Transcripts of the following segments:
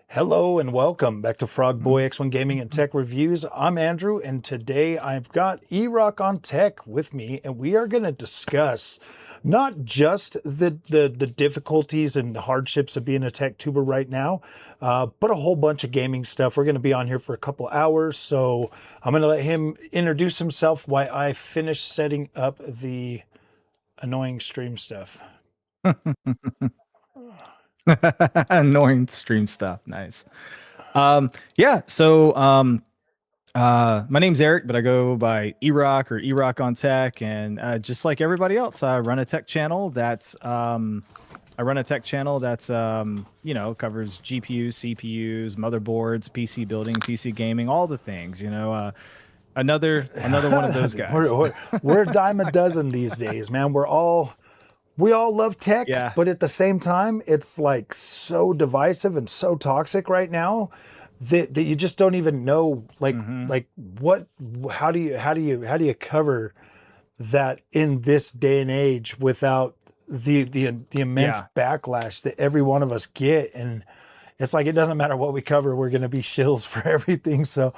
Hello and welcome back to Frog Boy X1 Gaming and Mhm. Tech Reviews. I'm Andrew, and today I've got ErockOnTech with me, and we are going to discuss not just the difficulties and hardships of being a tech tuber right now, but a whole bunch of gaming stuff. We're going to be on here for a couple hours, so I'm going to let him introduce himself while I finish setting up the annoying stream stuff. Annoying stream stuff. Nice. Yeah, my name's Eric, but I go by Erock or Erock on Tech, and just like everybody else, I run a tech channel that's covers GPUs, CPUs, motherboards, PC building, PC gaming, all the things. Another one of those guys. we're a dime a dozen these days, man. We all love tech, Yeah. but at the same time, it's like so divisive and so toxic right now that you just don't even know Hmm. like what how do you cover that in this day and age without the immense Yeah. backlash that every one of us get. And it's like it doesn't matter what we cover, we're gonna be shills for everything. So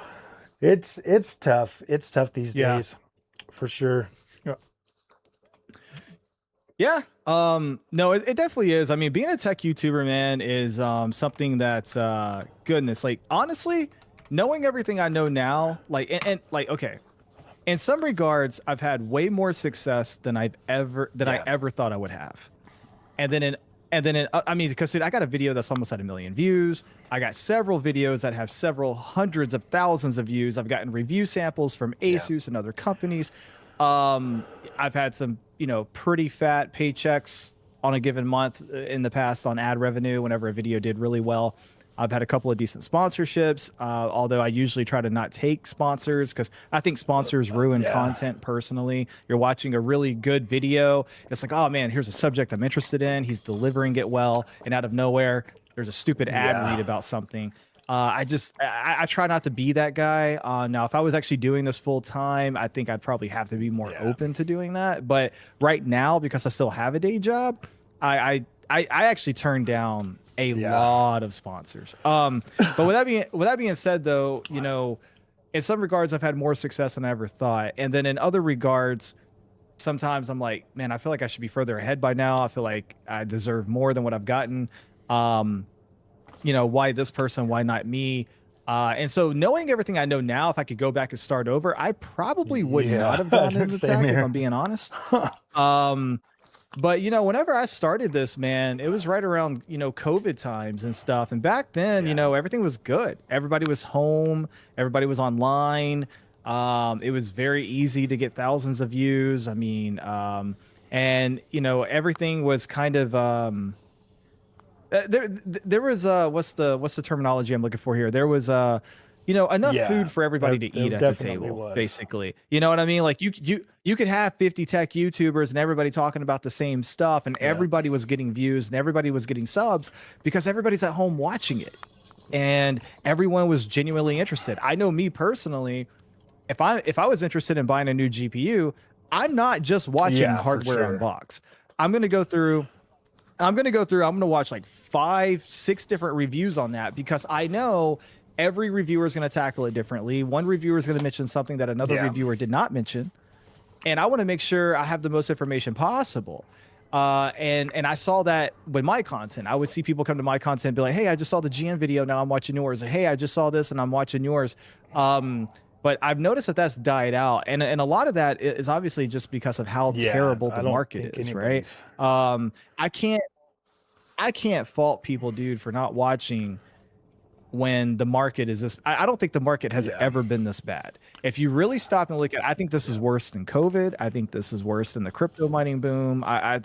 it's tough. It's tough these Yeah. days for sure. Yeah. No, it definitely is. I mean, being a tech YouTuber, man, is something that's goodness. Like honestly, knowing everything I know now, and like, okay, in some regards, I've had way more success than I Yeah. ever thought I would have. And then in I mean, because I got a video that's almost at 1 million views. I got several videos that have several hundreds of thousands of views. I've gotten review samples from Yeah. Asus and other companies. Um, I've had some, pretty fat paychecks on a given month in the past on ad revenue whenever a video did really well. I've had a couple of decent sponsorships, although I usually try to not take sponsors because I think sponsors ruin Yeah. content personally. You're watching a really good video. It's like, oh man, here's a subject I'm interested in. He's delivering it well. And out of nowhere, there's a stupid ad Yeah. read about something. I try not to be that guy. Now, if I was actually doing this full time, I think I'd probably have to be more Yeah. open to doing that. But right now, because I still have a day job, I actually turned down a lot of sponsors. But with that being said, though, in some regards, I've had more success than I ever thought, and then in other regards, sometimes I'm like, man, I feel like I should be further ahead by now. I feel like I deserve more than what I've gotten. Um, why this person? Why not me? And so knowing everything I know now, if I could go back and start over, I probably would not have gone into Same tech if here. I'm being honest. Um, but whenever I started this, man, it was right around, COVID times and stuff. And back then, Yeah. everything was good. Everybody was home, everybody was online. It was very easy to get thousands of views. I mean, and everything was kind of there was what's the terminology I'm looking for here? There was enough Yeah. food for everybody to There eat at the definitely table, was. basically. You know what I mean? Like you could have 50 tech YouTubers and everybody talking about the same stuff, and Yeah. everybody was getting views and everybody was getting subs because everybody's at home watching it. And everyone was genuinely interested. I know me personally, if I was interested in buying a new GPU, I'm not just watching Yeah, for hardware sure. unbox. I'm gonna go through I'm gonna watch like 5, 6 different reviews on that because I know every reviewer is going to tackle it differently. One reviewer is going to mention something that another Yeah. reviewer did not mention, and I want to make sure I have the most information possible. And I saw that with my content. I would see people come to my content and be like, "Hey, I just saw the GM video. Now I'm watching yours." Or, "Hey, I just saw this and I'm watching yours." But I've noticed that that's died out, and a lot of that is obviously just because of how Yeah. terrible I the don't market think is, right? anybody's. Um, I can't I can't fault people, dude, for not watching when the market is this. I don't think the market has Yeah. ever been this bad. If you really stop and look at, I think this is worse than COVID. I think this is worse than the crypto mining boom. I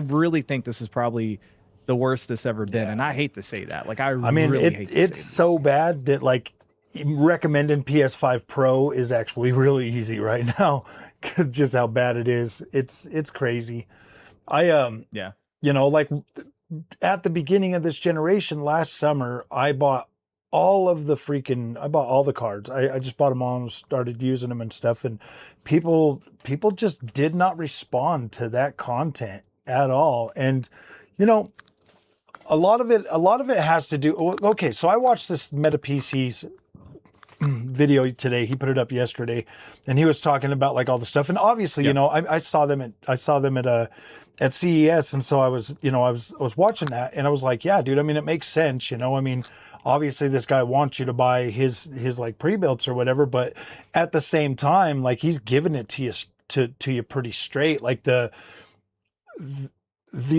really think this is probably the worst this ever been. Yeah. And I hate to say that. Like, I mean, really hate to it's say so bad that like recommending PS5 Pro is actually really easy right now because just how bad it is. It's crazy. I Yeah. like at the beginning of this generation last summer, I bought I bought all the cards. I just bought them all and started using them and stuff. And people just did not respond to that content at all. And, you know, a lot of it has to do. Okay, so I watched this Meta PC's video today. He put it up yesterday, and he was talking about like all the stuff. And obviously, you know, I saw them at CES, and so I was watching that, and I was like, yeah, dude. I mean, it makes sense. You know, I mean, obviously this guy wants you to buy his like pre-builts or whatever, but at the same time, like he's giving it to you pretty straight. Like the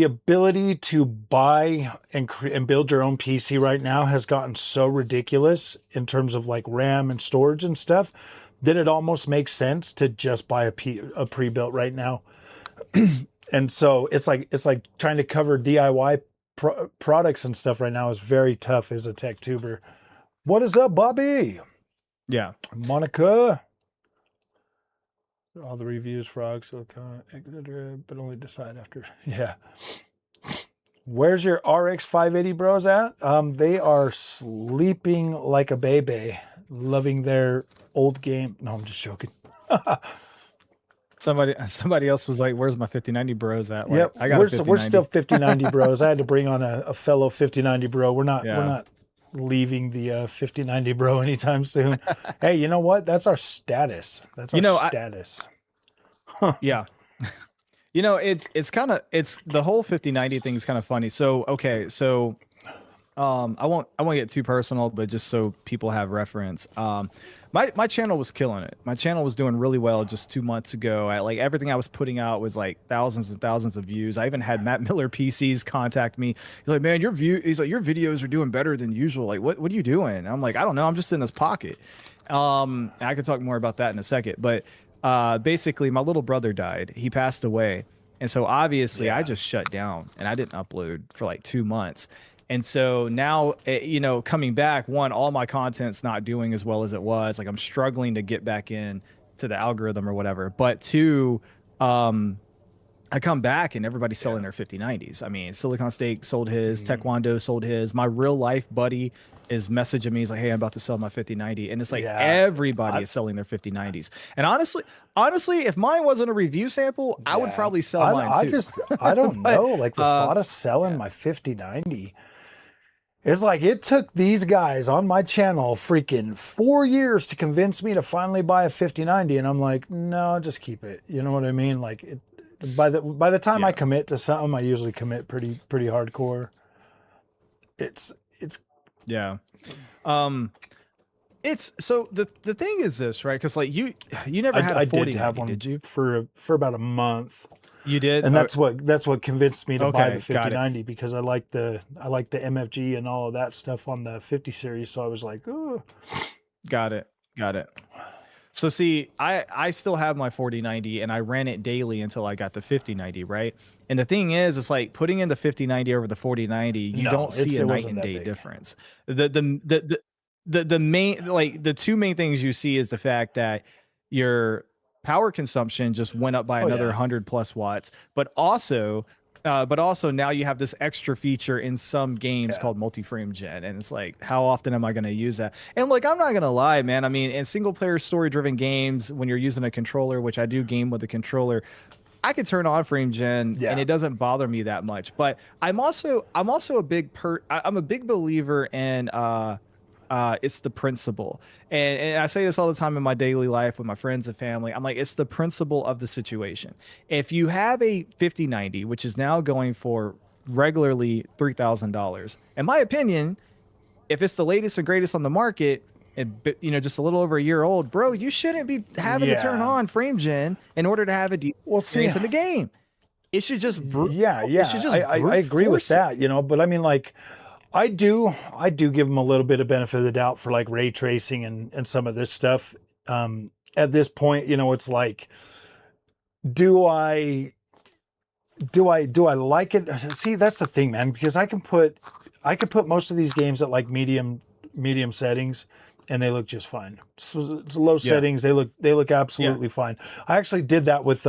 ability to buy and build your own PC right now has gotten so ridiculous in terms of like RAM and storage and stuff that it almost makes sense to just buy a pre-built right now. And so it's like trying to cover DIY products and stuff right now is very tough as a tech tuber. What is up, Bobby? Yeah. Monica. All the reviews, Frog, Silicon, etc., but only decide after. Yeah. Where's your RX 580 bros at? They are sleeping like a baby, loving their old game. No, I'm just joking. Somebody else was like, "Where's my 5090 bros at?" Like, Yep, I got we're still 5090 bros. I had to bring on a fellow 5090 bro. We're not leaving the 5090 bro anytime soon. Hey, you know what? That's our status. That's our status. Yeah. You know, it's the whole 5090 thing is kind of funny. So, okay. So, I won't get too personal, but just so people have reference. My channel was killing it. My channel was doing really well just 2 months ago. Like everything I was putting out was like thousands and thousands of views. I even had Matt Miller PCs contact me. He's like, man, he's like, your videos are doing better than usual. Like, what are you doing? And I'm like, I don't know. I'm just in his pocket. I could talk more about that in a second, but basically my little brother died. He passed away. And so obviously I just shut down and I didn't upload for like 2 months. And so now, you know, coming back, one, all my content's not doing as well as it was. Like I'm struggling to get back in to the algorithm or whatever. But two, I come back and everybody's selling their 5090s. I mean, Silicon Steak sold his, Taekwondo sold his. My real life buddy is messaging me. He's like, hey, I'm about to sell my 5090. And it's like everybody is selling their 5090s. And honestly, if mine wasn't a review sample, I would probably sell mine too. I don't know. Like the thought of selling my 5090. It's like it took these guys on my channel freaking 4 years to convince me to finally buy a 5090, and I'm like, no, just keep it. You know what I mean? Like by the time I commit to something, I usually commit pretty hardcore. It's so the thing is this, right? Because like you never had a 4090, did have one, did you? For about a month. You did, and that's what convinced me to buy the 5090 because I like the MFG and all of that stuff on the 50 series. So I was like, oh, got it. So see, I still have my 4090 and I ran it daily until I got the 5090, right? And the thing is, it's like putting in the 5090 over the 4090, you don't see a night and day difference. The main, like the two main things you see is the fact that your power consumption just went up by another 100 plus watts, but also now you have this extra feature in some games called multi-frame gen, and it's like, how often am I going to use that? And like, I'm not going to lie, man. I mean, in single player story driven games, when you're using a controller, which I do game with a controller, I could turn on frame gen and it doesn't bother me that much. But I'm also a big believer in it's the principle. And I say this all the time in my daily life with my friends and family. I'm like, it's the principle of the situation. If you have a 5090, which is now going for regularly $3,000, in my opinion, if it's the latest and greatest on the market, you know, just a little over a year old, bro, you shouldn't be having to turn on frame gen in order to have a decent experience in the game. It should just I agree with that, you know, but I mean, like, I do give them a little bit of benefit of the doubt for like ray tracing and some of this stuff. At this point, you know, it's like, do I like it? See, that's the thing, man, because I could put most of these games at like medium settings and they look just fine. So it's low settings, they look absolutely fine. I actually did that with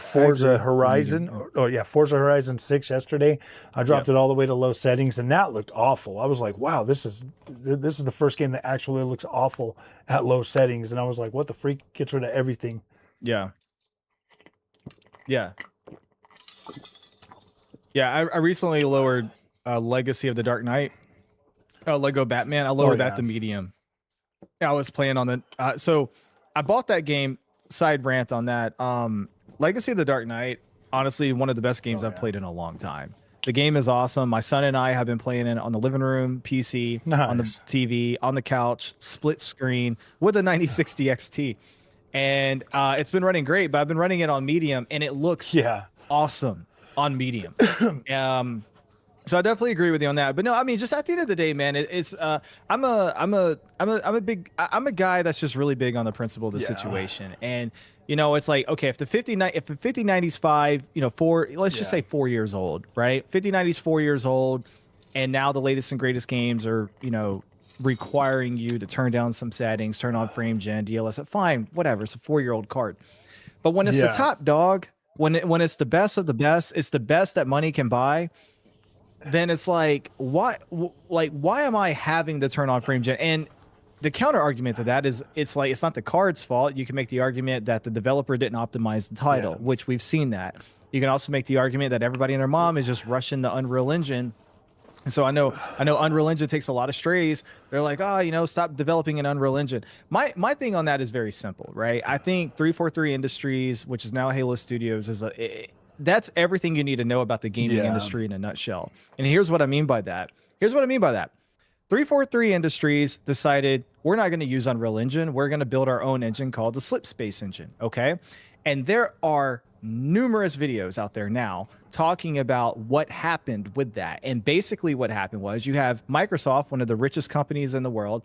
Forza Horizon, Forza Horizon 6 yesterday. I dropped it all the way to low settings and that looked awful. I was like, wow, this is the first game that actually looks awful at low settings. And I was like, what the freak, gets rid of everything. Yeah. I recently lowered Legacy of the Dark Knight, Lego Batman. I lowered that to medium. I was playing on the so I bought that game. Side rant on that. Legacy of the Dark Knight, honestly, one of the best games I've played in a long time. The game is awesome. My son and I have been playing it on the living room, PC, on the TV, on the couch, split screen with a 9060 XT. And it's been running great, but I've been running it on medium and it looks awesome on medium. So I definitely agree with you on that. But no, I mean, just at the end of the day, man, I'm a guy that's just really big on the principle of the situation. And you know, it's like, okay, if the 5090 is 5, you know, 4, let's just say 4 years old, right? 5090 is 4 years old, and now the latest and greatest games are, you know, requiring you to turn down some settings, turn on frame gen, DLSS. Fine, whatever. It's a 4-year-old card. But when it's the top dog, when it's the best of the best, it's the best that money can buy. Then it's like, why am I having to turn on frame gen? And the counter argument to that is, it's like, it's not the card's fault. You can make the argument that the developer didn't optimize the title, which we've seen that. You can also make the argument that everybody and their mom is just rushing the Unreal Engine. And so I know Unreal Engine takes a lot of strays. They're like, oh, you know, stop developing an Unreal Engine. My thing on that is very simple, right? I think 343 Industries, which is now Halo Studios, that's everything you need to know about the gaming industry in a nutshell. And here's what I mean by that. 343 Industries decided we're not going to use Unreal Engine. We're going to build our own engine called the Slipspace engine. Okay. And there are numerous videos out there now talking about what happened with that. And basically what happened was, you have Microsoft, one of the richest companies in the world,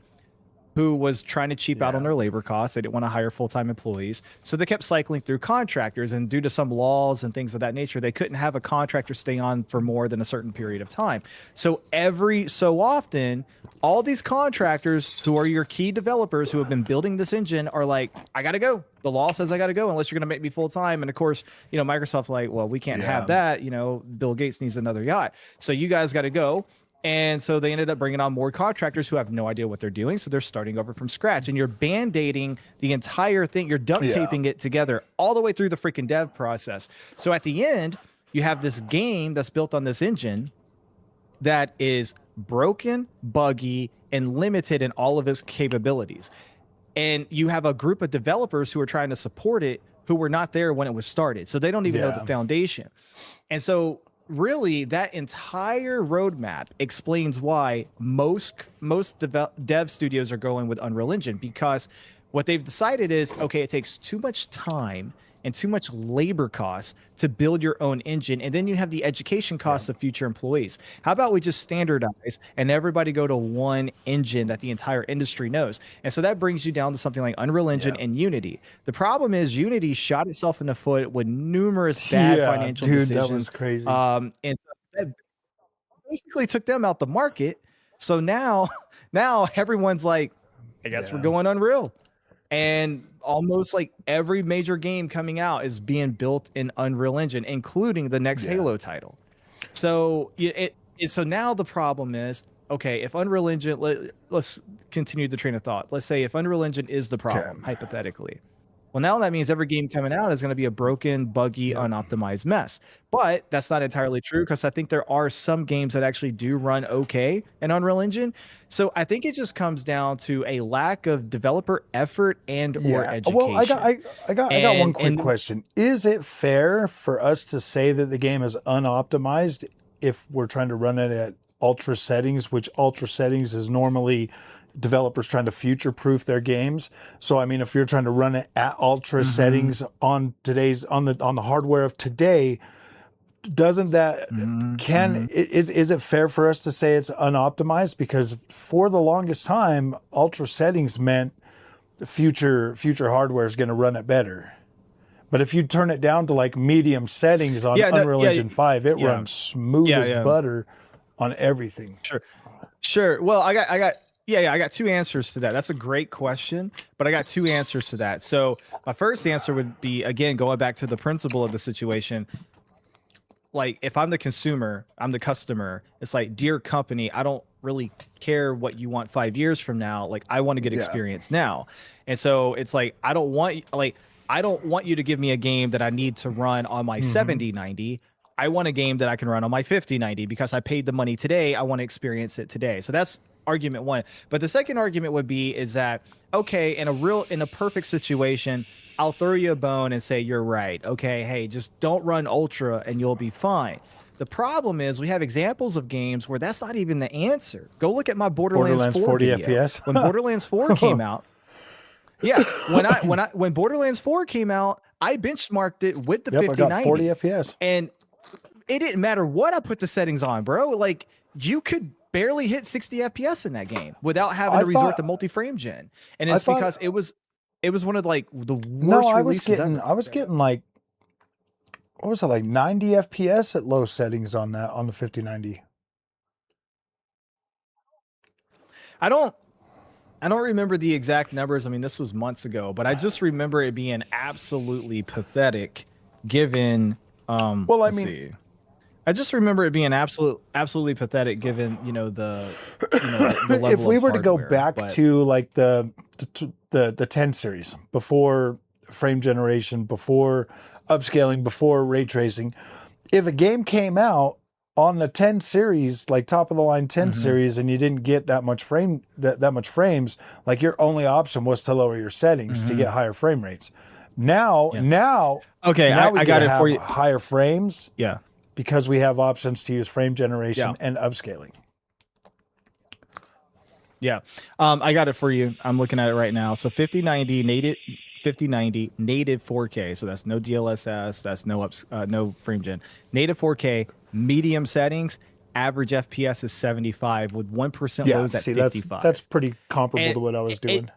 who was trying to cheap out on their labor costs. They didn't want to hire full-time employees. So they kept cycling through contractors, and due to some laws and things of that nature, they couldn't have a contractor stay on for more than a certain period of time. So every so often, all these contractors who are your key developers who have been building this engine are like, I got to go. The law says I got to go unless you're going to make me full-time. And of course, you know, Microsoft's like, well, we can't have that. You know, Bill Gates needs another yacht. So you guys got to go. And so they ended up bringing on more contractors who have no idea what they're doing. So they're starting over from scratch, and you're band-aiding the entire thing. You're duct taping it together all the way through the freaking dev process. So at the end, you have this game that's built on this engine that is broken, buggy, and limited in all of its capabilities. And you have a group of developers who are trying to support it who were not there when it was started. So they don't even know the foundation. And so really, that entire roadmap explains why most dev studios are going with Unreal Engine, because what they've decided is, okay, it takes too much time and too much labor costs to build your own engine, and then you have the education costs of future employees. How about we just standardize and everybody go to one engine that the entire industry knows? And so that brings you down to something like Unreal Engine and Unity. The problem is Unity shot itself in the foot with numerous bad financial decisions. That was crazy. And so that basically took them out the market. So now everyone's like, I guess we're going Unreal. And almost like every major game coming out is being built in Unreal Engine, including the next Halo title. So so now the problem is, okay, if Unreal Engine, let's continue the train of thought. Let's say if Unreal Engine is the problem, hypothetically. Well, now that means every game coming out is going to be a broken, buggy, unoptimized mess. But that's not entirely true, because I think there are some games that actually do run okay in Unreal Engine. So I think it just comes down to a lack of developer effort and or education. Well, I got one quick question. Is it fair for us to say that the game is unoptimized if we're trying to run it at ultra settings, which ultra settings is normally developers trying to future-proof their games? So I mean, if you're trying to run it at ultra settings on the hardware of today, doesn't that is it fair for us to say it's unoptimized? Because for the longest time, ultra settings meant the future hardware is going to run it better. But if you turn it down to like medium settings on Unreal Engine 5, it runs smooth as butter on everything. Sure. Well, I got two answers to that. That's a great question, but I got two answers to that. So my first answer would be, again, going back to the principle of the situation. Like, if I'm the consumer, I'm the customer. It's like, dear company, I don't really care what you want 5 years from now. Like, I want to get experience now. And so it's like, I don't want you to give me a game that I need to run on my 7090. I want a game that I can run on my 5090 because I paid the money today. I want to experience it today. So that's argument one. But the second argument would be is that, okay, in a perfect situation, I'll throw you a bone and say, you're right. Okay, hey, just don't run ultra and you'll be fine. The problem is we have examples of games where that's not even the answer. Go look at my Borderlands 4 40 video. FPS. When Borderlands 4 came out, yeah, when Borderlands 4 came out, I benchmarked it with the 5090. I got 40 FPS. And it didn't matter what I put the settings on, bro. Like, you could barely hit 60 FPS in that game without having to resort to multi-frame gen. And it's because it was one of like the worst releases ever. I was getting like, what was it, like 90 FPS at low settings on the 5090. I don't remember the exact numbers. I mean, this was months ago, but I just remember it being absolutely pathetic given well, I mean, I just remember it being absolutely pathetic given, the level if we of were to go hardware, back to like the 10 series, before frame generation, before upscaling, before ray tracing, if a game came out on the 10 series, like top of the line 10 series, and you didn't get that much much frames, like your only option was to lower your settings to get higher frame rates. Now, okay, I got it for you. Higher frames, yeah, because we have options to use frame generation and upscaling. Yeah, I got it for you. I'm looking at it right now. So 5090 native 4K. So that's no DLSS. That's no frame gen. Native 4K, medium settings. Average FPS is 75 with 1% lows at 55. That's pretty comparable to what I was doing.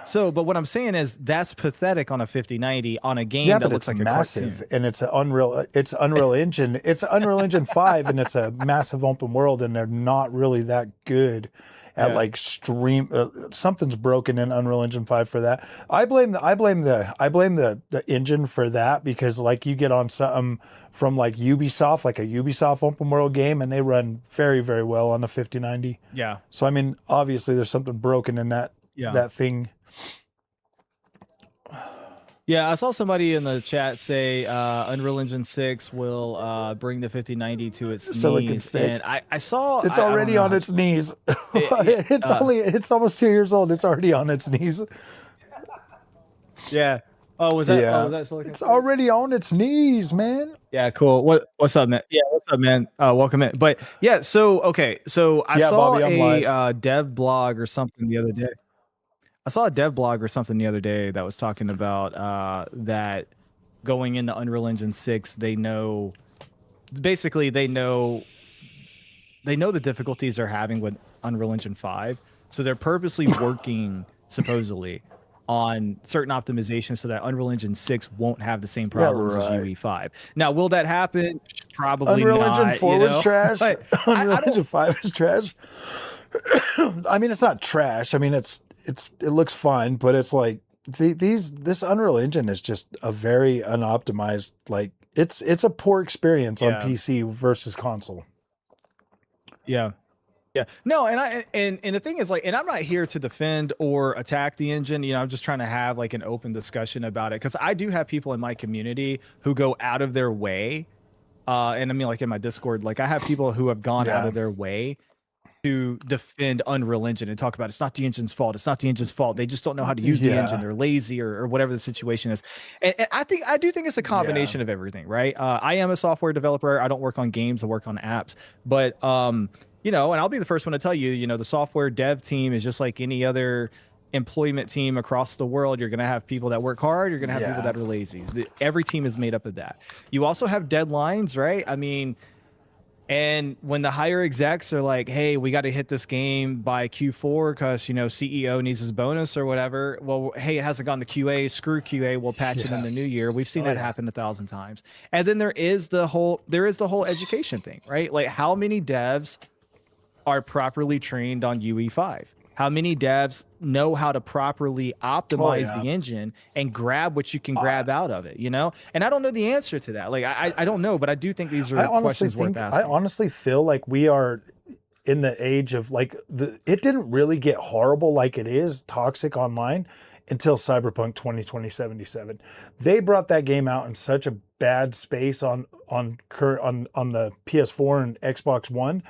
So, but what I'm saying is that's pathetic on a 5090 on a game that looks like massive, a cartoon. and it's Unreal Engine. It's Unreal Engine 5, and it's a massive open world, and they're not really that good at like something's broken in Unreal Engine 5 for that. I blame the engine for that, because like you get on something from like Ubisoft, like a Ubisoft open world game, and they run very, very well on the 5090. Yeah. So I mean, obviously there's something broken in that thing. Yeah, I saw somebody in the chat say Unreal Engine 6 will bring the 5090 to its knees. And I saw it's already on its knees. It's almost 2 years old. It's already on its knees. Yeah. Oh, was that? Yeah. Oh, was that Silicon it's already on its knees, man. Yeah, cool. What's up, man? Yeah, what's up, man? Welcome in. But yeah, so okay, so I saw a dev blog or something the other day. I saw a dev blog or something the other day that was talking about that going into Unreal Engine 6, they know the difficulties they're having with Unreal Engine 5. So they're purposely working supposedly on certain optimizations so that Unreal Engine 6 won't have the same problems as UE5. Now, will that happen? Probably Unreal not. Engine 4 was trash. Unreal Engine 5 is trash. I mean, it's not trash. I mean, it looks fine, but it's like this Unreal Engine is just a very unoptimized, like it's a poor experience on PC versus console. Yeah. Yeah. No, and the thing is, like, and I'm not here to defend or attack the engine. I'm just trying to have like an open discussion about it, because I do have people in my community who go out of their way. And I mean, like in my Discord, like I have people who have gone out of their way to defend Unreal Engine and talk about it's not the engine's fault. It's not the engine's fault. They just don't know how to use the engine. They're lazy or whatever the situation is. And I do think it's a combination of everything, right? I am a software developer. I don't work on games. I work on apps. But, and I'll be the first one to tell you, the software dev team is just like any other employment team across the world. You're going to have people that work hard. You're going to have people that are lazy. Every team is made up of that. You also have deadlines, right? I mean, and when the higher execs are like, hey, we got to hit this game by Q4 because, CEO needs his bonus or whatever. Well, hey, it hasn't gone to QA. Screw QA. We'll patch it in the new year. We've seen that happen 1,000 times. And then there is the whole education thing, right? Like, how many devs are properly trained on UE5? How many devs know how to properly optimize the engine and grab what you can grab out of it, And I don't know the answer to that. Like, I don't know, but I do think these are questions worth asking. I honestly feel like we are in the age of like it didn't really get horrible like it is toxic online until Cyberpunk 2077. They brought that game out in such a bad space on the PS4 and Xbox One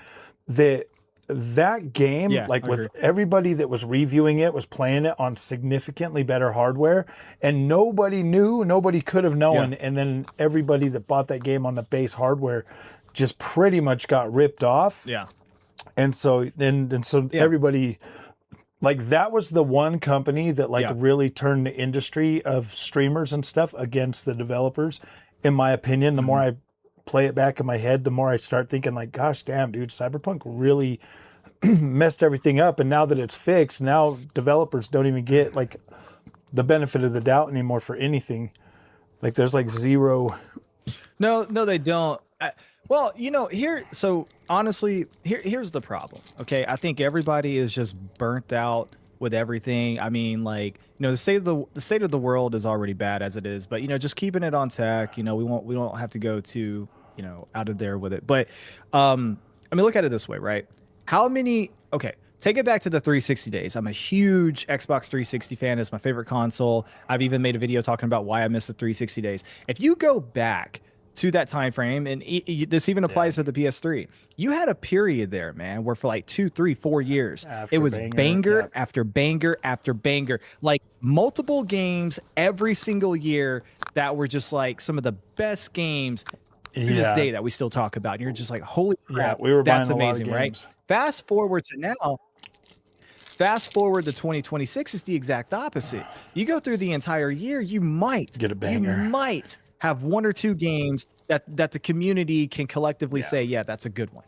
that game, Yeah, like I with agree. everybody that was reviewing it was playing it on significantly better hardware, and nobody could have known. Yeah. And then everybody that bought that game on the base hardware just pretty much got ripped off. Yeah. And so everybody, like, that was the one company that like Yeah. really turned the industry of streamers and stuff against the developers. In my opinion, the more I play it back in my head, the more I start thinking like, gosh damn, dude, Cyberpunk really messed everything up. And now that it's fixed, now developers don't even get like the benefit of the doubt anymore for anything. Like there's like zero. No, they don't. Well, so honestly, here's the problem. Okay. I think everybody is just burnt out with everything. I mean, like, the state of the world is already bad as it is, but just keeping it on tech, we don't have to go too, out of there with it. But I mean, look at it this way, right? Okay, take it back to the 360 days. I'm a huge Xbox 360 fan. It's my favorite console. I've even made a video talking about why I miss the 360 days. If you go back to that time frame, and this even applies to the PS3, you had a period there, man, where for like 2, 3, 4 years, it was banger after banger after banger, like multiple games every single year that were just like some of the best games to this day that we still talk about. And you're just like, holy crap, we were buying that's amazing, right? Fast forward to 2026 is the exact opposite. You go through the entire year, you might get a banger. You might have 1 or 2 games that the community can collectively say, yeah, that's a good one.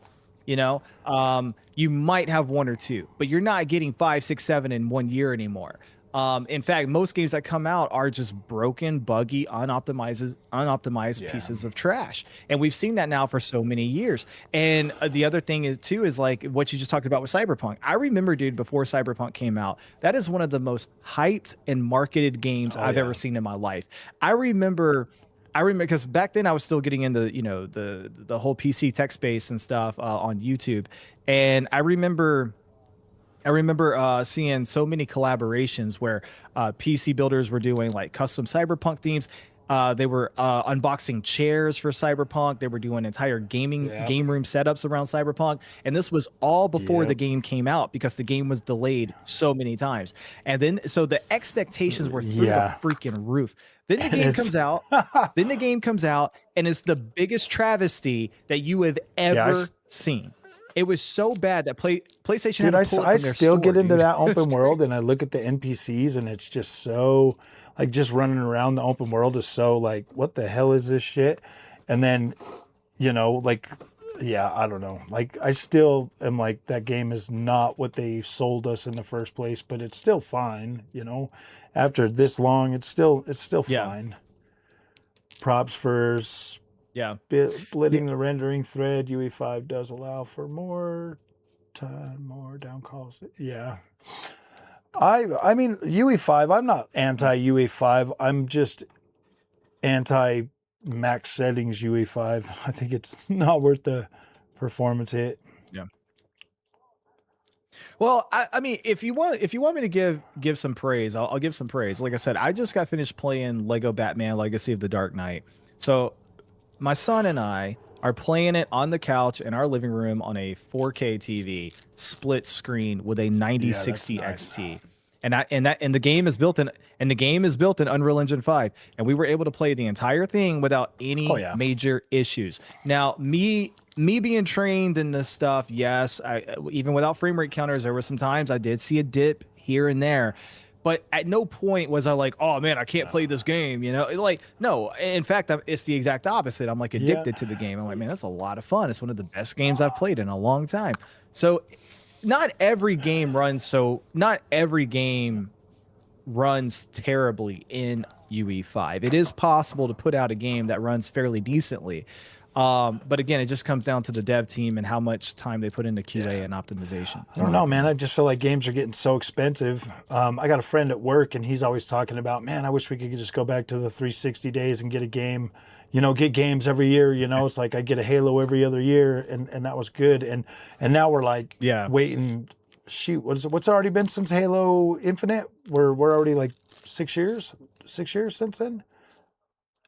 You might have 1 or 2, but you're not getting 5, 6, 7 in 1 year anymore. In fact, most games that come out are just broken, buggy, unoptimized pieces of trash. And we've seen that now for so many years. And the other thing is like what you just talked about with Cyberpunk. I remember, dude, before Cyberpunk came out, that is one of the most hyped and marketed games I've ever seen in my life. I remember because back then I was still getting into, the whole PC tech space and stuff on YouTube. And I remember seeing so many collaborations where PC builders were doing like custom Cyberpunk themes. They were unboxing chairs for Cyberpunk. They were doing entire game room setups around Cyberpunk. And this was all before the game came out because the game was delayed so many times. And then, so the expectations were through the freaking roof. Then the game comes out. Then the game comes out and it's the biggest travesty that you have ever seen. It was so bad that PlayStation had to pull it from their still store, get into dude. that open world and I look at the NPCs and it's just so like just running around the open world is so like, what the hell is this shit? And then, like, I don't know. Like I still am like, that game is not what they sold us in the first place, but it's still fine. After this long, it's still fine. Props for splitting the rendering thread. UE5 does allow for more time, more down calls. Yeah. I mean, UE5, I'm not anti-UE5. I'm just anti-max settings UE5. I think it's not worth the performance hit. Yeah. Well, I mean, if you want me to give some praise, I'll give some praise. Like I said, I just got finished playing Lego Batman Legacy of the Dark Knight. So my son and I are playing it on the couch in our living room on a 4K TV, split screen with a 9060 XT. And the game is built in Unreal Engine 5, and we were able to play the entire thing without any major issues. Now, me being trained in this stuff, yes, even without frame rate counters, there were some times I did see a dip here and there. But at no point was I like, oh man, I can't play this game, Like, no, in fact, it's the exact opposite. I'm like addicted to the game. I'm like, man, that's a lot of fun. It's one of the best games I've played in a long time. So not every game runs terribly in UE5. It is possible to put out a game that runs fairly decently. But again, it just comes down to the dev team and how much time they put into QA and optimization. I don't know, man. I just feel like games are getting so expensive. I got a friend at work and he's always talking about, man, I wish we could just go back to the 360 days and get a game, get games every year. It's like I get a Halo every other year and that was good. And now we're like waiting shoot, what's already been since Halo Infinite? We're already like 6 years since then.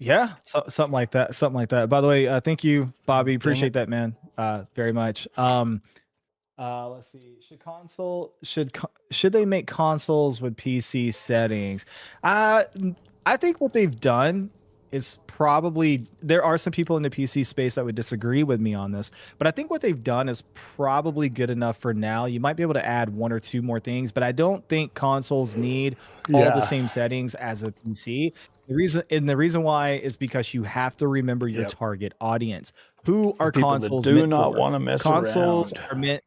Yeah, something like that. Something like that. By the way, thank you, Bobby. Dang Appreciate it. that, man. Very much. Let's see. Should they make consoles with PC settings? I think what they've done is probably, there are some people in the PC space that would disagree with me on this, but I think what they've done is probably good enough for now. You might be able to add one or two more things, but I don't think consoles need all the Yeah. same settings as a PC. The reason why is because you have to remember your Yep. target audience. Who are People that consoles do meant not for? want to mess Consoles around. are meant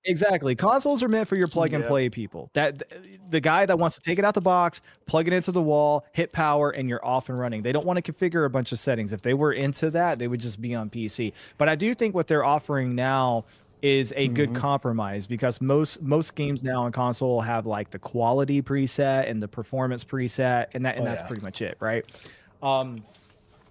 Exactly. Consoles are meant for your plug and Yep. play people. The guy that wants to take it out the box, plug it into the wall, hit power, and you're off and running. They don't want to configure a bunch of settings. If they were into that, they would just be on PC. But I do think what they're offering now is a good compromise, because most games now on console have like the quality preset and the performance preset, and that's Yeah. pretty much it, right? And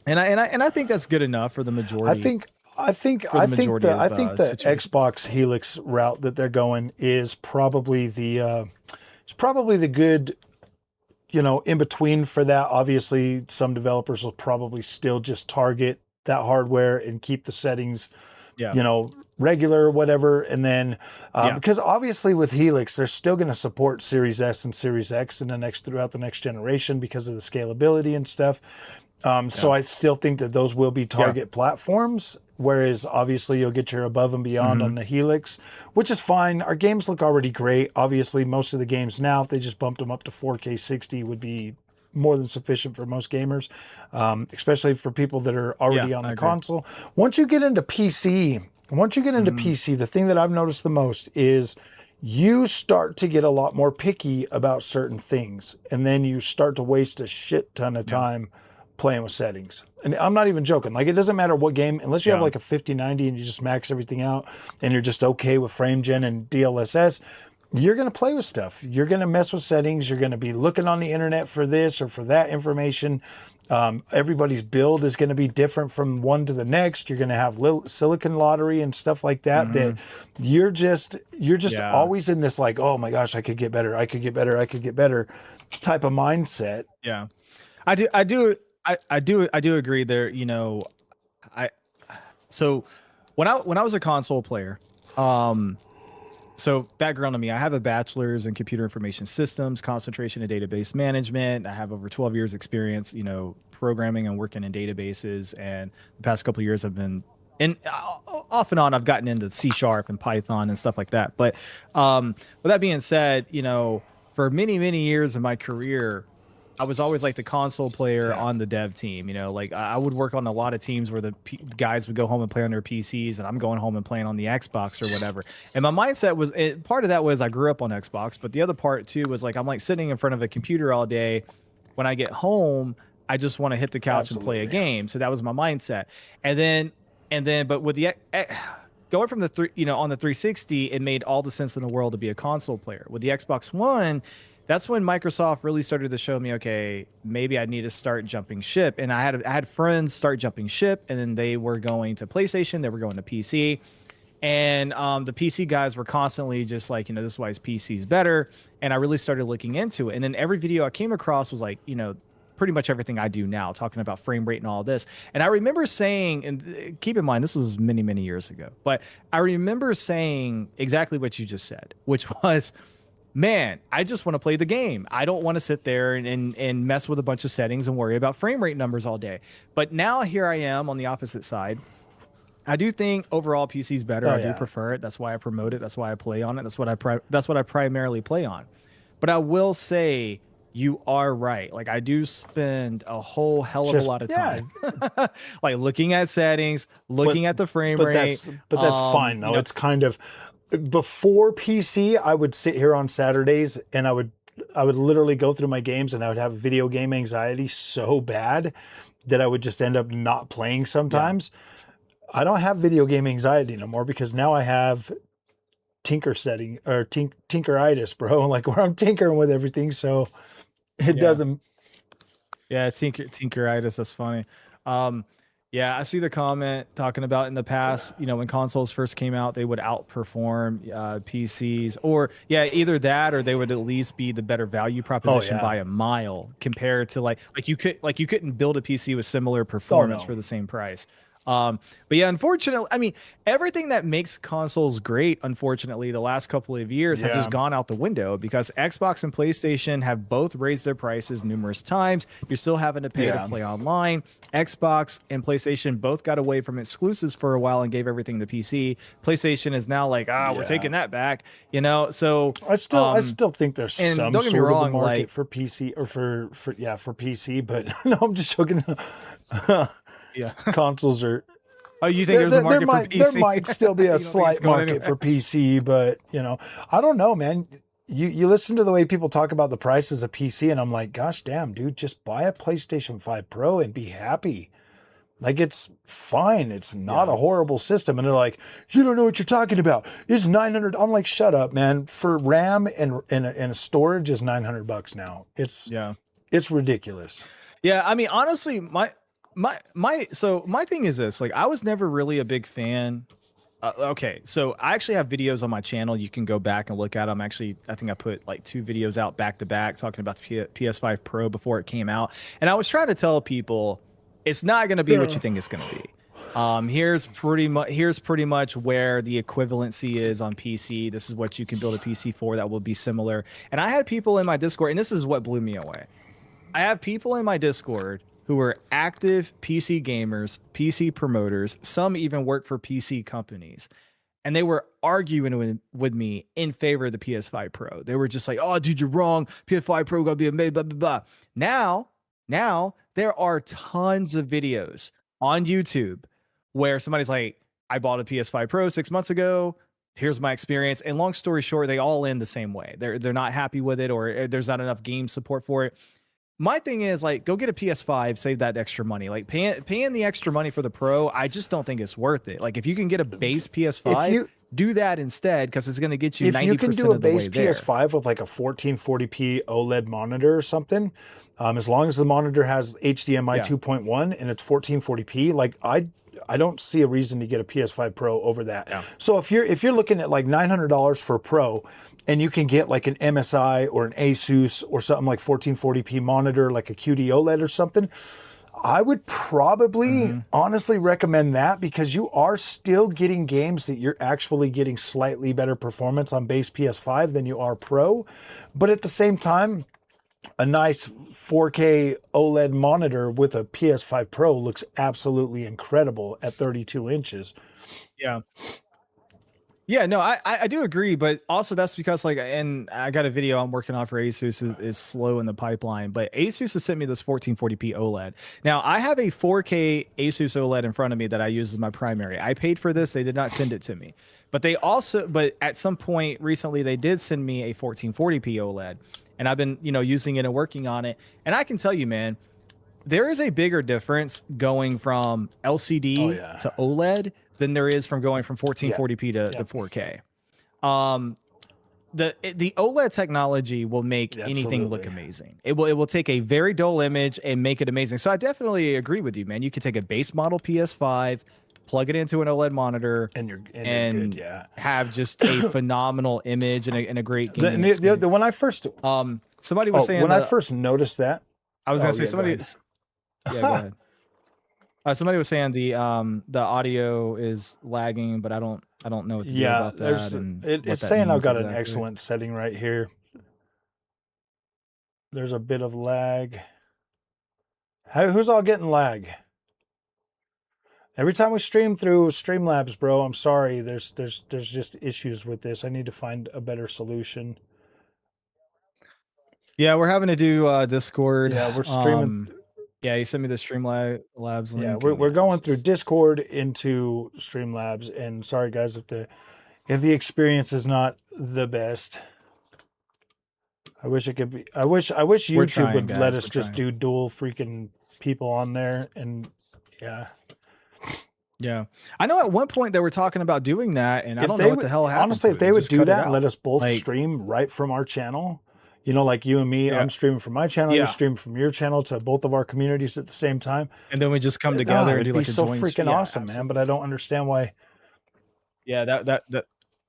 I think that's good enough for the majority. I think majority of the situations. Xbox Helix route that they're going is probably the good, in between for that. Obviously, some developers will probably still just target that hardware and keep the settings, Yeah. regular or whatever. And then, Yeah. because obviously with Helix, they're still going to support Series S and Series X throughout the next generation because of the scalability and stuff. So I still think that those will be target platforms, whereas obviously you'll get your above and beyond on the Helix, which is fine. Our games look already great. Obviously, most of the games now, if they just bumped them up to 4K 60, would be more than sufficient for most gamers, especially for people that are already on I the agree. console. Once you get into PC, the thing that I've noticed the most is you start to get a lot more picky about certain things, and then you start to waste a shit ton of time playing with settings. And I'm not even joking. Like, it doesn't matter what game, unless you have like a 5090 and you just max everything out and you're just okay with frame gen and DLSS, you're going to play with stuff. You're going to mess with settings. You're going to be looking on the internet for this or for that information. Everybody's build is going to be different from one to the next. You're going to have little silicon lottery and stuff like that, that you're just always in this like, oh my gosh, I could get better. I could get better. I could get better type of mindset. Yeah. I do agree there. I so when I was a console player, so background on me, I have a bachelor's in computer information systems, concentration in database management. I have over 12 years experience, programming and working in databases. And the past couple of years I've been off and on, I've gotten into C# and Python and stuff like that. But with that being said, for many, many years of my career, I was always like the console player on the dev team. Like I would work on a lot of teams where the guys would go home and play on their PCs, and I'm going home and playing on the Xbox or whatever. And my mindset was, part of that was I grew up on Xbox, but the other part too was like I'm like sitting in front of a computer all day. When I get home, I just want to hit the couch and play a game. So that was my mindset. And then, but with the going from the on the 360, it made all the sense in the world to be a console player. With the Xbox One, that's when Microsoft really started to show me, okay, maybe I need to start jumping ship. And I had friends start jumping ship, and then they were going to PlayStation, they were going to PC. And the PC guys were constantly just like, this is why his PC's better. And I really started looking into it. And then every video I came across was like, pretty much everything I do now, talking about frame rate and all this. And I remember saying, and keep in mind, this was many, many years ago, but I remember saying exactly what you just said, which was, man, I just want to play the game. I don't want to sit there and mess with a bunch of settings and worry about frame rate numbers all day. But now here I am on the opposite side. I do think overall PC is better. I do prefer it. That's why I promote it. That's why I play on it. That's what I primarily play on. But I will say, you are right. Like, I do spend a whole hell of a lot of time like looking at settings, looking at the frame rate. But that's fine though. It's kind of, before PC, I would sit here on Saturdays and I would literally go through my games, and I would have video game anxiety so bad that I would just end up not playing sometimes. I don't have video game anxiety no more, because now I have tinkeritis, bro. Like, where I'm tinkering with everything, so it doesn't. Yeah, tinkeritis. That's funny. Yeah, I see the comment talking about in the past, you know, when consoles first came out, they would outperform PCs, or yeah, either that or they would at least be the better value Oh proposition yeah. by a mile compared to like you couldn't build a PC with similar Oh performance no. for the same price. But yeah, unfortunately, I mean, everything that makes consoles great, unfortunately, the last couple of years have Yeah. just gone out the window because Xbox and PlayStation have both raised their prices numerous times. You're still having to pay to Yeah. play online. Xbox and PlayStation both got away from exclusives for a while and gave everything to PC. PlayStation is now like, we're Yeah. taking that back, you know? So, I still think there's and some don't get me sort of a wrong, market like, for PC or for PC, but no, I'm just joking. yeah. Consoles are Oh, you think there's a market for there PC? might still be a You don't think it's slight going market for anywhere? PC, but you know, I don't know, man. You listen to the way people talk about the prices of PC, and I'm like, gosh damn, dude, just buy a PlayStation 5 Pro and be happy. Like it's fine. It's not Yeah. a horrible system. And they're like, you don't know what you're talking about. It's 900. I'm like, shut up, man. For RAM and storage is $900 now. Yeah. It's ridiculous. Yeah, I mean, honestly, my thing is this: like, I was never really a big fan. Okay, so I actually have videos on my channel. You can go back and look at them. Actually, I think I put like 2 videos out back to back talking about the PS5 Pro before it came out, and I was trying to tell people it's not going to be what you think it's going to be. Here's pretty much where the equivalency is on PC. This is what you can build a PC for that will be similar. And I had people in my Discord, and this is what blew me away. I have people in my Discord who are active PC gamers, PC promoters. Some even work for PC companies. And they were arguing with me in favor of the PS5 Pro. They were just like, oh, dude, you're wrong. PS5 Pro gotta be amazing, blah, blah, blah. Now there are tons of videos on YouTube where somebody's like, I bought a PS5 Pro 6 months ago. Here's my experience. And long story short, they all end the same way. They're not happy with it, or there's not enough game support for it. My thing is, like, go get a PS5, save that extra money. Like paying the extra money for the Pro, I just don't think it's worth it. Like if you can get a base PS5, do that instead, because it's going to get you 90% of the way there. If you can do a base PS5 with like a 1440p OLED monitor or something, as long as the monitor has HDMI 2.1 and it's 1440p, like I don't see a reason to get a PS5 Pro over that. Yeah. So if you're looking at like $900 for a Pro, and you can get like an MSI or an Asus or something like 1440p monitor, like a QD OLED or something, I would probably honestly recommend that, because you are still getting games that you're actually getting slightly better performance on base PS5 than you are Pro. But at the same time, a nice 4K OLED monitor with a PS5 Pro looks absolutely incredible at 32 inches. Yeah. Yeah, no, I do agree, but also that's because, like, and I got a video I'm working on for Asus is slow in the pipeline, but Asus has sent me this 1440p OLED. Now I have a 4K Asus OLED in front of me that I use as my primary. I paid for this; they did not send it to me, but but at some point recently they did send me a 1440p OLED, and I've been using it and working on it, and I can tell you, man, there is a bigger difference going from LCD to OLED than there is from going from 1440p to 4K. The OLED technology will make anything look amazing. It will take a very dull image and make it amazing. So I definitely agree with you, man. You can take a base model PS5, plug it into an OLED monitor, and you're good, have just a phenomenal image and a great game. When I first somebody was saying when I first noticed that, I was gonna say somebody. Yeah, go ahead. Somebody was saying the audio is lagging, but I don't know what to do about that. It's saying I've got an excellent setting right here. There's a bit of lag. Who's all getting lag? Every time we stream through Streamlabs, bro, I'm sorry. There's just issues with this. I need to find a better solution. Yeah, we're having to do Discord. Yeah, we're streaming. Yeah, he sent me the Streamlabs link. Yeah, we're going through Discord into Streamlabs, and sorry guys if the experience is not the best. I wish it could be. I wish YouTube would let us just do dual freaking people on there, and yeah. Yeah, I know at one point they were talking about doing that, and I don't know what the hell happened. Honestly, if they would do that and let us both stream right from our channel, You know, like you and me, Yeah. I'm streaming from my channel, you're Yeah. streaming from your channel to both of our communities at the same time. And then we just come together and It'd do be like a so joint. freaking Yeah, awesome, man. But absolutely. I don't understand why. Yeah,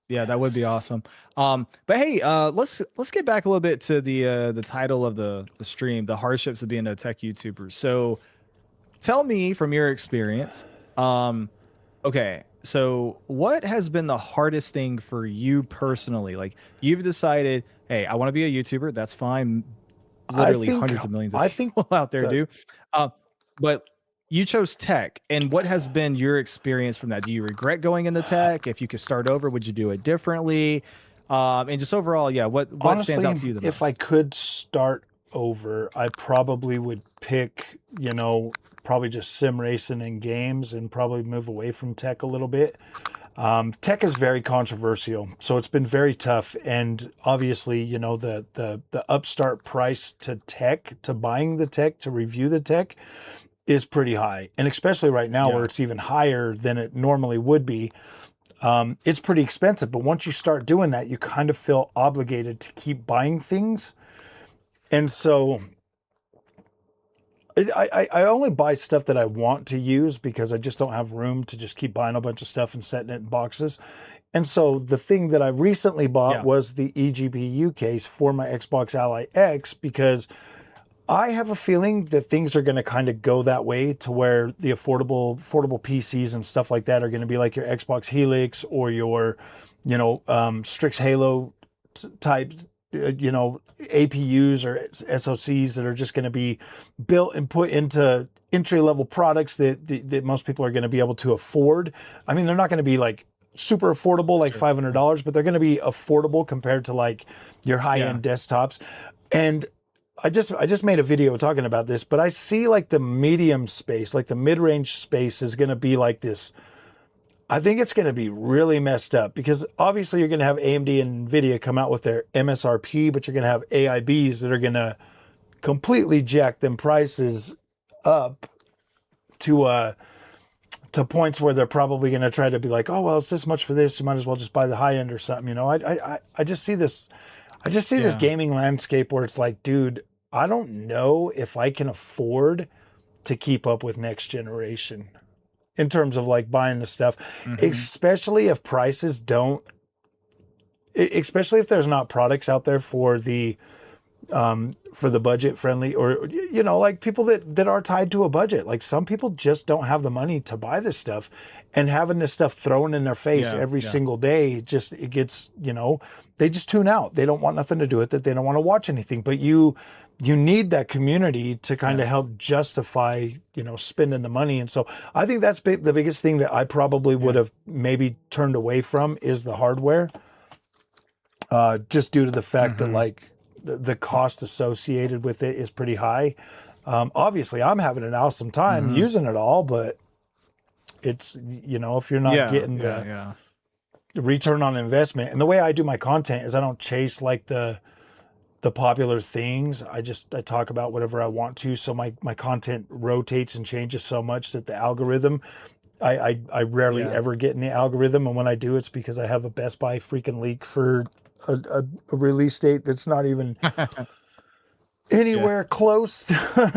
yeah, that would be awesome. But hey, let's get back a little bit to the title of the stream, the hardships of being a tech YouTuber. So tell me from your experience, um, okay, so what has been the hardest thing for you personally? Like you've decided, hey, I want to be a YouTuber. That's fine. I Literally think hundreds of millions of I think people out there that do. But you chose tech, and what has been your experience from that? Do you regret going into tech? If you could start over, would you do it differently? And just overall, yeah, what stands honestly, out to you the if I most? could start over, I probably would pick, probably just sim racing and games and probably move away from tech a little bit. Tech is very controversial, so it's been very tough. And obviously, the upstart price to tech, to buying the tech, to review the tech is pretty high. And especially right now where Yeah, it's even higher than it normally would be, it's pretty expensive. But once you start doing that, you kind of feel obligated to keep buying things. And so I only buy stuff that I want to use because I just don't have room to just keep buying a bunch of stuff and setting it in boxes. And so the thing that I recently bought yeah, was the eGPU case for my Xbox Ally X because I have a feeling that things are going to kind of go that way to where the affordable PCs and stuff like that are going to be like your Xbox Helix or your, Strix Halo type, APUs or SoCs that are just going to be built and put into entry level products that most people are going to be able to afford. I mean, they're not going to be like super affordable, like sure. Yeah. $500, but they're going to be affordable compared to like your high Yeah. end desktops. And I just made a video talking about this, but I see like the medium space, like the mid-range space is going to be like this. I think it's going to be really messed up because obviously you're going to have AMD and Nvidia come out with their MSRP, but you're going to have AIBs that are going to completely jack them prices up to points where they're probably going to try to be like, oh well, it's this much for this. You might as well just buy the high end or something. I just see this. I just see this Yeah. gaming landscape where it's like, dude, I don't know if I can afford to keep up with next generation in terms of like buying the stuff, Hmm. especially if prices don't, especially if there's not products out there for the budget friendly or like people that are tied to a budget. Like some people just don't have the money to buy this stuff, and having this stuff thrown in their face Yeah. every Yeah. single day, it gets, they just tune out. They don't want nothing to do with it. They don't want to watch anything. But you need that community to kind Yeah. of help justify, spending the money. And so I think that's the biggest thing that I probably would Yeah. have maybe turned away from is the hardware, just due to the fact that Hmm. like the cost associated with it is pretty high. Obviously, I'm having an awesome time Hmm. using it all, but it's, if you're not Yeah. getting Yeah. the Yeah. return on investment, and the way I do my content is I don't chase like the popular things. I talk about whatever I want to. So my content rotates and changes so much that the algorithm, I rarely Yeah. ever get in the algorithm. And when I do, it's because I have a Best Buy freaking leak for a release date that's not even Yeah. anywhere close.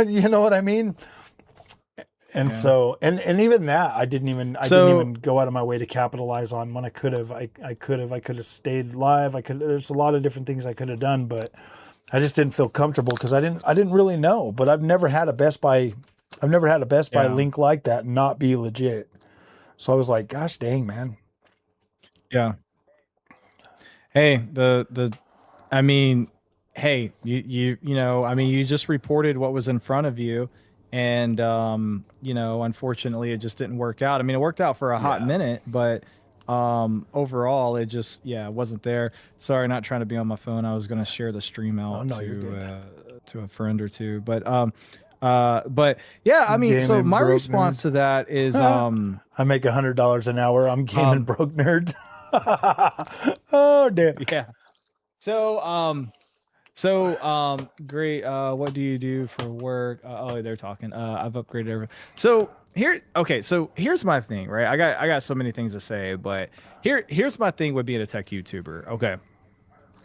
You know what I mean? And Yeah. so, and even that, I didn't even So go out of my way to capitalize on when I could have. I could have stayed live. There's a lot of different things I could have done, but I just didn't feel comfortable because I didn't really know. But I've never had a Best Buy yeah. link like that not be legit. So I was like, gosh dang, man. Yeah. Hey, I mean, hey, I mean, you just reported what was in front of you, and unfortunately, it just didn't work out. I mean, it worked out for a hot Yeah. minute, but overall, it just, yeah, it wasn't there. Sorry, not trying to be on my phone. I was going to share the stream Oh out no, you're good. to a friend or two, but yeah, I mean, so Gaming my broke response nerd. to that is I make $100 an hour. I'm gaming um broke nerd. Oh damn. yeah. So great. What do you do for work? Oh, they're talking. I've upgraded everything. So here, okay. So here's my thing, right? I got so many things to say, but here's my thing with being a tech YouTuber. Okay,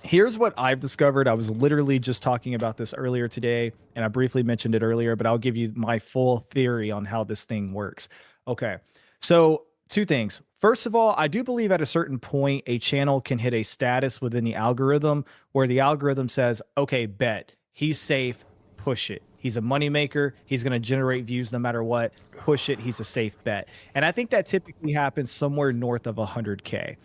Here's what I've discovered. I was literally just talking about this earlier today, and I briefly mentioned it earlier, but I'll give you my full theory on how this thing works. Okay. So, two things. First of all, I do believe at a certain point, a channel can hit a status within the algorithm where the algorithm says, okay, bet he's safe, push it. He's a moneymaker. He's going to generate views no matter what. Push it. He's a safe bet. And I think that typically happens somewhere north of 100K.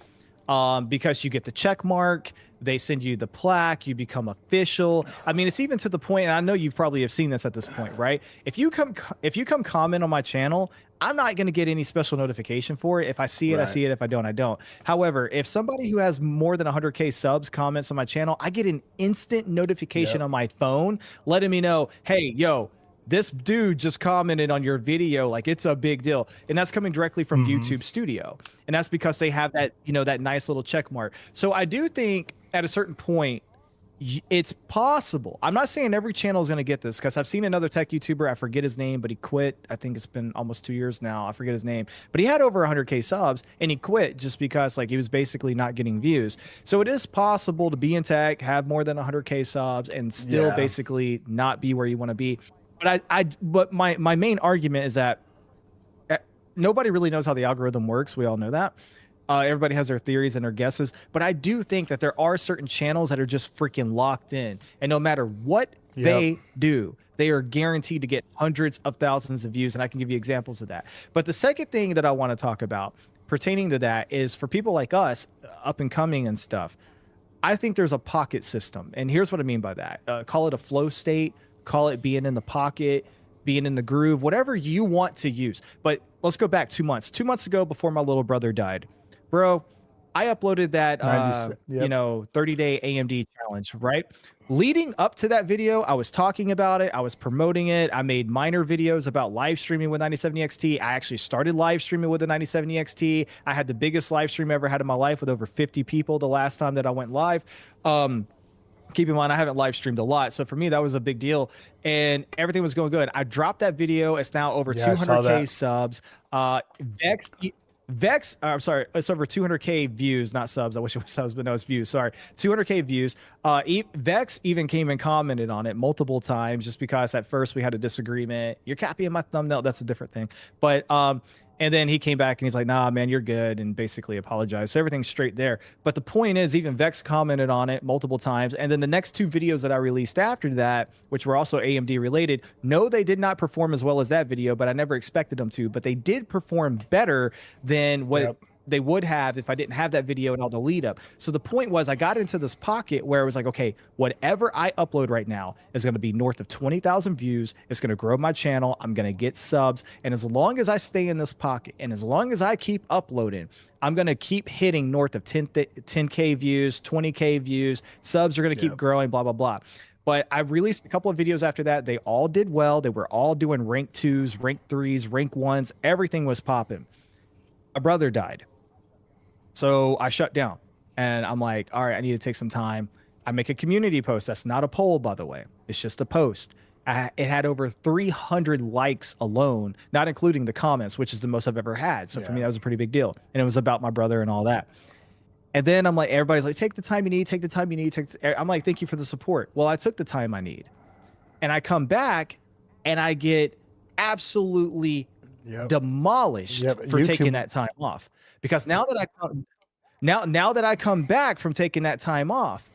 Because you get the check mark, they send you the plaque, you become official. I mean, it's even to the point, and I know you probably have seen this at this point, right? If you come comment on my channel, I'm not going to get any special notification for it. If I see it, right, I see it. If I don't, I don't. However, if somebody who has more than 100K subs comments on my channel, I get an instant notification on my phone letting me know, hey, yo, this dude just commented on your video. Like, it's a big deal. And that's coming directly from YouTube Studio. And that's because they have that, you know, that nice little check mark. So I do think at a certain point, it's possible. I'm not saying every channel is going to get this, because I've seen another tech YouTuber. I forget his name, but he quit. I think it's been almost 2 years now. I forget his name, but he had over 100K subs and he quit just because, like, he was basically not getting views. So it is possible to be in tech, have more than 100K subs, and still basically not be where you want to be. But my main argument is that nobody really knows how the algorithm works. We all know that. Everybody has their theories and their guesses, but I do think that there are certain channels that are just freaking locked in, and no matter what they do, they are guaranteed to get hundreds of thousands of views. And I can give you examples of that. But the second thing that I want to talk about pertaining to that is for people like us, up and coming and stuff. I think there's a pocket system, and here's what I mean by that. Call it a flow state, call it being in the pocket, being in the groove, whatever you want to use. But let's go back 2 months. 2 months ago, before my little brother died, bro, I uploaded that, you know, 30-day AMD challenge, right? Leading up to that video, I was talking about it. I was promoting it. I made minor videos about live streaming with 9070 XT. I actually started live streaming with the 9070 XT. I had the biggest live stream I ever had in my life with over 50 people the last time that I went live. Keep in mind, I haven't live streamed a lot. So for me, that was a big deal. And everything was going good. I dropped that video. It's now over 200K subs. I'm sorry, it's over 200K views, not subs. I wish it was subs, but no, it's views. Sorry, 200K views. Vex even came and commented on it multiple times, just because at first we had a disagreement. You're copying my thumbnail. That's a different thing. But and then he came back and he's like, nah, man, you're good, and basically apologized. So everything's straight there. But the point is, even Vex commented on it multiple times. And then the next two videos that I released after that, which were also AMD related, no, they did not perform as well as that video, but I never expected them to. But they did perform better than what they would have if I didn't have that video and all the lead up. So the point was, I got into this pocket where it was like, okay, whatever I upload right now is going to be north of 20,000 views. It's going to grow my channel. I'm going to get subs. And as long as I stay in this pocket, and as long as I keep uploading, I'm going to keep hitting north of 10K views, 20K views. Subs are going to keep growing, blah, blah, blah. But I released a couple of videos after that. They all did well. They were all doing rank 2s, rank 3s, rank 1s. Everything was popping. My brother died. So I shut down, and I'm like, all right, I need to take some time. I make a community post. That's not a poll, by the way. It's just a post. It had over 300 likes alone, not including the comments, which is the most I've ever had. So for me, that was a pretty big deal. And it was about my brother and all that. And then I'm like, everybody's like, take the time you need, take the time you need. I'm like, thank you for the support. Well, I took the time I need. And I come back, and I get absolutely demolished for taking that time off. Because now that I come back from taking that time off,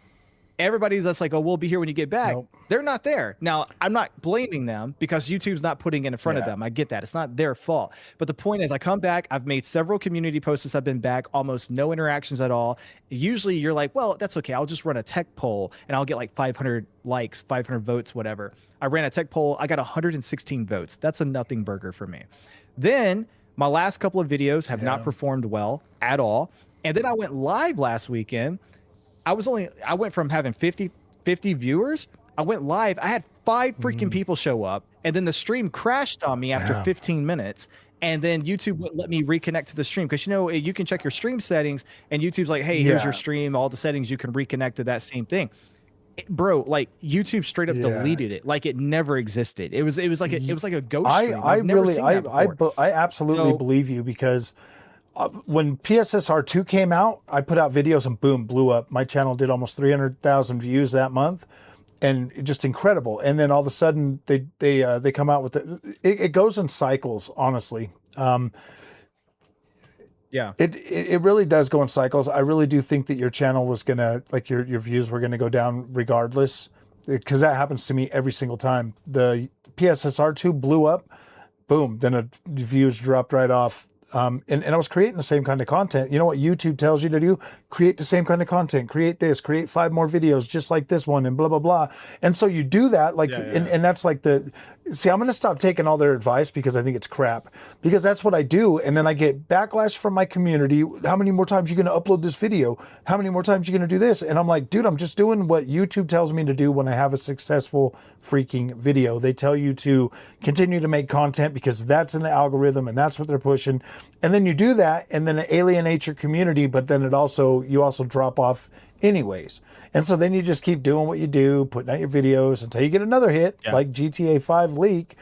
everybody's just like, oh, we'll be here when you get back. They're not there. Now, I'm not blaming them, because YouTube's not putting it in front of them. I get that. It's not their fault. But the point is, I come back. I've made several community posts since I've been back, almost no interactions at all. Usually you're like, well, that's okay. I'll just run a tech poll and I'll get like 500 likes, 500 votes, whatever. I ran a tech poll. I got 116 votes. That's a nothing burger for me. Then my last couple of videos have not performed well at all. And then I went live last weekend. I went from having 50 viewers. I went live. I had 5 freaking people show up. And then the stream crashed on me after 15 minutes. And then YouTube wouldn't let me reconnect to the stream. Because, you know, you can check your stream settings, and YouTube's like, hey, here's your stream, all the settings, you can reconnect to that same thing. Bro, like, YouTube straight up deleted it, like it never existed. It was like a ghost stream. I absolutely believe you, because when PSSR2 came out, I put out videos and boom, blew up. My channel did almost 300,000 views that month, and just incredible. And then all of a sudden they come out with it goes in cycles, honestly. Yeah. It really does go in cycles. I really do think that your channel was gonna, like, your views were gonna go down regardless, because that happens to me every single time. The PSSR2 blew up, boom, then the views dropped right off. And I was creating the same kind of content. You know what YouTube tells you to do? Create the same kind of content. Create this. Create 5 more videos just like this one, and blah, blah, blah. And so you do that, like, and that's like see, I'm going to stop taking all their advice because I think it's crap. Because that's what I do. And then I get backlash from my community. How many more times are you going to upload this video? How many more times are you going to do this? And I'm like, dude, I'm just doing what YouTube tells me to do when I have a successful freaking video. They tell you to continue to make content because that's in the algorithm and that's what they're pushing. And then you do that, and then it alienates your community, but then you also drop off anyways. And so then you just keep doing what you do, putting out your videos until you get another hit, like GTA 5 leak.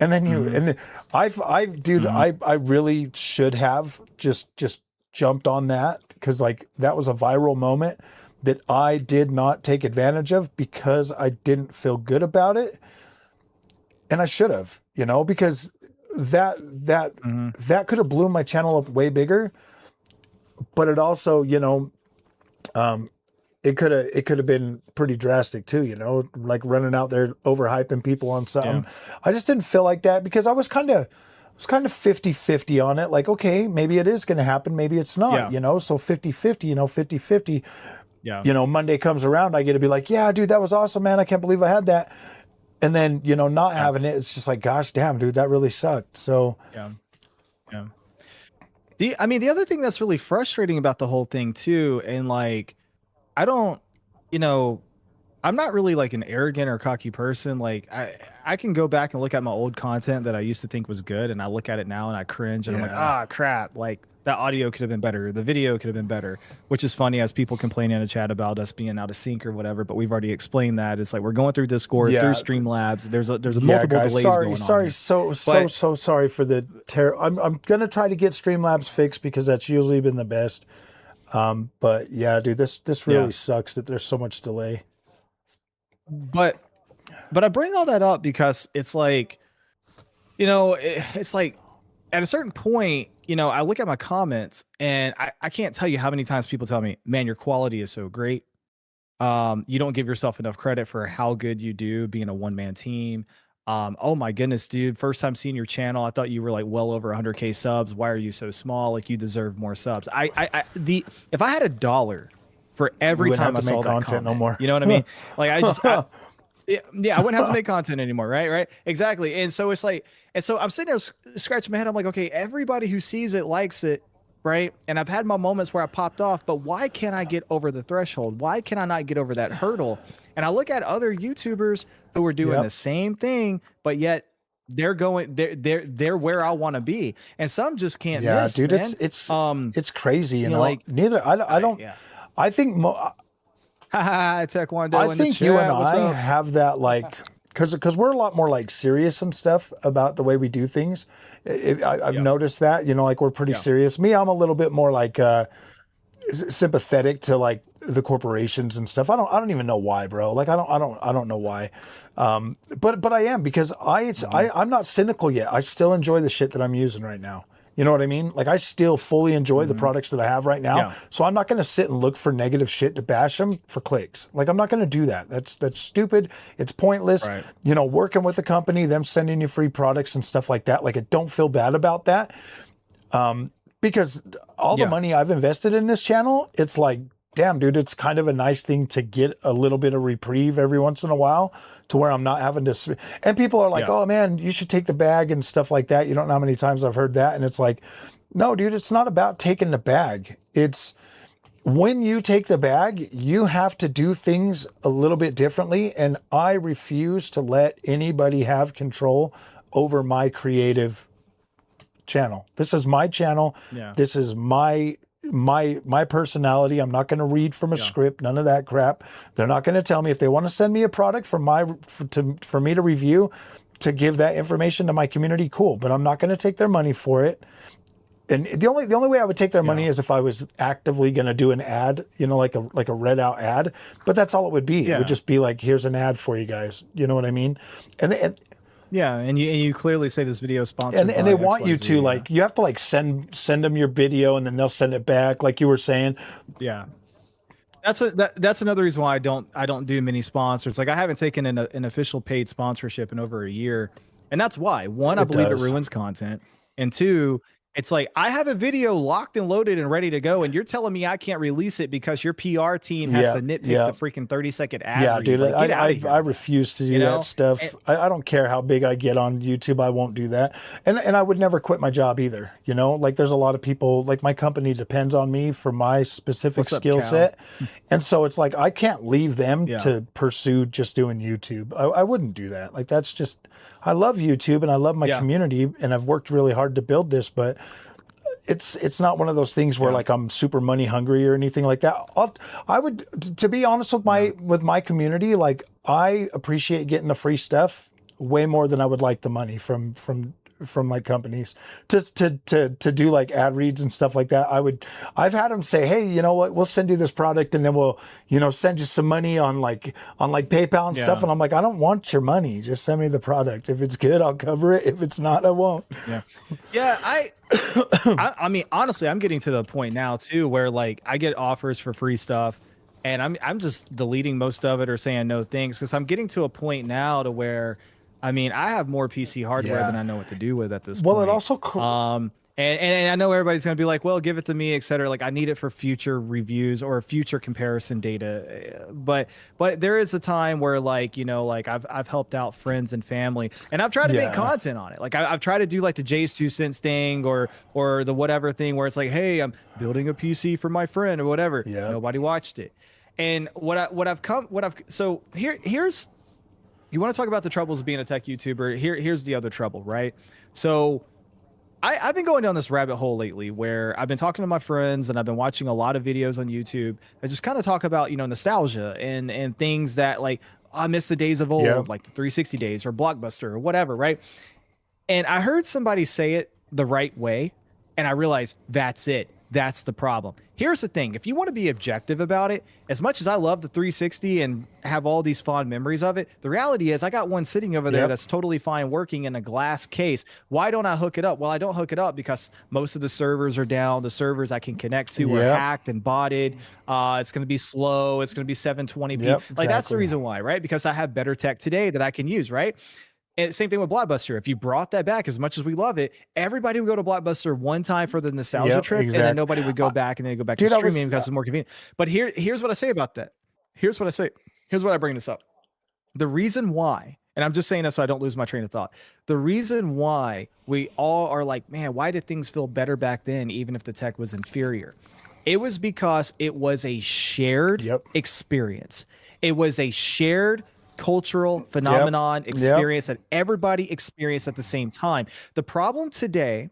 And then I really should have just jumped on that, because like that was a viral moment that I did not take advantage of because I didn't feel good about it. And I should have, because that could have blown my channel up way bigger, but it also, it could have been pretty drastic too, like running out there overhyping people on something. Yeah. I just didn't feel like that, because I was kind of 50-50 on it. Like, okay, maybe it is going to happen, maybe it's not, so 50-50, 50-50. Yeah. Monday comes around, I get to be like, yeah, dude, that was awesome, man. I can't believe I had that. And then, not having it, it's just like, gosh, damn, dude, that really sucked. So, yeah. The other thing that's really frustrating about the whole thing too, and like, I don't, I'm not really like an arrogant or cocky person. Like I can go back and look at my old content that I used to think was good, and I look at it now and I cringe, and I'm like, crap, like that audio could have been better, the video could have been better, which is funny as people complain in a chat about us being out of sync or whatever, but we've already explained that. It's like we're going through Discord, through Streamlabs. There's a multiple guys, delays going on. Sorry, so sorry for the terror. I'm gonna try to get Streamlabs fixed, because that's usually been the best. But yeah, dude, this really sucks that there's so much delay. But I bring all that up because it's like, it's like at a certain point, I look at my comments and I can't tell you how many times people tell me, man, your quality is so great. You don't give yourself enough credit for how good you do being a one-man team. Oh my goodness, dude, first time seeing your channel, I thought you were like well over 100K subs. Why are you so small? Like, you deserve more subs. If I had $1 for every time I saw that content no more. You know what I mean? Like, I wouldn't have to make content anymore. Right. Exactly. And so it's like, so I'm sitting there scratching my head. I'm like, okay, everybody who sees it likes it. Right. And I've had my moments where I popped off, but why can't I get over the threshold? Why can I not get over that hurdle? And I look at other YouTubers who are doing the same thing, but yet they're where I want to be. And some just can't miss, dude, man. It's crazy. You know, like I think Taekwondo. I think you and I have that, like, because we're a lot more like serious and stuff about the way we do things. I've noticed that, like, we're pretty serious. Me, I'm a little bit more like sympathetic to like the corporations and stuff. I don't even know why, bro. Like, I don't know why. But I am, because I'm not cynical yet. I still enjoy the shit that I'm using right now. You know what I mean? Like, I still fully enjoy the products that I have right now. Yeah. So I'm not going to sit and look for negative shit to bash them for clicks. Like, I'm not going to do that. That's stupid. It's pointless. Right. Working with a company, them sending you free products and stuff like that. Like, I don't feel bad about that. Because all the money I've invested in this channel, it's like, damn, dude, it's kind of a nice thing to get a little bit of reprieve every once in a while, to where I'm not having to. And people are like, oh man, you should take the bag and stuff like that. You don't know how many times I've heard that. And it's like, no, dude, it's not about taking the bag. It's when you take the bag, you have to do things a little bit differently. And I refuse to let anybody have control over my creative channel. This is my channel. Yeah. This is my personality. I'm not going to read from a script, none of that crap. They're not going to tell me if they want to send me a product for me to review, to give that information to my community. Cool. But I'm not going to take their money for it. And the only way I would take their money Yeah. is if I was actively going to do an ad, you know, like a read out ad. But that's all it would be. It would Yeah. just be like, here's an ad for you guys. You know what I mean? And Yeah. And you clearly say this video is sponsored and by they want you XYZ, to like, you have to like send them your video, and then they'll send it back, like you were saying. yeah. That's another reason why I don't do many sponsors. Like I haven't taken an official paid sponsorship in over a year, and that's why. One, I believe it ruins content, and two, it's like I have a video locked and loaded and ready to go, and you're telling me I can't release it because your PR team has to nitpick the freaking 30-second ad. Yeah, read. dude, Like, get out of here. I refuse to do that stuff. I don't care how big I get on YouTube. I won't do that. And I would never quit my job either. You know, like there's a lot of people, like my company depends on me for my specific skill set. And so it's like, I can't leave them to pursue just doing YouTube. I wouldn't do that. Like that's just, I love YouTube and I love my community, and I've worked really hard to build this, but it's not one of those things where like I'm super money hungry or anything like that. I would, to be honest with my community, like I appreciate getting the free stuff way more than I would like the money from like companies to do like ad reads and stuff like that. I've had them say, hey, you know what, we'll send you this product and then we'll, you know, send you some money on like PayPal and stuff. And I'm like, I don't want your money. Just send me the product. If it's good, I'll cover it. If it's not, I won't. Yeah. I mean, honestly, I'm getting to the point now too, where like I get offers for free stuff and I'm just deleting most of it or saying no thanks. Cause I'm getting to a point now to where, I mean, I have more PC hardware than I know what to do with at this point. Well, it also, and I know everybody's going to be like, well, give it to me, et cetera. Like I need it for future reviews or future comparison data. But there is a time where like, you know, like I've helped out friends and family, and I've tried to make content on it. Like I've tried to do like the Jay's 2 cents thing or the whatever thing where it's like, hey, I'm building a PC for my friend or whatever. Nobody watched it. And so here's, you want to talk about the troubles of being a tech YouTuber? Here's the other trouble, right? So I've been going down this rabbit hole lately where I've been talking to my friends and I've been watching a lot of videos on YouTube that just kind of talk about, you know, nostalgia and things that like, I miss the days of old, like the 360 days or Blockbuster or whatever, right? And I heard somebody say it the right way, and I realized that's it. That's the problem. Here's the thing. If you want to be objective about it, as much as I love the 360 and have all these fond memories of it, the reality is I got one sitting over there that's totally fine working in a glass case. Why don't I hook it up? Well, I don't hook it up because most of the servers are down. The servers I can connect to are hacked and botted. It's going to be slow. It's going to be 720p. Like that's the reason why, right? Because I have better tech today that I can use, right? And same thing with Blockbuster. If you brought that back, as much as we love it, everybody would go to Blockbuster one time for the nostalgia trip, and then nobody would go back and then go back to streaming because it's more convenient. But here's what I say about that. Here's what I bring this up. The reason why, and I'm just saying this so I don't lose my train of thought. The reason why we all are like, man, why did things feel better back then, even if the tech was inferior? It was because it was a shared experience. It was a shared cultural phenomenon experience that everybody experienced at the same time. The problem today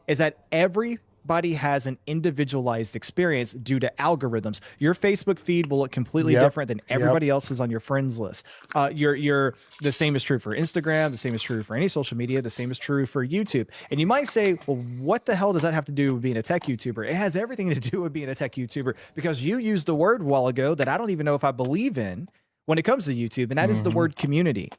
is that everybody has an individualized experience due to algorithms. Your Facebook feed will look completely different than everybody else's on your friends list. The same is true for Instagram. The same is true for any social media. The same is true for YouTube. And you might say, well, what the hell does that have to do with being a tech YouTuber? It has everything to do with being a tech YouTuber, because you used the word a while ago that I don't even know if I believe in when it comes to YouTube, and that is the word community.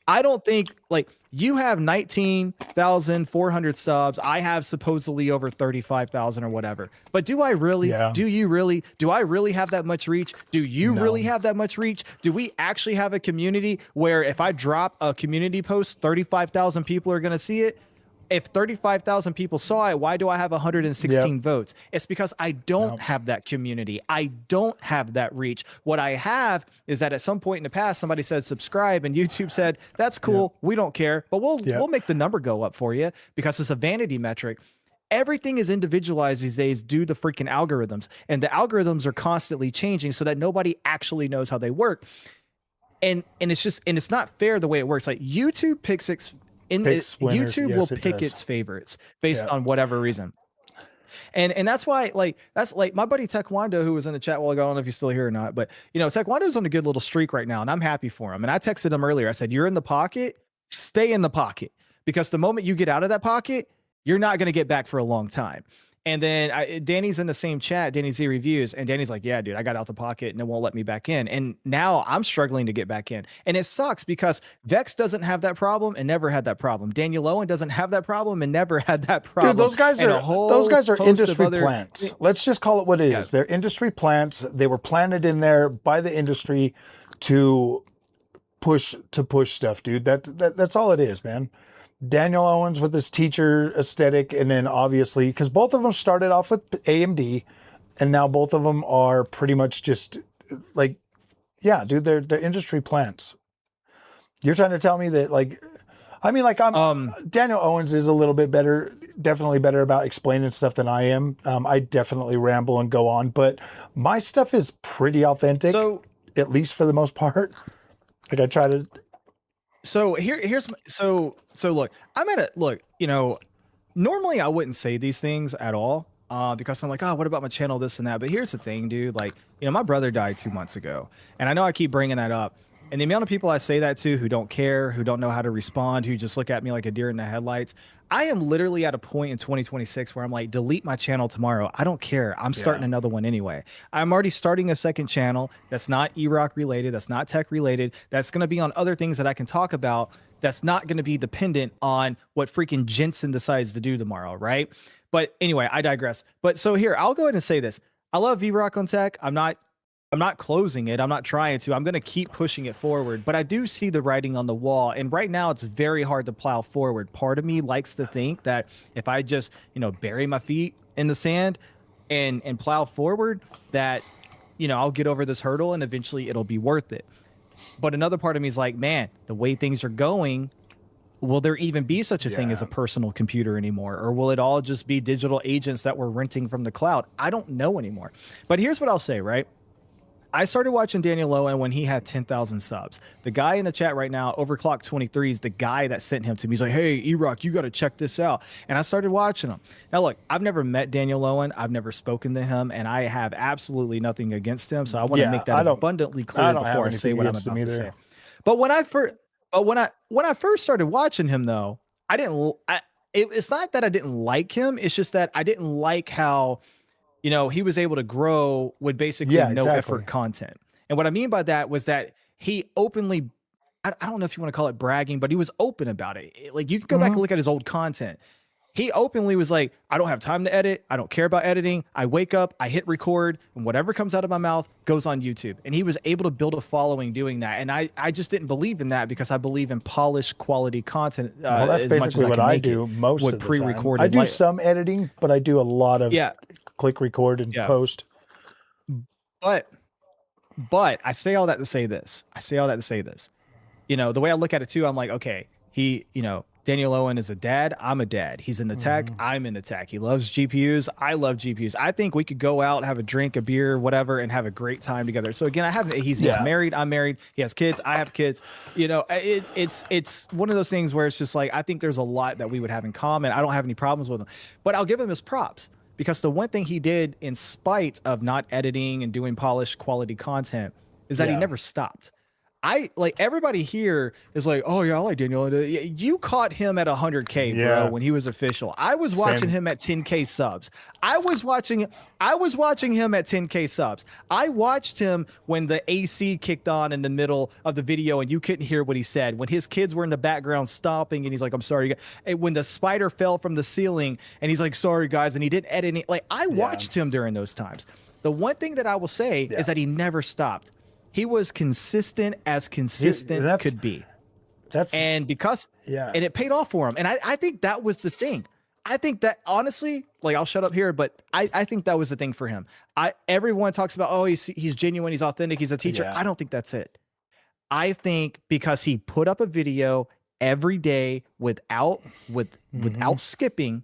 I don't think, like, you have 19,400 subs. I have supposedly over 35,000 or whatever. But do I really? Do you really? Do I really have that much reach? Do you really have that much reach? Do we actually have a community where if I drop a community post, 35,000 people are going to see it? If 35,000 people saw it, why do I have 116 votes? It's because I don't have that community. I don't have that reach. What I have is that at some point in the past, somebody said subscribe, and YouTube said, that's cool. We don't care, but we'll make the number go up for you because it's a vanity metric. Everything is individualized these days due to freaking algorithms, and the algorithms are constantly changing so that nobody actually knows how they work. And it's not fair the way it works. Like YouTube picks YouTube will pick its favorites based on whatever reason. And that's why, that's my buddy Taekwondo, who was in the chat a while ago. I don't know if he's still here or not, but you know, Taekwondo's on a good little streak right now, and I'm happy for him. And I texted him earlier. I said, you're in the pocket, stay in the pocket, because the moment you get out of that pocket, you're not going to get back for a long time. And then Danny's in the same chat, Danny Z Reviews, and Danny's like, yeah, dude, I got out the pocket and it won't let me back in. And now I'm struggling to get back in. And it sucks because Vex doesn't have that problem and never had that problem. Daniel Owen doesn't have that problem and never had that problem. Dude, those guys are industry plants. Let's just call it what it is. They're industry plants. They were planted in there by the industry to push stuff, dude. That's all it is, man. Daniel Owens with his teacher aesthetic, and then obviously, because both of them started off with AMD, and now both of them are pretty much just like, yeah, dude, they're industry plants. You're trying to tell me that, like, I mean, like, Daniel Owens is a little bit better, definitely better about explaining stuff than I am. I definitely ramble and go on, but my stuff is pretty authentic, so at least for the most part. Like, I try to. So look, you know, normally I wouldn't say these things at all, because I'm like, oh, what about my channel, this and that. But here's the thing, dude, like, you know, my brother died 2 months ago, and I know I keep bringing that up. And the amount of people I say that to who don't care, who don't know how to respond, who just look at me like a deer in the headlights. I am literally at a point in 2026 where I'm like, delete my channel tomorrow. I don't care. I'm starting another one anyway. I'm already starting a second channel that's not E-Rock related, that's not tech related, that's going to be on other things that I can talk about, that's not going to be dependent on what freaking Jensen decides to do tomorrow, right? But anyway, I digress. But so here, I'll go ahead and say this. I love ErockOnTech. I'm not closing it. I'm not trying to. I'm going to keep pushing it forward. But I do see the writing on the wall. And right now, it's very hard to plow forward. Part of me likes to think that if I just, you know, bury my feet in the sand and plow forward, that, you know, I'll get over this hurdle and eventually it'll be worth it. But another part of me is like, man, the way things are going, will there even be such a thing as a personal computer anymore? Or will it all just be digital agents that we're renting from the cloud? I don't know anymore. But here's what I'll say, right? I started watching Daniel Owen when he had 10,000 subs. The guy in the chat right now, Overclock23, is the guy that sent him to me. He's like, hey, E-Rock, you got to check this out. And I started watching him. Now, look, I've never met Daniel Owen. I've never spoken to him, and I have absolutely nothing against him. So I want to make that abundantly clear before I say what I'm about to say. But when I first started watching him, though, it's not that I didn't like him. It's just that I didn't like how, you know, he was able to grow with basically no effort content. And what I mean by that was that he openly, I don't know if you want to call it bragging, but he was open about it. Like, you can go back and look at his old content. He openly was like, I don't have time to edit. I don't care about editing. I wake up, I hit record, and whatever comes out of my mouth goes on YouTube. And he was able to build a following doing that. And I just didn't believe in that because I believe in polished quality content. Well, that's basically what I do most of the time. I do some editing, but I do a lot of click record and post. But I say all that to say this. You know, the way I look at it too, I'm like, okay, Daniel Owen is a dad. I'm a dad. He's in the tech. I'm in the tech. He loves GPUs. I love GPUs. I think we could go out, have a drink, a beer, whatever, and have a great time together. So again, he's married. I'm married. He has kids. I have kids. You know, it's one of those things where it's just like, I think there's a lot that we would have in common. I don't have any problems with him, but I'll give him his props because the one thing he did in spite of not editing and doing polished quality content is that he never stopped. Everybody here is like, oh yeah, I like Daniel. You caught him at 100K, bro, when he was official. I was watching him at 10K subs. I was watching him at 10K subs. I watched him when the AC kicked on in the middle of the video and you couldn't hear what he said. When his kids were in the background stomping and he's like, I'm sorry. And when the spider fell from the ceiling and he's like, sorry guys, and he didn't edit any. Like, I watched him during those times. The one thing that I will say is that he never stopped. He was consistent as consistent could be. And it paid off for him. And I think that was the thing. I think that honestly, like, I'll shut up here, but I think that was the thing for him. Everyone talks about, oh, he's genuine, he's authentic, he's a teacher. I don't think that's it. I think because he put up a video every day without skipping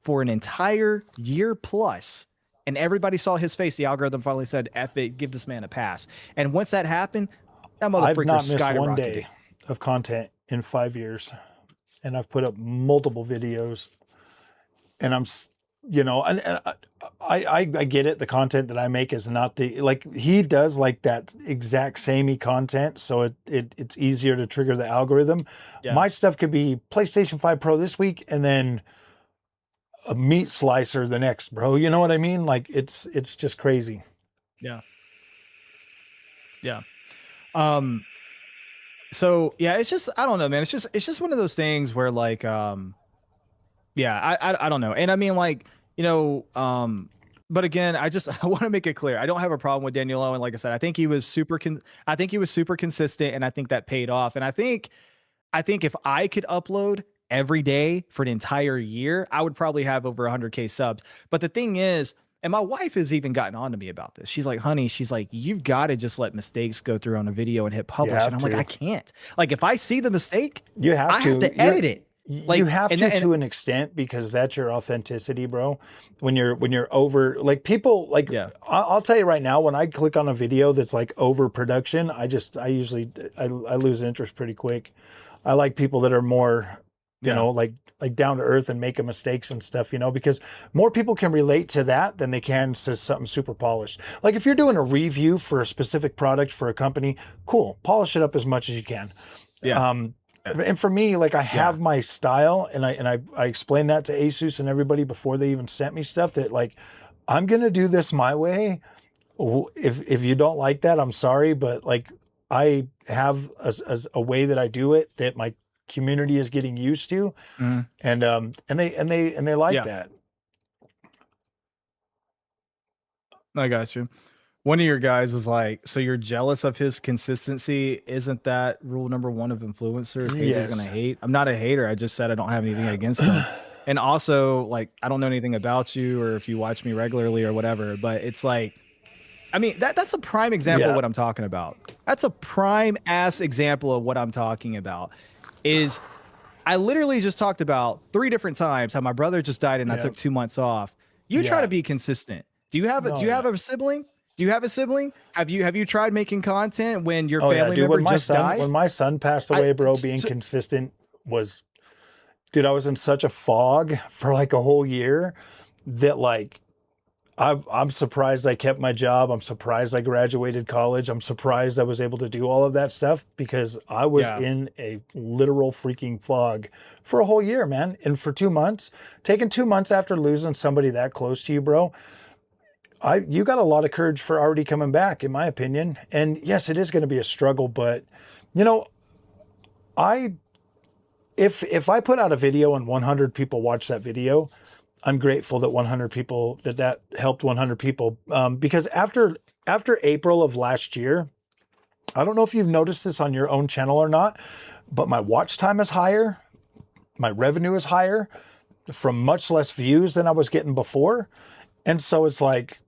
for an entire year plus, and everybody saw his face, the algorithm finally said, F it, give this man a pass. And once that happened, that motherfucker skyrocketed. I've not missed one day of content in 5 years. And I've put up multiple videos. And I'm, you know, and I get it. The content that I make is not like he does like that exact samey content. So it's easier to trigger the algorithm. My stuff could be PlayStation 5 Pro this week and then a meat slicer the next, bro. You know what I mean? Like it's just crazy. Yeah. Yeah. Um, so yeah, it's just, I don't know, man. It's just one of those things where like, yeah, I don't know. And I mean, like, you know, but again, I want to make it clear. I don't have a problem with Daniel and like I said, I think he was super consistent, and I think that paid off. And I think if I could upload every day for an entire year, I would probably have over 100K subs. But the thing is, and my wife has even gotten on to me about this. She's like, honey, she's like, you've got to just let mistakes go through on a video and hit publish. And I'm like, I can't. Like, if I see the mistake, I have to edit it. Like, you have to an extent, because that's your authenticity, bro. When you're over, like, people, like, yeah. I'll tell you right now, when I click on a video that's like over production, I usually lose interest pretty quick. I like people that are more, you know, like down to earth and making mistakes and stuff, you know, because more people can relate to that than they can to something super polished. Like if you're doing a review for a specific product for a company, cool, polish it up as much as you can. Yeah. And for me, like I have my style, and I explained that to Asus and everybody before they even sent me stuff, that like, I'm going to do this my way. If you don't like that, I'm sorry, but like I have a way that I do it that my community is getting used to. And they like that. I got you. One of your guys is like, so you're jealous of his consistency. Isn't that rule number one of influencers? Haters gonna hate. I'm not a hater. I just said I don't have anything against them. And also, like, I don't know anything about you or if you watch me regularly or whatever, but it's like, I mean, that's a prime example of what I'm talking about. That's a prime ass example of what I'm talking about. Is I literally just talked about 3 different times how my brother just died and I took 2 months off. You try to be consistent. Do you have a sibling? Do you have a sibling? Have you tried making content when your family member just died? When my son passed away, bro, being consistent was, dude, I was in such a fog for like a whole year that like, I'm surprised I kept my job. I'm surprised I graduated college. I'm surprised I was able to do all of that stuff, because I was in a literal freaking fog for a whole year, man. And for 2 months, taking 2 months after losing somebody that close to you, bro, you got a lot of courage for already coming back, in my opinion. And yes, it is going to be a struggle, but you know, if I put out a video and 100 people watch that video, I'm grateful that 100 people, that helped 100 people. Because after April of last year, I don't know if you've noticed this on your own channel or not, but my watch time is higher. My revenue is higher from much less views than I was getting before. And so it's like,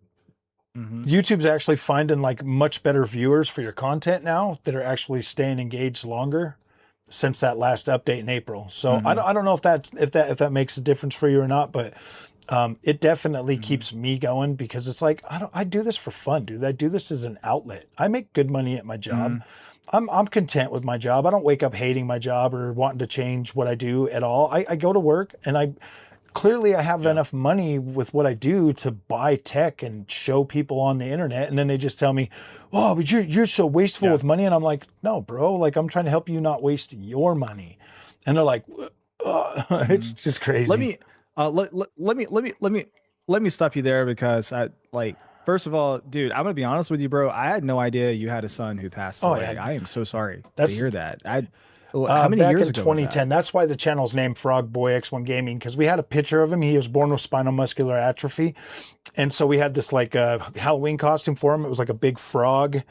YouTube's actually finding like much better viewers for your content now that are actually staying engaged longer since that last update in April. So I don't know if that makes a difference for you or not, but it definitely keeps me going, because it's like, I do this for fun, dude. I do this as an outlet. I make good money at my job. I'm content with my job. I don't wake up hating my job or wanting to change what I do at all. I go to work, and I have enough money with what I do to buy tech and show people on the internet. And then they just tell me, oh, but you're so wasteful with money. And I'm like, no, bro, like I'm trying to help you not waste your money. And they're like, it's just crazy. Let me stop you there, because first of all, dude, I'm gonna be honest with you, bro. I had no idea you had a son who passed away. Yeah. I am so sorry to hear that. How many back years in ago 2010. That's why the channel's named Frog Boy X1 Gaming, because we had a picture of him. He was born with spinal muscular atrophy, and so we had this like Halloween costume for him. It was like a big frog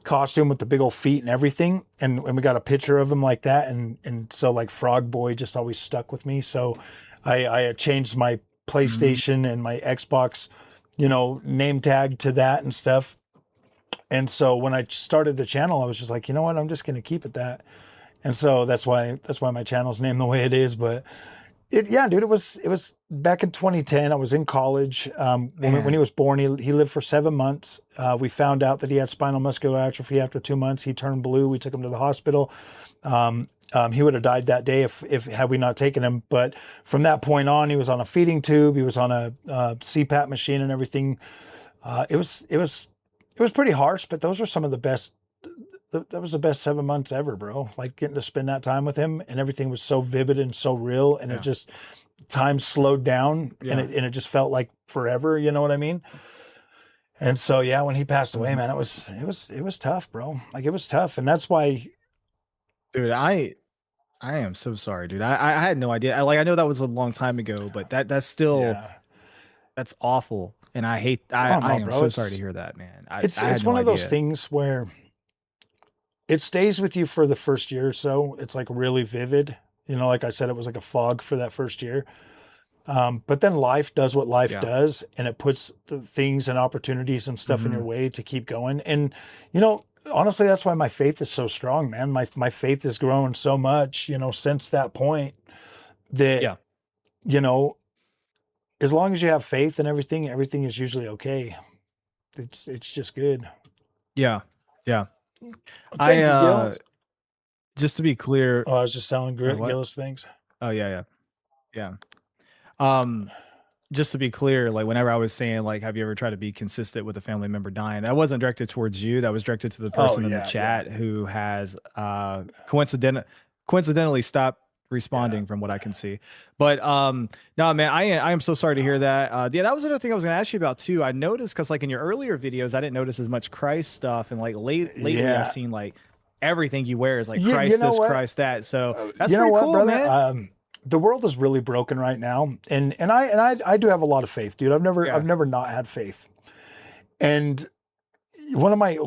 costume with the big old feet and everything, and we got a picture of him like that, and so like Frog Boy just always stuck with me. So I changed my PlayStation and my Xbox, you know, name tag to that and stuff. And so when I started the channel, I was just like, you know what, I'm just gonna keep it that. And so that's why my channel's named the way it is. But dude, it was back in 2010. I was in college. When he was born, he lived for 7 months. We found out that he had spinal muscular atrophy after 2 months. He turned blue. We took him to the hospital. He would have died that day if had we not taken him. But from that point on, he was on a feeding tube. He was on a CPAP machine and everything. It was pretty harsh, but those are some of the that was the best 7 months ever, bro. Like getting to spend that time with him, and everything was so vivid and so real, and it just time slowed down, and it just felt like forever. You know what I mean? And so yeah, when he passed away, man, it was tough, bro. Like it was tough, and that's why, dude. I am so sorry, dude. I had no idea. I know that was a long time ago, but that's still that's awful, and I hate. I am so sorry to hear that, man. It's one of those things where it stays with you for the first year or so. It's like really vivid. You know, like I said, it was like a fog for that first year. But then life does what life does, and it puts things and opportunities and stuff in your way to keep going. And, you know, honestly, that's why my faith is so strong, man. My faith has grown so much, you know, since that point that, you know, as long as you have faith and everything is usually okay. It's just good. Yeah. Yeah. Thank you, Gil. Just to be clear. Oh, I was just telling Gil's things. Oh, yeah. Just to be clear, like whenever I was saying, like, have you ever tried to be consistent with a family member dying? That wasn't directed towards you. That was directed to the person in the chat who has coincidentally stopped responding from what I can see. But no, man, I am so sorry to hear that. Yeah, that was another thing I was gonna ask you about too. I noticed because like in your earlier videos, I didn't notice as much Christ stuff, and like lately I've seen like everything you wear is like Christ this, Christ that. So that's pretty cool, brother? Man. The world is really broken right now, and I do have a lot of faith, dude. I've never not had faith. And somebody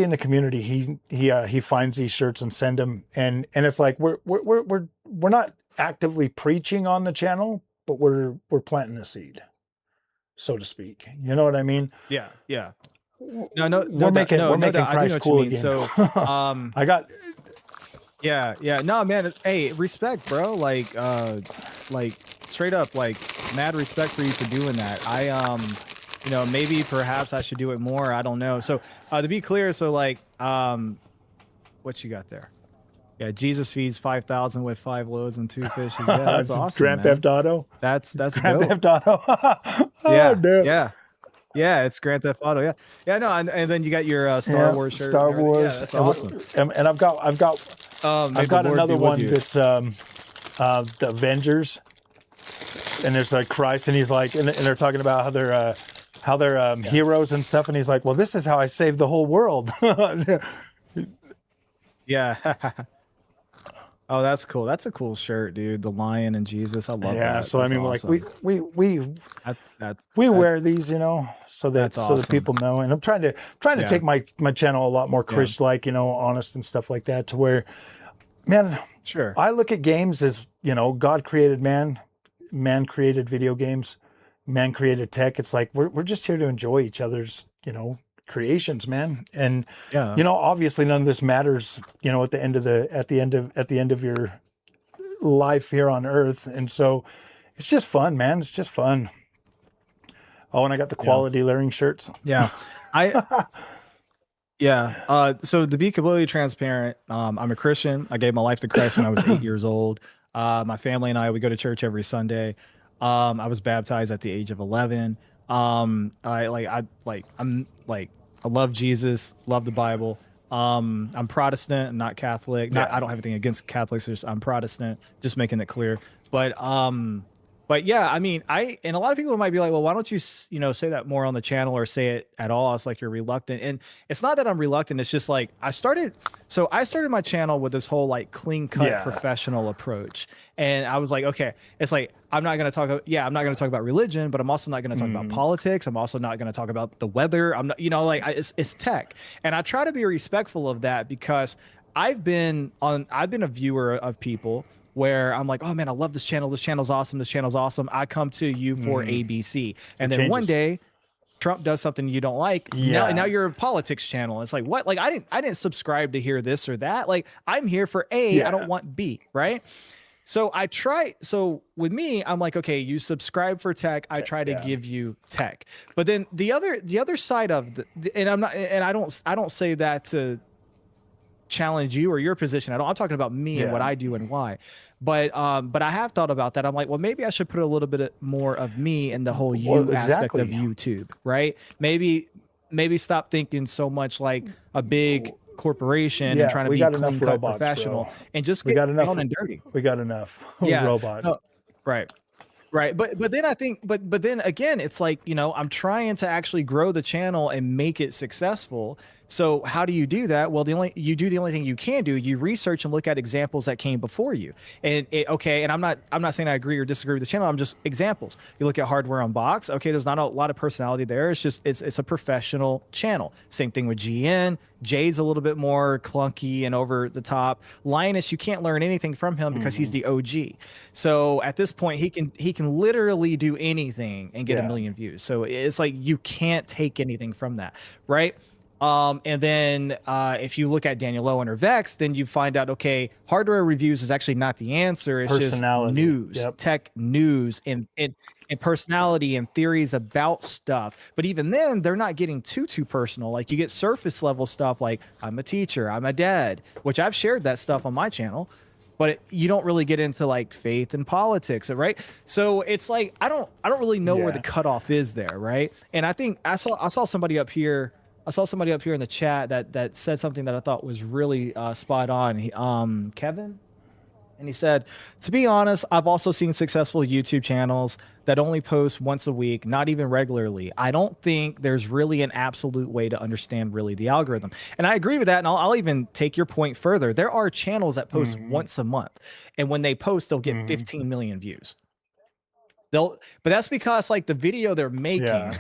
in the community, he finds these shirts and send them, and it's like we're not actively preaching on the channel, but we're planting a seed, so to speak. You know what I mean? Yeah. We're making Christ cool again. So I got. Yeah. No, man. Hey, respect, bro. Like straight up, like mad respect for you for doing that. You know, maybe perhaps I should do it more. I don't know. So to be clear, so like, what you got there? Yeah, Jesus feeds 5,000 with 5 loaves and 2 fishes. Yeah, that's awesome. Grand Theft Auto. That's Grand dope. Theft Auto. Yeah, it's Grand Theft Auto. Yeah. No, and then you got your Star Wars shirt. Star Wars. Yeah, that's awesome. And I've got another one that's the Avengers, and there's like Christ, and he's like, and they're talking about how they're heroes and stuff, and he's like, well, this is how I saved the whole world. Yeah. Oh, that's cool. That's a cool shirt, dude. The lion and Jesus. I love that. Yeah. So that's I mean, awesome. like we wear these, you know, so that people know. And I'm trying to take my channel a lot more Christ-like, you know, honest and stuff like that, to where, man, sure, I look at games as, you know, God created man created video games, man created tech. It's like we're just here to enjoy each other's, you know, creations, man. And you know, obviously none of this matters, you know, at the end of your life here on earth. And so it's just fun, man. It's just fun. Oh, and I got the quality layering shirts. Yeah. So to be completely transparent, I'm a Christian. I gave my life to Christ when I was 8 years old. My family and I, we go to church every Sunday. I was baptized at the age of 11. I love Jesus, love the Bible. I'm Protestant, I'm not Catholic. I don't have anything against Catholics. I'm Protestant, just making it clear. But yeah, I mean, and a lot of people might be like, well, why don't you, you know, say that more on the channel or say it at all? It's like you're reluctant. And it's not that I'm reluctant. It's just like I started my channel with this whole like clean cut professional approach. And I was like, okay, it's like, I'm not going to talk about religion, but I'm also not going to talk about politics. I'm also not going to talk about the weather. I'm not, you know, like it's tech. And I try to be respectful of that because I've been a viewer of people where I'm like, oh man, I love this channel. This channel's awesome. This channel's awesome. I come to you for ABC. And then one day Trump does something you don't like. Now you're a politics channel. It's like, what? Like I didn't subscribe to hear this or that. Like I'm here for A, I don't want B, right? So with me, I'm like, okay, you subscribe for tech. I try to give you tech. But then the other side of I don't say that to challenge you or your position. I'm talking about me and what I do and why. But I have thought about that. I'm like, well, maybe I should put a little bit more of me in the whole aspect of YouTube, right? Maybe stop thinking so much like a big corporation Yeah, and trying to we be got clean enough cut robots, professional bro. and just We get got enough. down and dirty. We got enough Yeah. robots. No, right. Right. But then I think but then again, it's like, you know, I'm trying to actually grow the channel and make it successful. So how do you do that? Well, the only thing you can do, you research and look at examples that came before you. And okay, and I'm not saying I agree or disagree with the channel. I'm just examples. You look at Hardware Unbox. Okay, there's not a lot of personality there. It's just it's a professional channel. Same thing with GN. Jay's a little bit more clunky and over the top. Linus, you can't learn anything from him because he's the OG. So at this point, he can literally do anything and get a million views. So it's like you can't take anything from that, right? And then if you look at Daniel Owen or Vex, then you find out, okay, hardware reviews is actually not the answer. It's just news, tech news, and personality and theories about stuff. But even then, they're not getting too personal. Like you get surface level stuff like I'm a teacher, I'm a dad, which I've shared that stuff on my channel. But you don't really get into like faith and politics, right? So it's like I don't really know where the cutoff is there, right? And I think I saw somebody up here. I saw somebody up here in the chat that said something that I thought was really spot on. Kevin, and he said, to be honest, I've also seen successful YouTube channels that only post once a week, not even regularly. I don't think there's really an absolute way to understand really the algorithm. And I agree with that. And I'll even take your point further. There are channels that post once a month. And when they post, they'll get 15 million views. But that's because like the video they're making,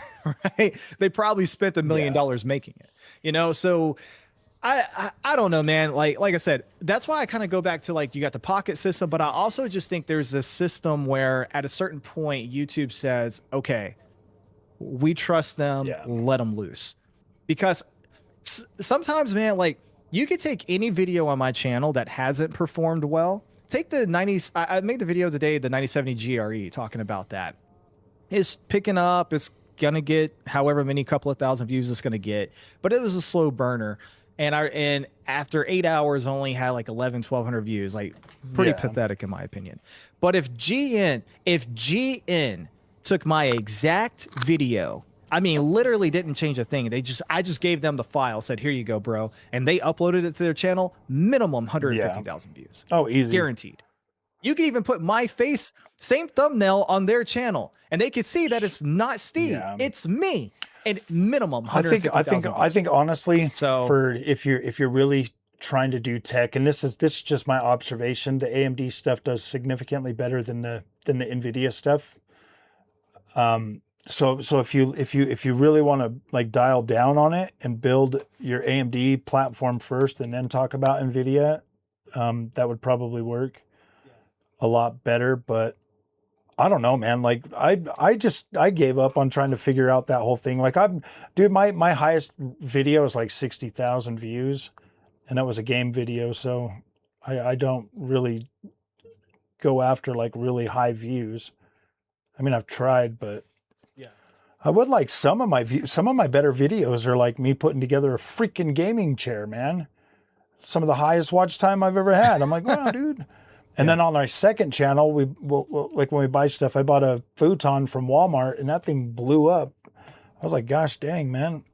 right? They probably spent $1 million making it, you know? So I don't know, man. Like I said, that's why I kind of go back to like, you got the pocket system, but I also just think there's this system where at a certain point, YouTube says, okay, we trust them, let them loose. Because sometimes, man, like you could take any video on my channel that hasn't performed well. Take the 90s. I made the video today, the 9070 GRE, talking about that. It's picking up. It's going to get however many couple of thousand views it's going to get. But it was a slow burner. And after 8 hours, only had like 1,100 views. Like pretty pathetic in my opinion. But if GN took my exact video, I mean, literally didn't change a thing. I just gave them the file, said, here you go, bro. And they uploaded it to their channel, minimum 150,000 views. Oh, easy. Guaranteed. You can even put my face, same thumbnail on their channel, and they can see that it's not Steve. It's me. And minimum 150,000 I think honestly, so for if you're really trying to do tech, and this is just my observation, the AMD stuff does significantly better than the NVIDIA stuff. So if you really want to like dial down on it and build your AMD platform first and then talk about NVIDIA, that would probably work a lot better. But I don't know, man. Like I gave up on trying to figure out that whole thing. Like my highest video is like 60,000 views, and that was a game video. So I don't really go after like really high views. I mean, I've tried, but I would like some of my better videos are like me putting together a freaking gaming chair, man. Some of the highest watch time I've ever had. I'm like, wow, dude. And then on our second channel, like when we buy stuff, I bought a futon from Walmart and that thing blew up. I was like, gosh dang, man.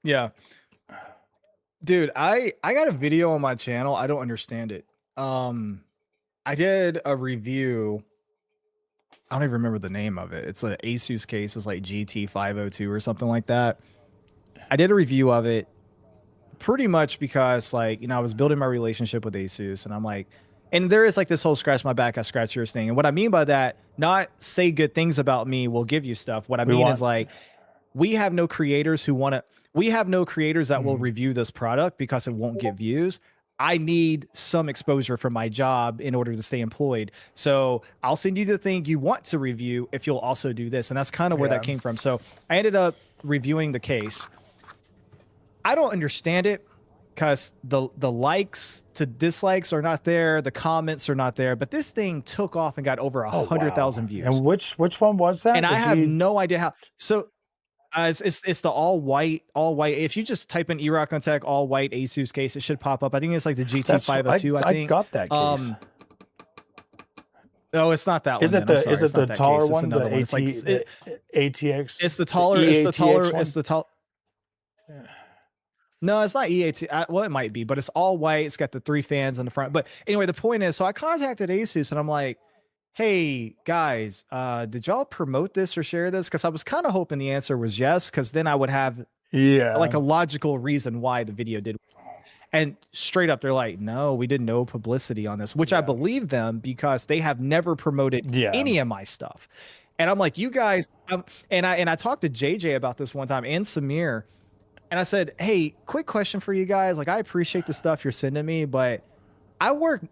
Yeah. Dude, I got a video on my channel. I don't understand it. I did a review. I don't even remember the name of it. It's an Asus case. It's like GT502 or something like that. I did a review of it pretty much because like, you know, I was building my relationship with Asus and I'm like, and there is like this whole scratch my back, I scratch yours thing. And what I mean by that, not say good things about me will give you stuff. What I mean is like, we have no creators that will review this product because it won't get views. I need some exposure for my job in order to stay employed. So I'll send you the thing you want to review if you'll also do this. And that's kind of where that came from. So I ended up reviewing the case. I don't understand it because the likes to dislikes are not there. The comments are not there. But this thing took off and got over 100,000 views. And which one was that? And I have no idea how. So it's the all white. If you just type in ErockOnTech all white Asus case, it should pop up. I think it's like the GT502. I think I got that case. No, it's not that one. Is it the taller one? The ATX. It's the taller. It's the taller. It's the tall. No, it's not EAT. Well, it might be, but it's all white. It's got the 3 fans in the front. But anyway, the point is, so I contacted Asus and I'm like, hey guys, did y'all promote this or share this? Because I was kind of hoping the answer was yes, because then I would have like a logical reason why the video did. And straight up, they're like, no, we did no publicity on this, which I believe them because they have never promoted any of my stuff. And I'm like, you guys, and I talked to JJ about this one time and Samir, and I said, hey, quick question for you guys. Like, I appreciate the stuff you're sending me, but I work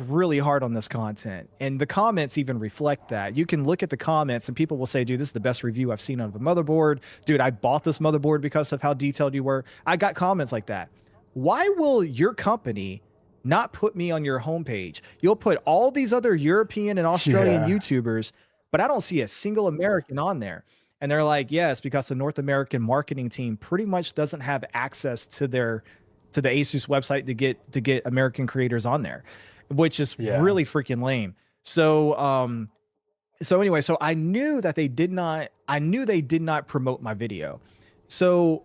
really hard on this content, and the comments even reflect that. You can look at the comments and people will say, dude, this is the best review I've seen of a motherboard. Dude, I bought this motherboard because of how detailed you were. I got comments like that. Why will your company not put me on your homepage? You'll put all these other European and Australian YouTubers, but I don't see a single American on there. And they're like, yes, because the North American marketing team pretty much doesn't have access to the Asus website to get American creators on there, which is really freaking lame. So anyway, so I knew that they did not promote my video. So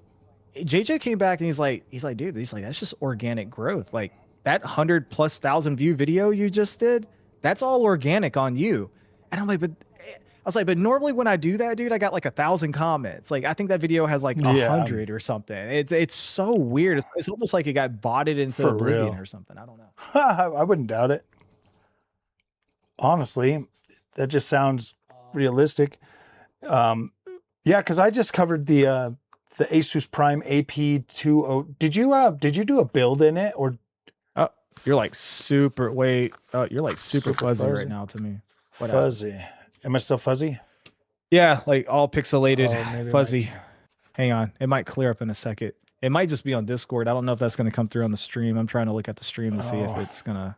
JJ came back and he's like, dude, that's just organic growth. Like that 100,000+ view video you just did, that's all organic on you. And I'm like, but normally when I do that, dude, I got like 1,000 comments. Like I think that video has like 100 or something. It's so weird. It's almost like it got botted into oblivion or something. I don't know. I wouldn't doubt it. Honestly, that just sounds realistic. Yeah, because I just covered the Asus Prime AP20. Did you do a build in it or? Oh, you're like super. Wait, you're like super fuzzy right now to me. What fuzzy? Am I still fuzzy? Yeah, like all pixelated, fuzzy. Hang on, it might clear up in a second. It might just be on Discord. I don't know if that's going to come through on the stream. I'm trying to look at the stream to see if it's gonna.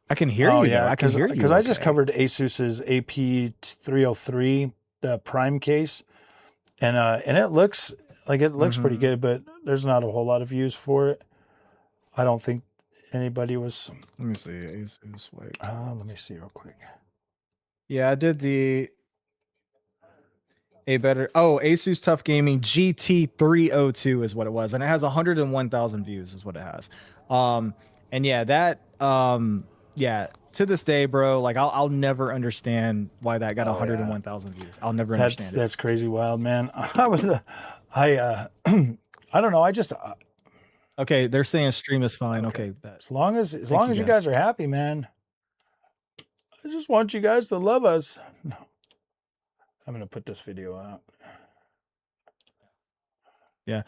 I can hear you. Yeah, I can hear you. Because I just covered Asus's AP303, the Prime case. And it looks pretty good, but there's not a whole lot of views for it. I don't think anybody was. Let me see. Asus, wait. Let me see real quick. Yeah, I did Asus Tough Gaming GT302 is what it was, and it has 101,000 views is what it has. And yeah, that to this day, bro, like I'll never understand why that got 101,000 views. I'll never understand it. That's crazy wild, man. I don't know. I just okay. They're saying stream is fine. Okay, as long as you guys are happy, man. I just want you guys to love us. No. I'm gonna put this video out. Yeah.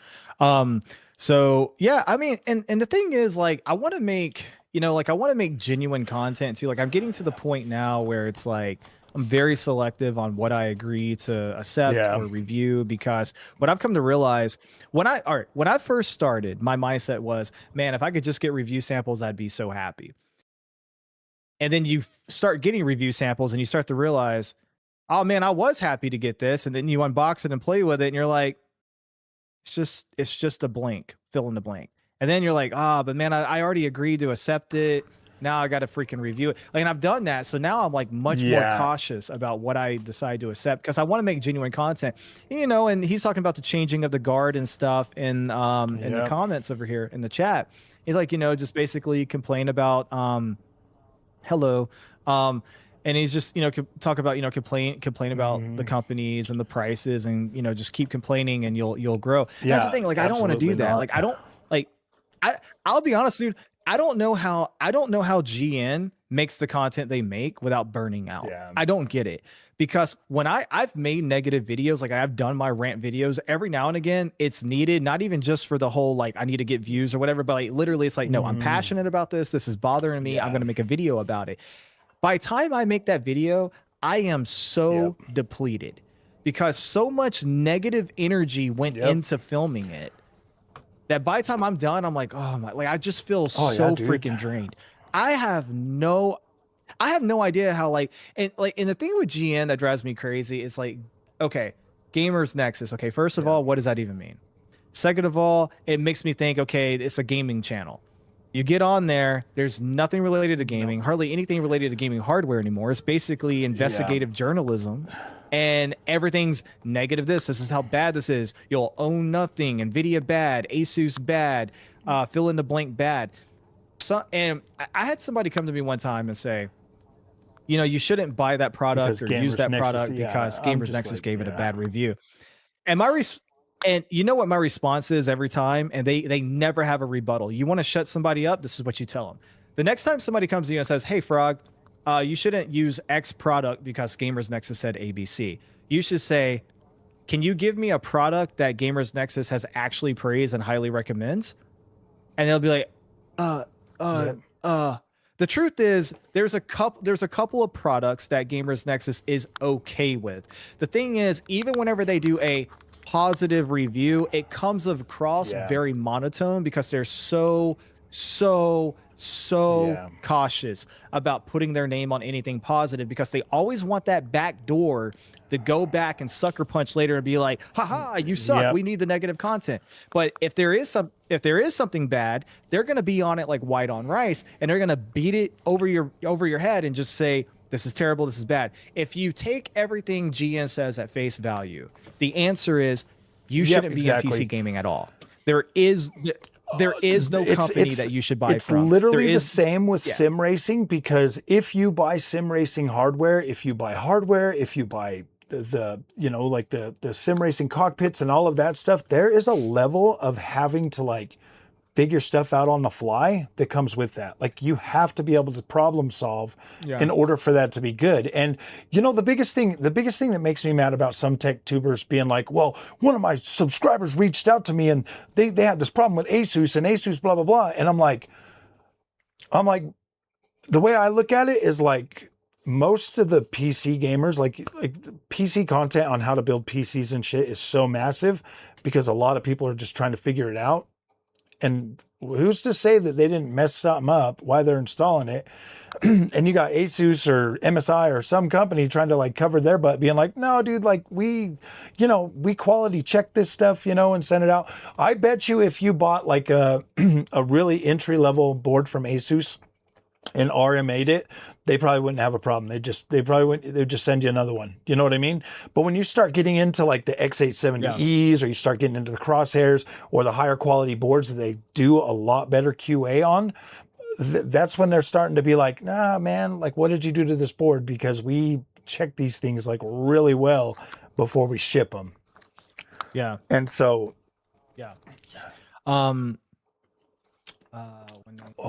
So yeah, I mean, and the thing is, like, I want to make, I want to make genuine content too. Like, I'm getting to the point now where it's like I'm very selective on what I agree to accept or review, because what I've come to realize when I first started, my mindset was, man, if I could just get review samples, I'd be so happy. And then you start getting review samples and you start to realize, oh man, I was happy to get this. And then you unbox it and play with it and you're like, it's just a blank, fill in the blank. And then you're like, but man, I already agreed to accept it. Now I got to freaking review it. Like, and I've done that. So now I'm like much more cautious about what I decide to accept, because I want to make genuine content, and he's talking about the changing of the guard and stuff in the comments over here in the chat. He's like, just basically complain about, hello. And he's just, talk about, complain about the companies and the prices, and, just keep complaining and you'll grow. Yeah, that's the thing. Like, I don't want to do that. Like, I don't like, I'll be honest, dude. I don't know how GN makes the content they make without burning out. Yeah. I don't get it, because when I've made negative videos, like I've done my rant videos, every now and again it's needed, not even just for the whole, like, I need to get views or whatever, but like literally it's like, no, I'm passionate about this. This is bothering me. I'm going to make a video about it. By the time I make that video, I am so depleted, because so much negative energy went into filming it, that by the time I'm done, I'm like, oh my, like, I just feel freaking drained. I have no idea how, like, and the thing with GN that drives me crazy is like, okay, Gamers Nexus. Okay, first of all, what does that even mean? Second of all, it makes me think, okay, it's a gaming channel. You get on there, there's nothing related to gaming, hardly anything related to gaming hardware anymore. It's basically investigative journalism. and everything's negative. This is how bad this is. You'll own nothing. NVIDIA bad. Asus bad. Fill in the blank bad. So, and I had somebody come to me one time and say, you shouldn't buy that product Because or use Gamers that Nexus, product because I'm Gamers just Nexus like, gave it a bad review. And and you know what my response is every time, and they never have a rebuttal. You want to shut somebody up, this is what you tell them. The next time somebody comes to you and says, "Hey, Frog, you shouldn't use X product because Gamers Nexus said ABC," you should say, "Can you give me a product that Gamers Nexus has actually praised and highly recommends?" And they'll be like, The truth is, there's a couple of products that Gamers Nexus is okay with. The thing is, even whenever they do a positive review, it comes across very monotone because they're so cautious about putting their name on anything positive, because they always want that back door to go back and sucker punch later and be like, haha, you suck. We need the negative content. But if there is something bad, they're going to be on it like white on rice, and they're going to beat it over your head and just say, this is terrible, this is bad. If you take everything GN says at face value, the answer is you shouldn't be in PC gaming at all. There is no company that you should buy from. It's literally the same with sim racing, because if you buy sim racing hardware, if you buy the sim racing cockpits and all of that stuff, there is a level of having to like figure stuff out on the fly that comes with that. Like, you have to be able to problem solve in order for that to be good. And the biggest thing that makes me mad about some tech tubers being like, well, one of my subscribers reached out to me and they had this problem with Asus and Asus blah blah blah. And I'm like, the way I look at it is like, most of the PC gamers, like PC content on how to build PCs and shit is so massive because a lot of people are just trying to figure it out. And who's to say that they didn't mess something up while they're installing it? And you got Asus or MSI or some company trying to like cover their butt, being like, no, dude, like we quality check this stuff, and send it out. I bet you if you bought like a really entry level board from Asus and RMA'd it, they probably wouldn't have a problem. They'd just send you another one. You know what I mean? But when you start getting into like the X870Es, or you start getting into the Crosshairs or the higher quality boards that they do a lot better QA on, that's when they're starting to be like, nah, man, like, what did you do to this board? Because we check these things like really well before we ship them. Yeah. And so, oh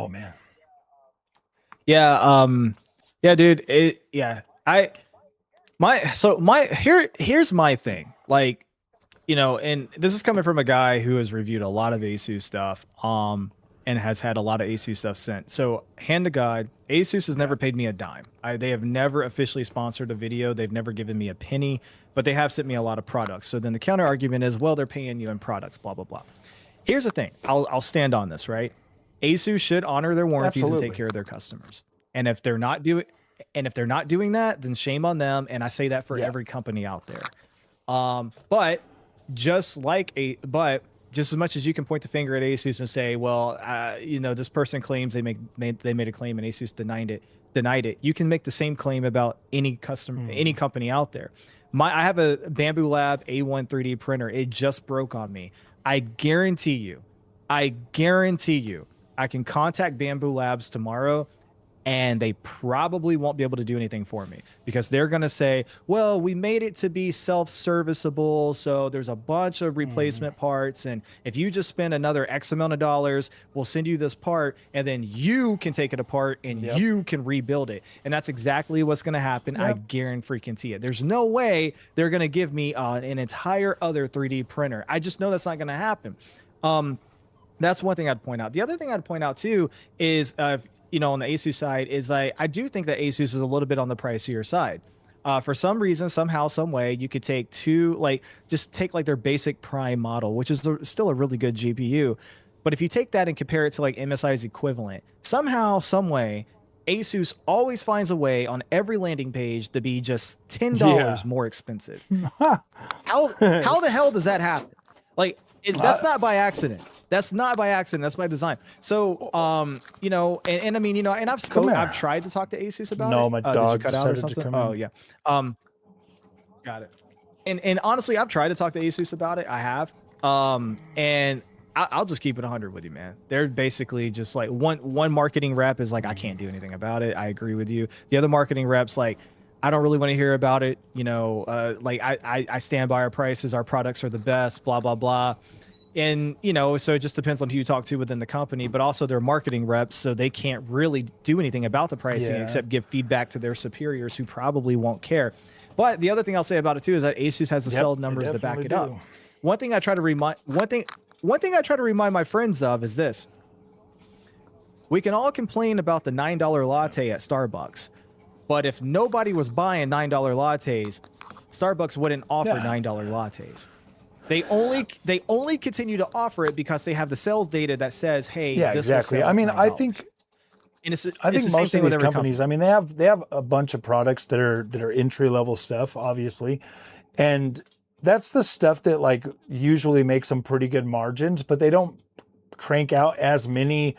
man. Yeah, dude. Here's my thing. Like, and this is coming from a guy who has reviewed a lot of Asus stuff, and has had a lot of Asus stuff sent. So, hand to God, Asus has never paid me a dime. They have never officially sponsored a video. They've never given me a penny, but they have sent me a lot of products. So then the counter argument is, well, they're paying you in products, blah, blah, blah. Here's the thing. I'll stand on this, right? Asus should honor their warranties and take care of their customers. And if they're not doing that, then shame on them. And I say that for every company out there. But just as much as you can point the finger at Asus and say, well, this person claims they made a claim and Asus denied it. You can make the same claim about any customer, any company out there. I have a Bamboo Lab A1 3D printer. It just broke on me. I guarantee you, I can contact Bamboo Labs tomorrow, and they probably won't be able to do anything for me, because they're going to say, well, we made it to be self-serviceable, so there's a bunch of replacement parts, and if you just spend another X amount of dollars, we'll send you this part, and then you can take it apart and you can rebuild it. And that's exactly what's going to happen. I guarantee it. There's no way they're going to give me an entire other 3D printer. I just know that's not going to happen. That's one thing I'd point out. The other thing I'd point out too is, on the Asus side, is I do think that Asus is a little bit on the pricier side. For some reason, somehow, some way, you could take take their basic Prime model, which is still a really good GPU. But if you take that and compare it to like MSI's equivalent, somehow, some way, Asus always finds a way on every landing page to be just $10 more expensive. How the hell does that happen? Like, that's not by accident. That's not by accident. That's by design. So, and I mean, and I've tried to talk to Asus about it. No, my dog did you cut out or decided to something? come Oh, in. yeah. Got it. And honestly, I've tried to talk to Asus about it. I have. And I'll just keep it 100 with you, man. They're basically just like one marketing rep is like, I can't do anything about it. I agree with you. The other marketing reps like, I don't really want to hear about it. You know, like I stand by our prices. Our products are the best. Blah blah blah. And you know, so it just depends on who you talk to within the company. But also they're marketing reps, so they can't really do anything about the pricing except give feedback to their superiors, who probably won't care. But the other thing I'll say about it too is that Asus has the sell numbers to back it up. One thing I try to remind my friends of is this: we can all complain about the $9 latte at Starbucks, but if nobody was buying $9 lattes, Starbucks wouldn't offer $9 lattes. They only continue to offer it because they have the sales data that says, "Hey, this exactly." I mean, I think most of these companies, I mean, they have a bunch of products that are entry level stuff, obviously, and that's the stuff that like usually makes them pretty good margins, but they don't crank out as many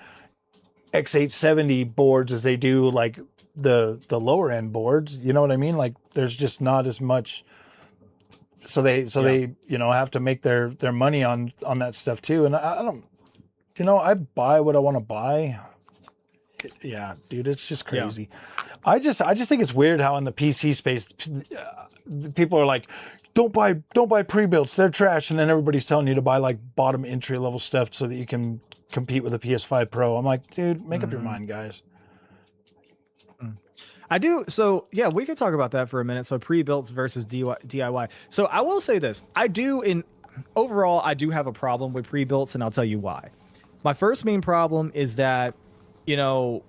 X870 boards as they do like the lower end boards. You know what I mean? Like there's just not as much. So they you know have to make their money on that stuff too. And I don't, you know, I buy what I want to buy. Yeah, dude, it's just crazy. I just think it's weird how in the PC space people are like, don't buy pre-builts, they're trash, and then everybody's telling you to buy like bottom entry level stuff so that you can compete with a PS5 Pro. I'm like, dude, make up your mind, guys. I do. So yeah, we could talk about that for a minute. So pre-built versus DIY. So I will say this: overall, I do have a problem with pre-builts, and I'll tell you why. My first main problem is that, you know,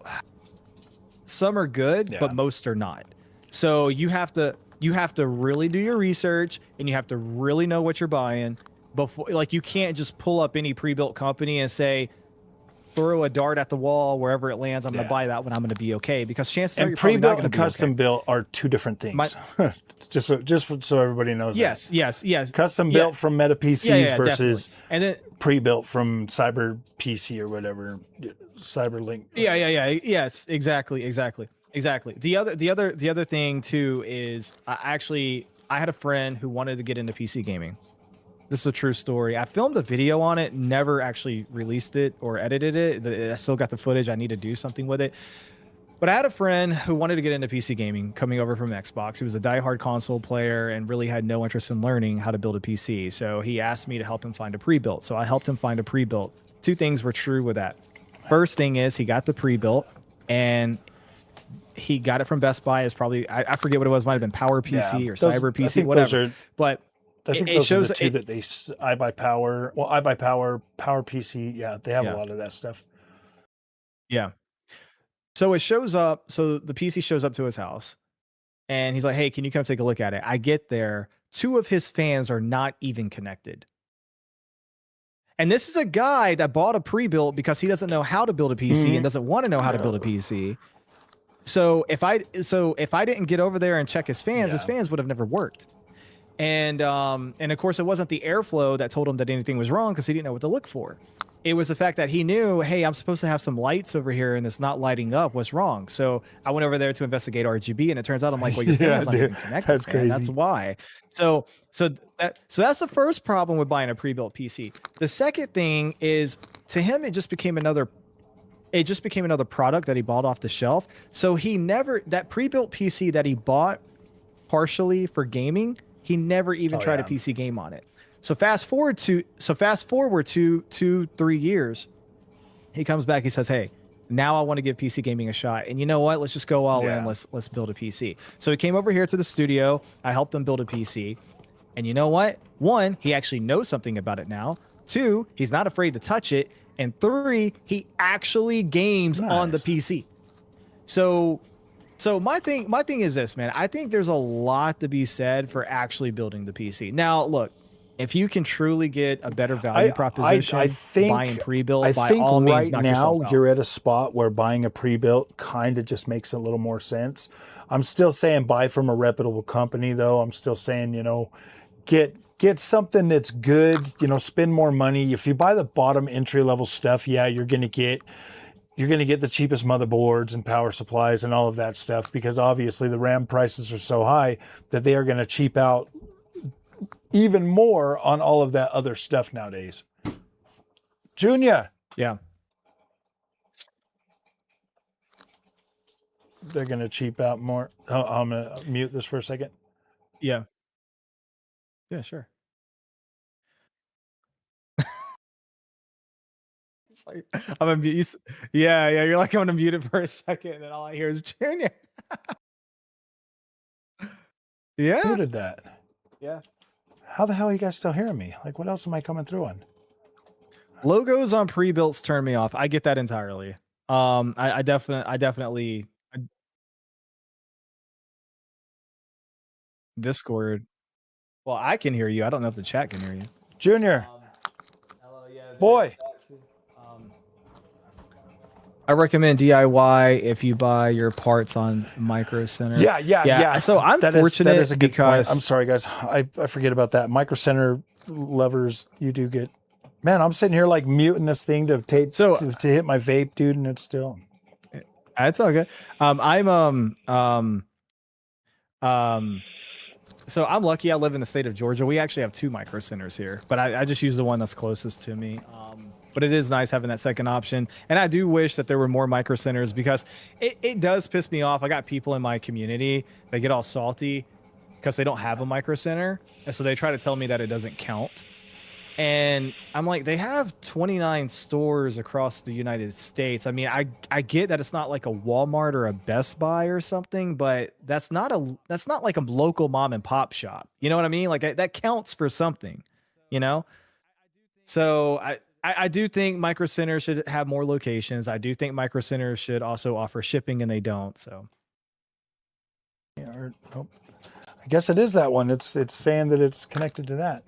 some are good, but most are not. So you have to really do your research, and you have to really know what you're buying before. Like you can't just pull up any pre-built company and say, throw a dart at the wall, wherever it lands, I'm going to buy that one, I'm going to be okay, because chances are you're probably not going to be okay. And pre-built and custom built are two different things. just so everybody knows. Yes. Custom built from Meta PCs versus and then pre-built from Cyber PC or whatever, Cyberlink. Yes, exactly. The other thing too is I had a friend who wanted to get into PC gaming. This is a true story. I filmed a video on it, never actually released it or edited it. I still got the footage. I need to do something with it. But I had a friend who wanted to get into PC gaming coming over from Xbox. He was a diehard console player and really had no interest in learning how to build a PC. So he asked me to help him find a pre-built. So I helped him find a pre-built. Two things were true with that. First thing is he got the pre-built, and he got it from Best Buy. Is probably, I forget what it was. Might have been Power PC or Cyber PC, whatever. But I think those are the two that they iBuyPower. Well, iBuyPower, Power PC. Yeah, they have a lot of that stuff. Yeah. So it shows up. So the PC shows up to his house, and he's like, "Hey, can you come take a look at it?" I get there. Two of his fans are not even connected. And this is a guy that bought a pre-built because he doesn't know how to build a PC and doesn't want to know how to build a PC. So if I didn't get over there and check his fans would have never worked. And of course, it wasn't the airflow that told him that anything was wrong, because he didn't know what to look for. It was the fact that he knew, hey, I'm supposed to have some lights over here and it's not lighting up. What's wrong? So I went over there to investigate RGB, and it turns out I'm like, well, your fan's not even connected. That's crazy. That's why. So that's the first problem with buying a pre-built PC. The second thing is, to him, it just became another product that he bought off the shelf. So that pre-built PC that he bought partially for gaming, he never even tried a PC game on it. So fast forward 3 years, he comes back, he says, "Hey, now I want to give PC gaming a shot. And you know what? Let's just go all in. Let's build a PC." So he came over here to the studio. I helped him build a PC. And you know what? One, he actually knows something about it now. Two, he's not afraid to touch it. And three, he actually games on the PC. So my thing is this, man. I think there's a lot to be said for actually building the PC. Now, look, if you can truly get a better value proposition, I think buying pre-built, by all means, right now you're at a spot where buying a pre-built kind of just makes a little more sense. I'm still saying buy from a reputable company, though. I'm still saying, you know, get something that's good, you know, spend more money. If you buy the bottom entry level stuff, you're going to get you're going to get the cheapest motherboards and power supplies and all of that stuff, because obviously the RAM prices are so high that they are going to cheap out even more on all of that other stuff nowadays. Junior. Yeah. They're going to cheap out more. Oh, I'm going to mute this for a second. Yeah. Yeah, sure. It's like I'm a mute. Yeah, you're like, I'm gonna mute it for a second, and then all I hear is Junior. Yeah. Muted that. Yeah. How the hell are you guys still hearing me? Like, what else am I coming through on? Logos on pre-builts turn me off. I get that entirely. I definitely Discord. Well, I can hear you. I don't know if the chat can hear you. Junior. Hello, yeah, boy. I recommend DIY if you buy your parts on Micro Center. Yeah. So I'm fortunate that is a good because point. I'm sorry, guys. I forget about that. Micro Center lovers, you do get. Man, I'm sitting here like muting this thing to tape to hit my vape, dude, and it's still. It's all good. So I'm lucky. I live in the state of Georgia. We actually have 2 Micro Centers here, but I just use the one that's closest to me. But it is nice having that second option. And I do wish that there were more Micro Centers, because it does piss me off. I got people in my community that get all salty because they don't have a Micro Center. And so they try to tell me that it doesn't count. And I'm like, they have 29 stores across the United States. I mean, I get that it's not like a Walmart or a Best Buy or something, but that's not like a local mom and pop shop. You know what I mean? Like that counts for something, you know? So I do think Micro Centers should have more locations. I do think Micro Centers should also offer shipping, and they don't. So yeah, I guess it is that one. It's saying that it's connected to that.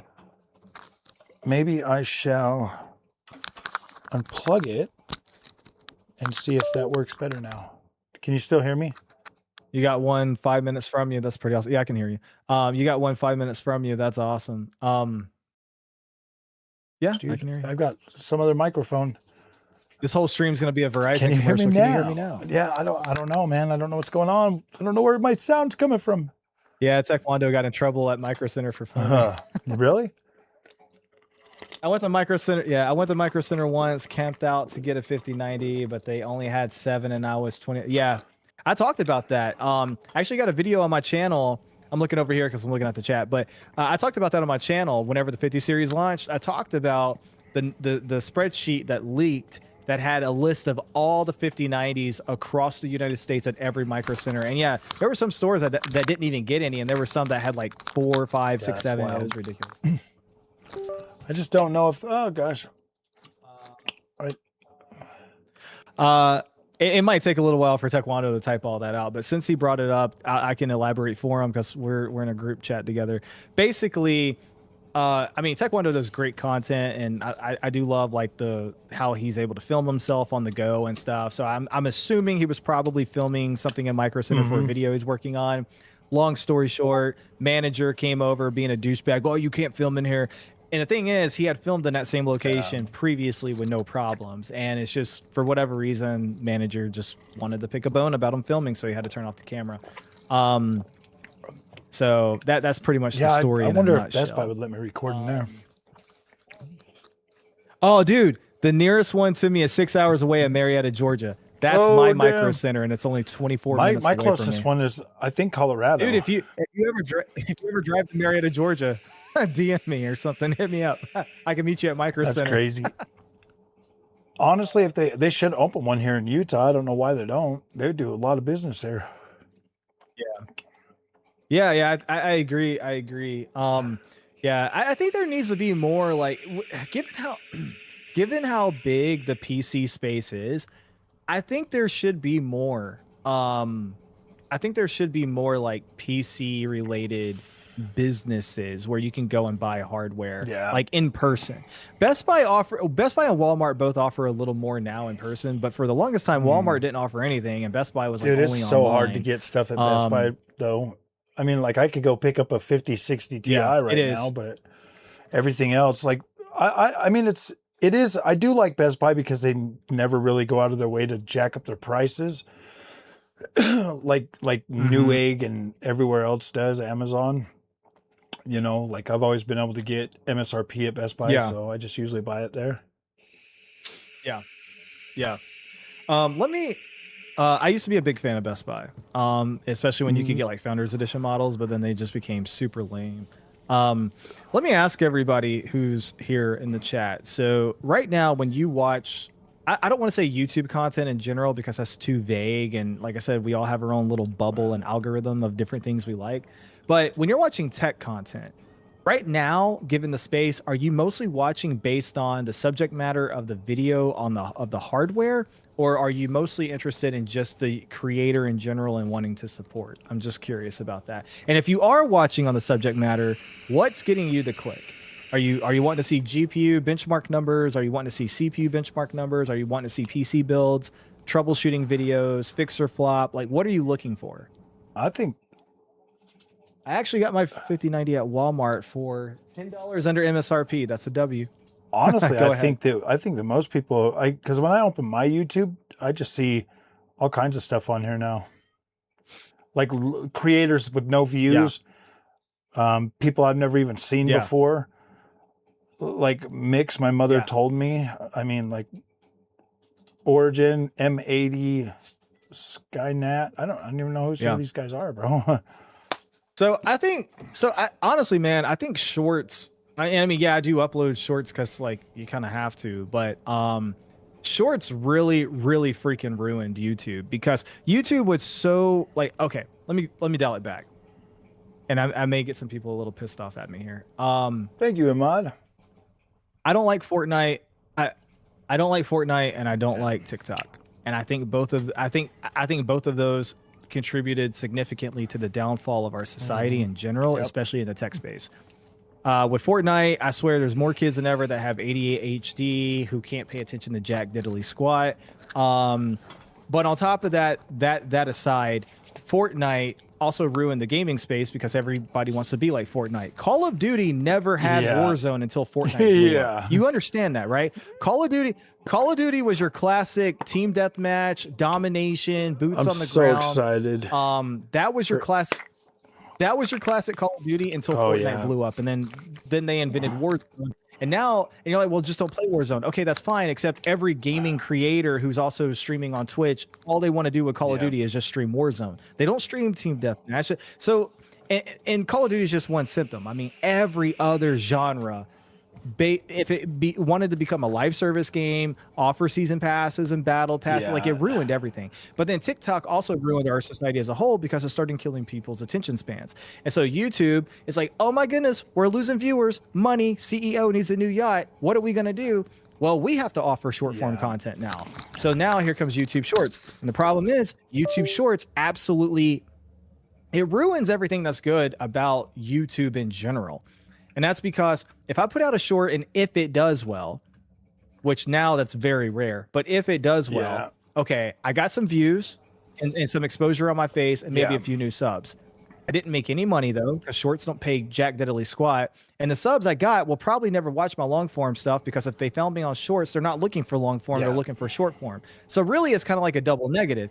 Maybe I shall unplug it and see if that works better now. Can you still hear me? You got one 5 minutes from you. That's pretty awesome. Yeah, I can hear you. You got one 5 minutes from you. That's awesome. Yeah, dude, I can hear you. I've got some other microphone. This whole stream's going to be a Verizon Can you commercial. Hear me Can now? you hear me now? Yeah, I don't know, man. I don't know what's going on. I don't know where my sound's coming from. Yeah, Taekwondo got in trouble at Micro Center for filming. Really? I went to Micro Center. Yeah, I went to Micro Center once, camped out to get a 5090, but they only had 7 and I was 20. Yeah, I talked about that. I actually got a video on my channel. I'm looking over here because I'm looking at the chat, but I talked about that on my channel whenever the 50 series launched. I talked about the spreadsheet that leaked that had a list of all the 5090s across the United States at every Micro Center. And yeah, there were some stores that didn't even get any, and there were some that had like 4, 5, 6, 7. Wild. It was ridiculous. I just don't know if. Oh gosh. It might take a little while for Taekwondo to type all that out, but since he brought it up, I can elaborate for him because we're in a group chat together. Basically, I mean, Taekwondo does great content, and I do love like how he's able to film himself on the go and stuff. So I'm assuming he was probably filming something in Micro Center for a video he's working on. Long story short, manager came over being a douchebag. Oh, you can't film in here. And the thing is, he had filmed in that same location previously with no problems. And it's just, for whatever reason, manager just wanted to pick a bone about him filming, so he had to turn off the camera. So that's pretty much the story. I wonder if Best Buy would let me record in there. Oh, dude, the nearest one to me is 6 hours away in Marietta, Georgia. That's my Micro Center, and it's only 24 minutes away from me. My closest one is, I think, Colorado. Dude, if you ever drive to Marietta, Georgia, DM me or something. Hit me up. I can meet you at Micro Center. That's crazy. Honestly, if they should open one here in Utah. I don't know why they don't. They do a lot of business there. Yeah. I agree. Yeah, I think there needs to be more, like, given how big the PC space is, I think there should be more. I think there should be more like PC related businesses where you can go and buy hardware, like in person. Best Buy and Walmart both offer a little more now in person, but for the longest time, Walmart didn't offer anything, and Best Buy was like, only it's so online. hard to get stuff at Best Buy though. I mean, like I could go pick up a 5060 Ti right now, but everything else, like I mean, it's It is. I do like Best Buy because they never really go out of their way to jack up their prices, like Newegg and everywhere else does. Amazon, you know, like I've always been able to get MSRP at Best Buy, Yeah. so I just usually buy it there. Yeah. Yeah. Let me. I used to be a big fan of Best Buy, especially when you could get like Founders Edition models, but then they just became super lame. Let me ask everybody who's here in the chat. So right now, when you watch, I don't want to say YouTube content in general because that's too vague. And like I said, we all have our own little bubble and algorithm of different things we like. But when you're watching tech content, right now, given the space, are you mostly watching based on the subject matter of the video of the hardware, or are you mostly interested in just the creator in general and wanting to support? I'm just curious about that. And if you are watching on the subject matter, what's getting you to click? Are you wanting to see GPU benchmark numbers? Are you wanting to see CPU benchmark numbers? Are you wanting to see PC builds, troubleshooting videos, fix or flop? Like, what are you looking for? I think I actually got my 5090 at Walmart for $10 under MSRP. That's a W. honestly, Go I think that most people, because when I open my YouTube, I just see all kinds of stuff on here now, like creators with no views, people I've never even seen before. Like Mix, my mother told me. I mean, like Origin, M80, Skynet. I don't even know who some of these guys are, bro. So honestly, man, I think shorts. I mean, yeah, I do upload shorts because like you kind of have to, but shorts really, really freaking ruined YouTube because YouTube was so like, okay, let me dial it back, and I may get some people a little pissed off at me here. Thank you, Ahmad. I don't like Fortnite. I don't like Fortnite, and I don't like TikTok, and I think both of those contributed significantly to the downfall of our society in general, especially in the tech space. With Fortnite, I swear there's more kids than ever that have ADHD who can't pay attention to jack diddly squat. But on top of that aside, Fortnite also ruined the gaming space because everybody wants to be like Fortnite. Call of Duty never had Warzone until Fortnite blew up. You understand that, right? Call of Duty was your classic team deathmatch, domination, boots on the ground. I'm so excited. That was your classic. That was your classic Call of Duty until Fortnite blew up, and then they invented Warzone. And now, and you're like, well, just don't play Warzone. Okay, that's fine, except every gaming creator who's also streaming on Twitch, all they want to do with Call of Duty is just stream Warzone. They don't stream Team Deathmatch. So, and Call of Duty is just one symptom. I mean, every other genre, if it wanted to become a live service game, offer season passes and battle passes, like it ruined everything. But then TikTok also ruined our society as a whole because it started killing people's attention spans. And so YouTube is like, oh my goodness, we're losing viewers, money, CEO needs a new yacht. What are we going to do? Well, we have to offer short form content now. So now here comes YouTube Shorts. And the problem is YouTube Shorts absolutely, it ruins everything that's good about YouTube in general. And that's because if I put out a short and if it does well, which now that's very rare, but if it does well, okay, I got some views and some exposure on my face and maybe a few new subs. I didn't make any money though, because shorts don't pay jack diddly squat. And the subs I got will probably never watch my long form stuff because if they found me on shorts, they're not looking for long form, they're looking for short form. So really it's kind of like a double negative.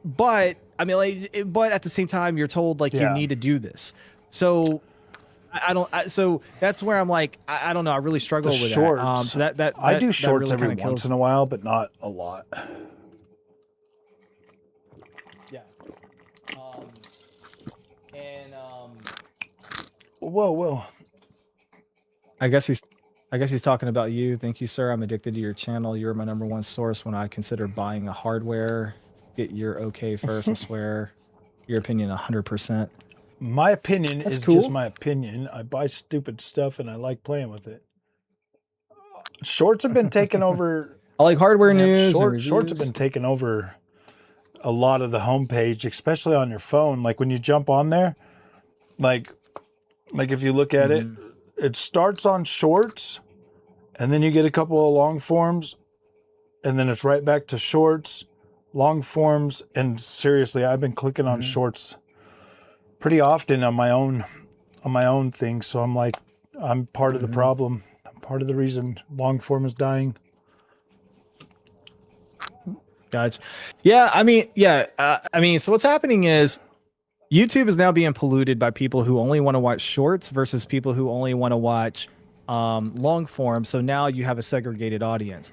But I mean, like, but at the same time, you're told like you need to do this. So so that's where I'm like, I don't know. I really struggle with shorts. That. So that I do shorts really every once in a while, but not a lot. Yeah. Whoa. I guess he's talking about you. Thank you, sir. I'm addicted to your channel. You're my number one source when I consider buying a hardware. Get your okay first, I swear. Your opinion 100%. My opinion is just my opinion. I buy stupid stuff and I like playing with it. Shorts have been taking over. I like hardware news. Shorts have been taking over a lot of the homepage, especially on your phone. Like when you jump on there, like if you look at it, it starts on shorts and then you get a couple of long forms and then it's right back to shorts, long forms. And seriously, I've been clicking on shorts pretty often on my own thing. So I'm like, I'm part of the problem. I'm part of the reason long form is dying. Gotcha. Yeah, I mean, so what's happening is YouTube is now being polluted by people who only want to watch shorts versus people who only want to watch long form. So now you have a segregated audience.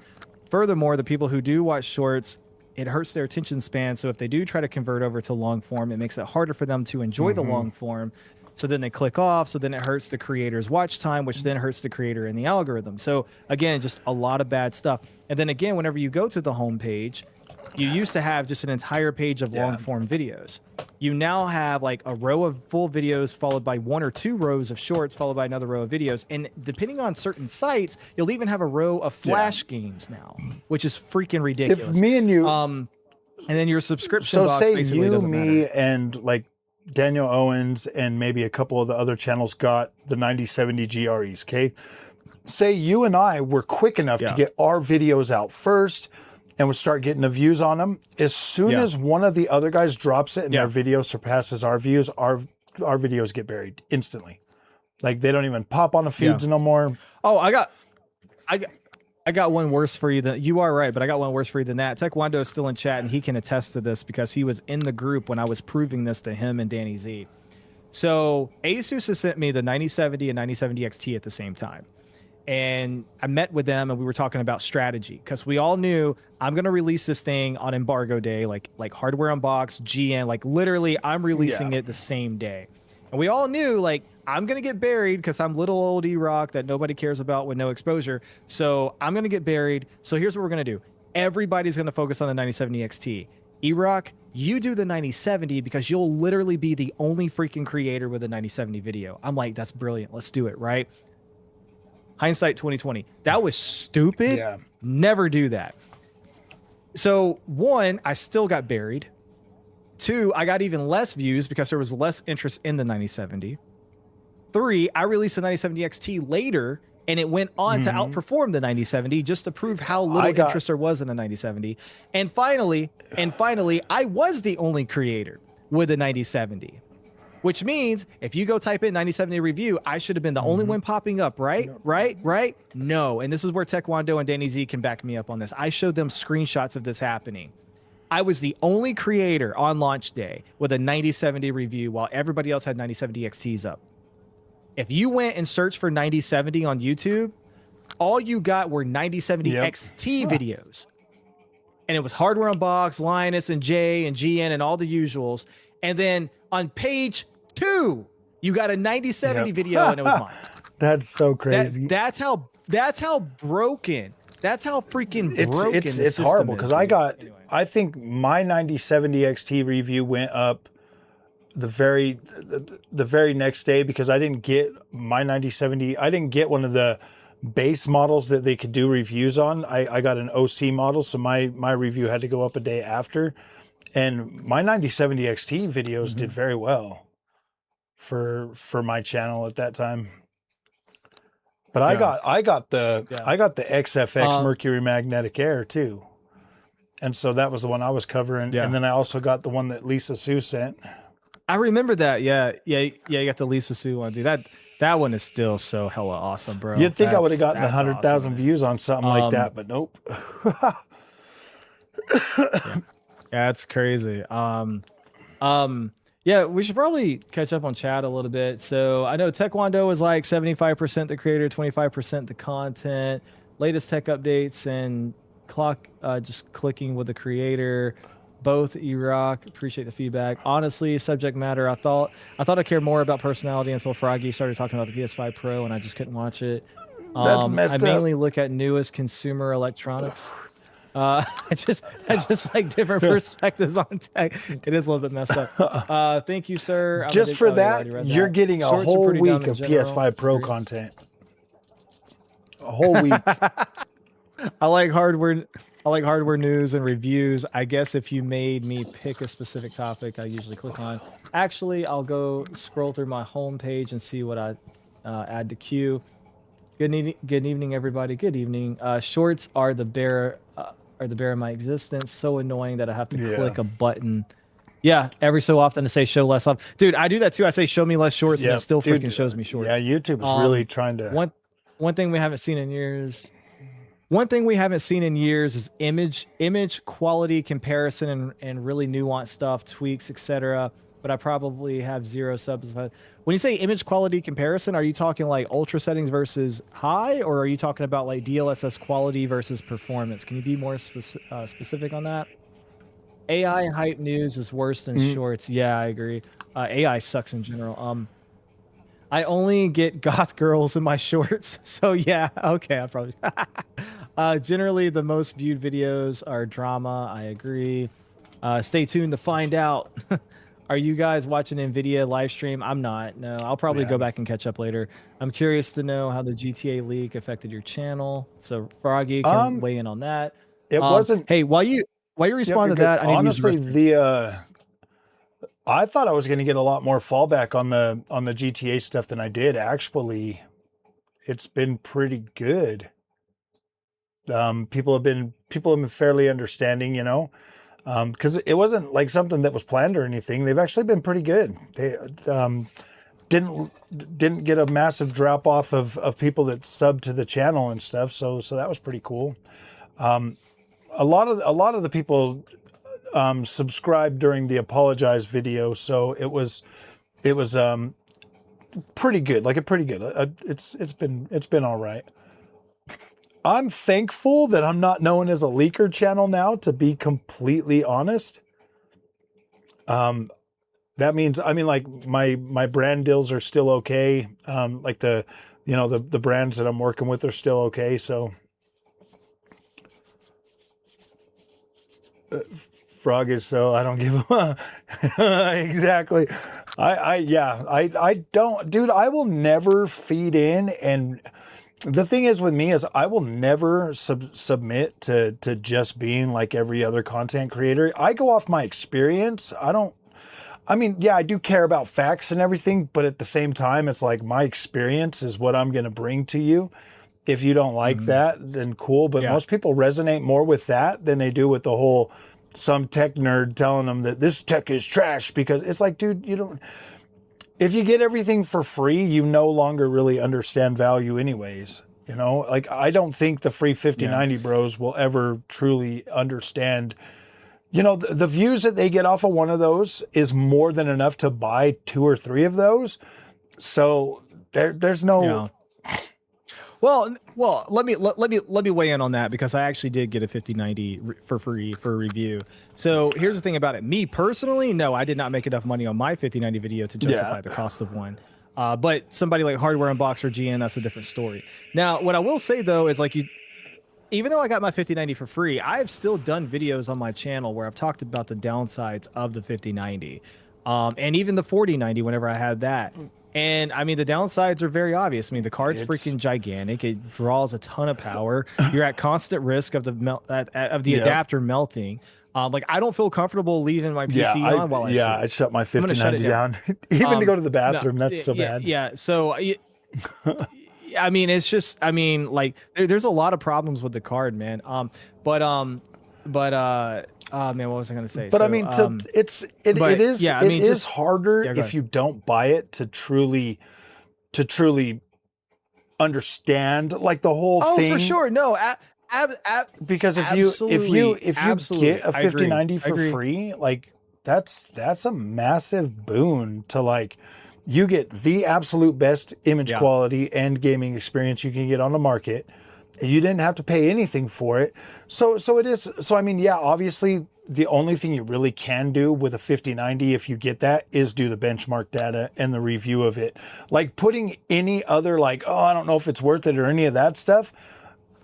Furthermore, the people who do watch shorts, it hurts their attention span. So if they do try to convert over to long form, it makes it harder for them to enjoy the long form. So then they click off. So then it hurts the creator's watch time, which then hurts the creator in the algorithm. So again, just a lot of bad stuff. And then again, whenever you go to the homepage, you used to have just an entire page of long form videos. You now have like a row of full videos followed by 1 or 2 rows of shorts followed by another row of videos. And depending on certain sites, you'll even have a row of flash games now, which is freaking ridiculous. If me and you, and then your subscription so box say basically you, doesn't me, matter. and like Daniel Owens and maybe a couple of the other channels got the 9070 GREs, okay? Say you and I were quick enough to get our videos out first and would start getting the views on them. As soon as one of the other guys drops it and their video surpasses our views, our videos get buried instantly. Like they don't even pop on the feeds no more. Oh, I got one worse for you than you are right, but I got one worse for you than that. Taekwondo is still in chat and he can attest to this because he was in the group when I was proving this to him and Danny Z. So Asus has sent me the 9070 and 9070 XT at the same time. And I met with them and we were talking about strategy because we all knew I'm going to release this thing on embargo day, like hardware unbox, GN, like literally I'm releasing it the same day. And we all knew like I'm going to get buried because I'm little old E-Rock that nobody cares about with no exposure. So I'm going to get buried. So here's what we're going to do. Everybody's going to focus on the 9070 XT. E-Rock, you do the 9070 because you'll literally be the only freaking creator with a 9070 video. I'm like, that's brilliant. Let's do it, right? Hindsight 2020. That was stupid. Yeah. Never do that. So 1, I still got buried. 2, I got even less views because there was less interest in the 9070. 3, I released the 9070 XT later and it went on to outperform the 9070 just to prove how little interest there was in the 9070. And finally, I was the only creator with a 9070. Which means if you go type in 9070 review, I should have been the only one popping up, right? Right? No. And this is where Taekwondo and Danny Z can back me up on this. I showed them screenshots of this happening. I was the only creator on launch day with a 9070 review while everybody else had 9070 XTs up. If you went and searched for 9070 on YouTube, all you got were 9070 XT videos. And it was Hardware Unbox, Linus and Jay and GN and all the usuals. And then on page 2, you got a 9070 video and it was mine. That's so crazy. That's how broken. That's how freaking broken it's horrible because I think my 9070 XT review went up the very next day because I didn't get my 9070. I didn't get one of the base models that they could do reviews on. I got an OC model, so my review had to go up a day after. And my 9070 XT videos did very well for my channel at that time. But I got the XFX Mercury Magnetic Air too. And so that was the one I was covering. And then I also got the one that Lisa Sue sent. I remember that. Yeah. You got the Lisa Sue one, dude. That one is still so hella awesome, bro. You'd think I would have gotten 100,000 views on something like that, but nope. Yeah, it's crazy. Yeah, we should probably catch up on chat a little bit. So I know Taekwondo is like 75% the creator, 25% the content. Latest tech updates and clock just clicking with the creator. Both E-Rock, appreciate the feedback. Honestly, subject matter, I thought I cared more about personality until Froggy started talking about the PS5 Pro and I just couldn't watch it. That's messed up. I mainly look at newest consumer electronics. I just like different perspectives on tech. It is a little bit messed up. Thank you, sir. Just for that, you're getting a whole week of PS5 Pro content. A whole week. I like hardware news and reviews. I guess if you made me pick a specific topic, I usually click on. Actually, I'll go scroll through my home page and see what I add to queue. Good evening, everybody. Good evening. Shorts are the bear of my existence. So annoying that I have to click a button. Yeah, every so often to say show less off. Dude, I do that too. I say show me less shorts and it still freaking shows me shorts. Yeah, YouTube is really trying to... one thing we haven't seen in years. One thing we haven't seen in years is image quality comparison and really nuanced stuff, tweaks, etc. But I probably have 0 subs. When you say image quality comparison, are you talking like ultra settings versus high, or are you talking about like DLSS quality versus performance? Can you be more specific on that? AI hype news is worse than shorts. Yeah, I agree. AI sucks in general. I only get goth girls in my shorts, so yeah, okay, I probably. Generally, the most viewed videos are drama. I agree. Stay tuned to find out. Are you guys watching NVIDIA live stream? I'm not. No, I'll probably go back and catch up later. I'm curious to know how the GTA leak affected your channel. So Froggy can weigh in on that. It wasn't. Hey, while you respond to that, I need honestly to use the I thought I was going to get a lot more fallback on the GTA stuff than I did. Actually, it's been pretty good. People have been fairly understanding, you know, because it wasn't like something that was planned or anything. They've actually been pretty good. They didn't get a massive drop off of people that subbed to the channel and stuff. So that was pretty cool. A lot of the people subscribed during the apologize video, so it was pretty good. Like pretty good. It's been all right. I'm thankful that I'm not known as a leaker channel now, to be completely honest. That means, I mean, like my brand deals are still okay. Like the brands that I'm working with are still okay. So Frog is so I don't give a exactly. I don't, dude. I will never feed in, and the thing is with me is I will never submit to just being like every other content creator. I go off my experience. I mean, yeah, I do care about facts and everything, but at the same time, it's like my experience is what I'm going to bring to you. If you don't like that, then cool. But most people resonate more with that than they do with the whole some tech nerd telling them that this tech is trash, because it's like, dude, you don't. If you get everything for free, you no longer really understand value anyways. You know, like I don't think the free 5090 bros will ever truly understand. You know, the views that they get off of one of those is more than enough to buy 2 or 3 of those. So there's no. Yeah. Well, let me weigh in on that, because I actually did get a 5090 for free for a review. So here's the thing about it. Me personally, no, I did not make enough money on my 5090 video to justify the cost of one. But somebody like Hardware Unbox or GN, that's a different story. Now, what I will say though is, like, even though I got my 5090 for free, I've still done videos on my channel where I've talked about the downsides of the 5090, and even the 4090 whenever I had that. And I mean, the downsides are very obvious. I mean, the card's freaking gigantic. It draws a ton of power. You're at constant risk of the adapter melting. Like, I don't feel comfortable leaving my PC on while I sleep. I shut my 5090 down. Even to go to the bathroom, that's so bad. Yeah. So, I mean, it's just, I mean, like, there's a lot of problems with the card, man. Oh man, what was I gonna say? But so, I mean, it is harder if you don't buy it to truly understand like the whole thing. Oh, for sure. No, because if you get a 5090 for free, like that's a massive boon to, like, you get the absolute best image quality and gaming experience you can get on the market. You didn't have to pay anything for it. So it is. So, I mean, yeah, obviously the only thing you really can do with a 5090, if you get that, is do the benchmark data and the review of it. Like, putting any other, like, oh, I don't know if it's worth it or any of that stuff,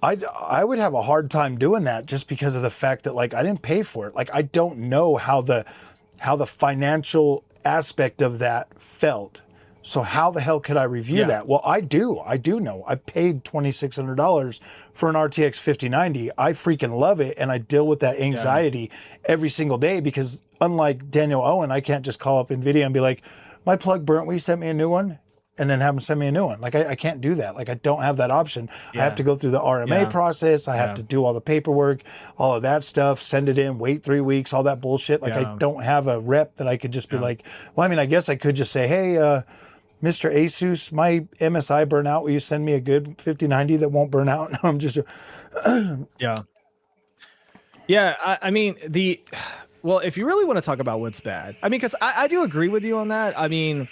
I would have a hard time doing that, just because of the fact that, like, I didn't pay for it. Like, I don't know how the financial aspect of that felt. So how the hell could I review that? Well, I do know. I paid $2,600 for an RTX 5090. I freaking love it, and I deal with that anxiety every single day, because unlike Daniel Owen, I can't just call up NVIDIA and be like, my plug burnt, will you send me a new one? And then have them send me a new one. Like, I can't do that. Like, I don't have that option. I have to go through the RMA process. I have to do all the paperwork, all of that stuff, send it in, wait 3 weeks, all that bullshit. Like, I don't have a rep that I could just be like, well, I mean, I guess I could just say, hey, Mr. Asus, my MSI burn out. Will you send me a good 5090 that won't burn out? I'm just Yeah. Yeah. I mean, well, if you really want to talk about what's bad, I mean, because I do agree with you on that. I mean,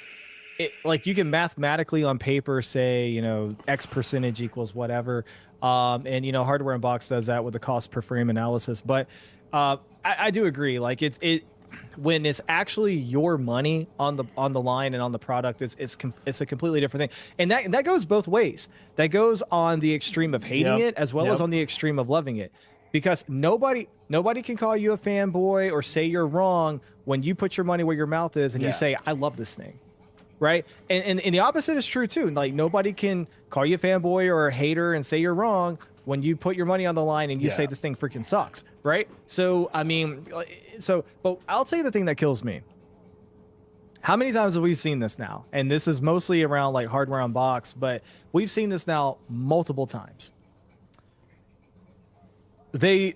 like you can mathematically on paper say, you know, X percentage equals whatever. And, you know, Hardware Unbox does that with the cost per frame analysis. But I do agree. Like when it's actually your money on the line and on the product, it's a completely different thing. And that goes both ways. That goes on the extreme of hating it as well as on the extreme of loving it. Because nobody can call you a fanboy or say you're wrong when you put your money where your mouth is and you say, I love this thing. Right. And the opposite is true, too. Like nobody can call you a fanboy or a hater and say you're wrong when you put your money on the line and you say this thing freaking sucks. Right. So, I mean, but I'll tell you the thing that kills me. How many times have we seen this now? And this is mostly around like Hardware Unbox, but we've seen this now multiple times. They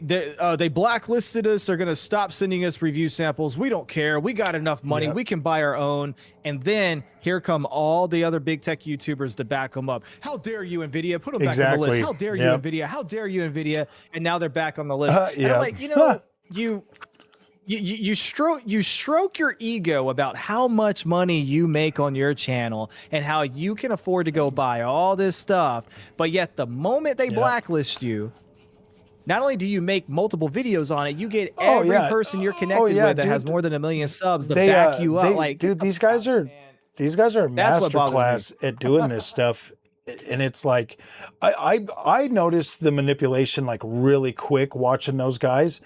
blacklisted us. They're going to stop sending us review samples. We don't care. We got enough money. We can buy our own. And then here come all the other big tech YouTubers to back them up. How dare you, NVIDIA? Put them back on the list. How dare you, NVIDIA? How dare you, NVIDIA? And now they're back on the list. And I'm like, you know, you stroke your ego about how much money you make on your channel and how you can afford to go buy all this stuff. But yet the moment they blacklist you, not only do you make multiple videos on it, you get every person you're connected with that has more than 1 million subs to back you up. Like, dude, these guys are masterclass at doing this stuff. And it's like, I noticed the manipulation like really quick watching those guys.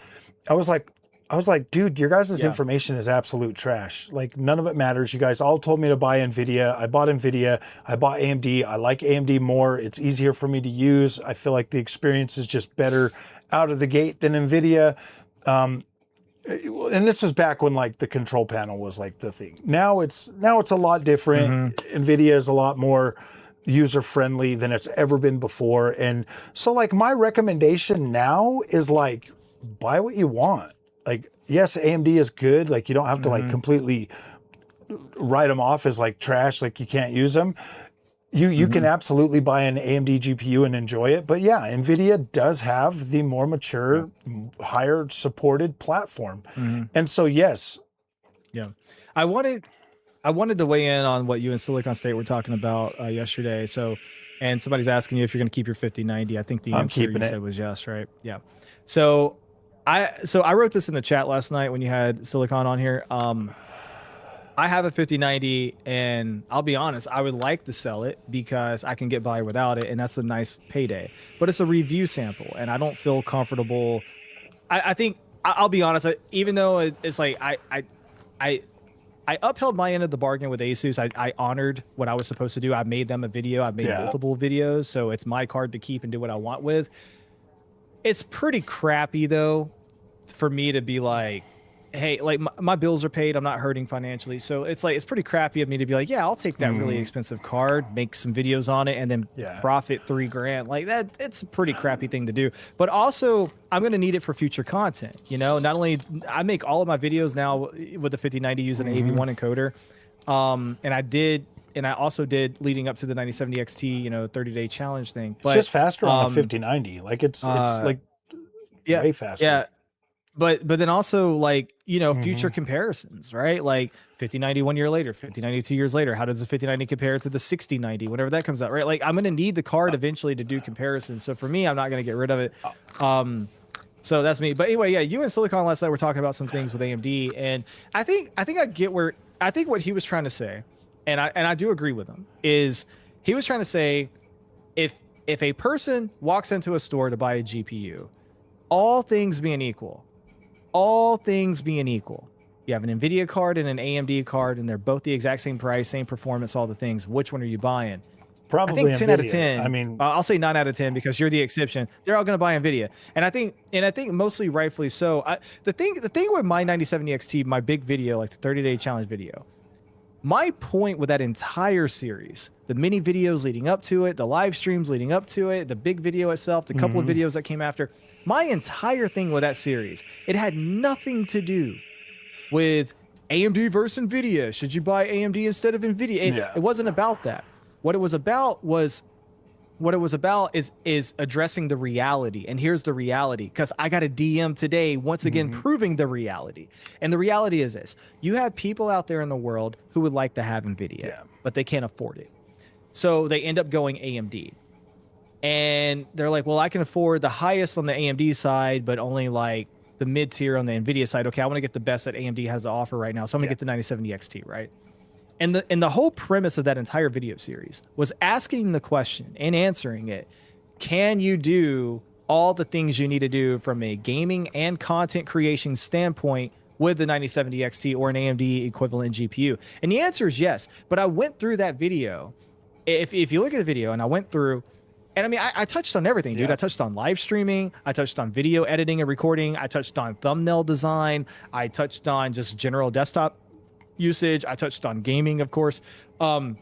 I was like, dude, your guys' information is absolute trash. Like none of it matters. You guys all told me to buy NVIDIA. I bought NVIDIA. I bought AMD. I like AMD more. It's easier for me to use. I feel like the experience is just better out of the gate than NVIDIA. And this was back when like the control panel was like the thing. Now it's a lot different. NVIDIA is a lot more user friendly than it's ever been before. And so like my recommendation now is like, buy what you want. Like, yes, AMD is good. Like, you don't have to like completely write them off as like trash. Like, you can't use them. You can absolutely buy an AMD GPU and enjoy it. But yeah, NVIDIA does have the more mature, higher supported platform. And so, yes. Yeah. I wanted to weigh in on what you and Silicon State were talking about yesterday. So, and somebody's asking you if you're going to keep your 5090. I think the answer you said was yes, right? Yeah. So I wrote this in the chat last night when you had Silicon on here. I have a 5090 and I'll be honest, I would like to sell it because I can get by without it. And that's a nice payday, but it's a review sample and I don't feel comfortable. I think I'll be honest, even though it's like, I upheld my end of the bargain with Asus. I honored what I was supposed to do. I made them a video. I made multiple videos. So it's my card to keep and do what I want with. It's pretty crappy though, for me to be like, hey, like my bills are paid. I'm not hurting financially. So it's like, it's pretty crappy of me to be like, yeah, I'll take that really expensive card, make some videos on it and then profit $3,000 like that. It's a pretty crappy thing to do, but also I'm going to need it for future content. You know, not only I make all of my videos now with the 5090 using an AV1 encoder. And I also did leading up to the 9070 XT, you know, 30-day challenge thing. But it's just faster on a 5090. Like it's like way faster. Yeah. But then also like, you know, future comparisons, right? Like 5090 1 year later, 5090 2 years later. How does the 5090 compare to the 6090, whenever that comes out, right? Like I'm going to need the card eventually to do comparisons. So for me, I'm not going to get rid of it. So that's me. But anyway, yeah, you and Silicon last night were talking about some things with AMD. And I think what he was trying to say, and I do agree with him, is he was trying to say if a person walks into a store to buy a GPU, all things being equal, you have an NVIDIA card and an AMD card, and they're both the exact same price, same performance, all the things. Which one are you buying? Probably I think 10 NVIDIA. out of 10. I mean, I'll say 9 out of 10 because you're the exception. They're all going to buy NVIDIA. And I think mostly rightfully so. The thing with my 9070 XT, my big video, like the 30-day challenge video, my point with that entire series, the mini videos leading up to it, the live streams leading up to it, the big video itself, the couple of videos that came after, my entire thing with that series, it had nothing to do with AMD versus Nvidia. Should you buy AMD instead of Nvidia? It wasn't about that. What it was about is addressing the reality. And here's the reality, because I got a DM today once again proving the reality. And the reality is this: you have people out there in the world who would like to have Nvidia, but they can't afford it. So they end up going AMD. And they're like, well, I can afford the highest on the AMD side, but only like the mid tier on the Nvidia side. Okay, I want to get the best that AMD has to offer right now. So I'm gonna get the 9070 XT, right? And the whole premise of that entire video series was asking the question and answering it: can you do all the things you need to do from a gaming and content creation standpoint with the 9070 XT or an AMD equivalent GPU? And the answer is yes. But I went through that video. If you look at the video, and I went through, and I mean, I touched on everything, dude. I touched on live streaming. I touched on video editing and recording. I touched on thumbnail design. I touched on just general desktop usage. I touched on gaming, of course. And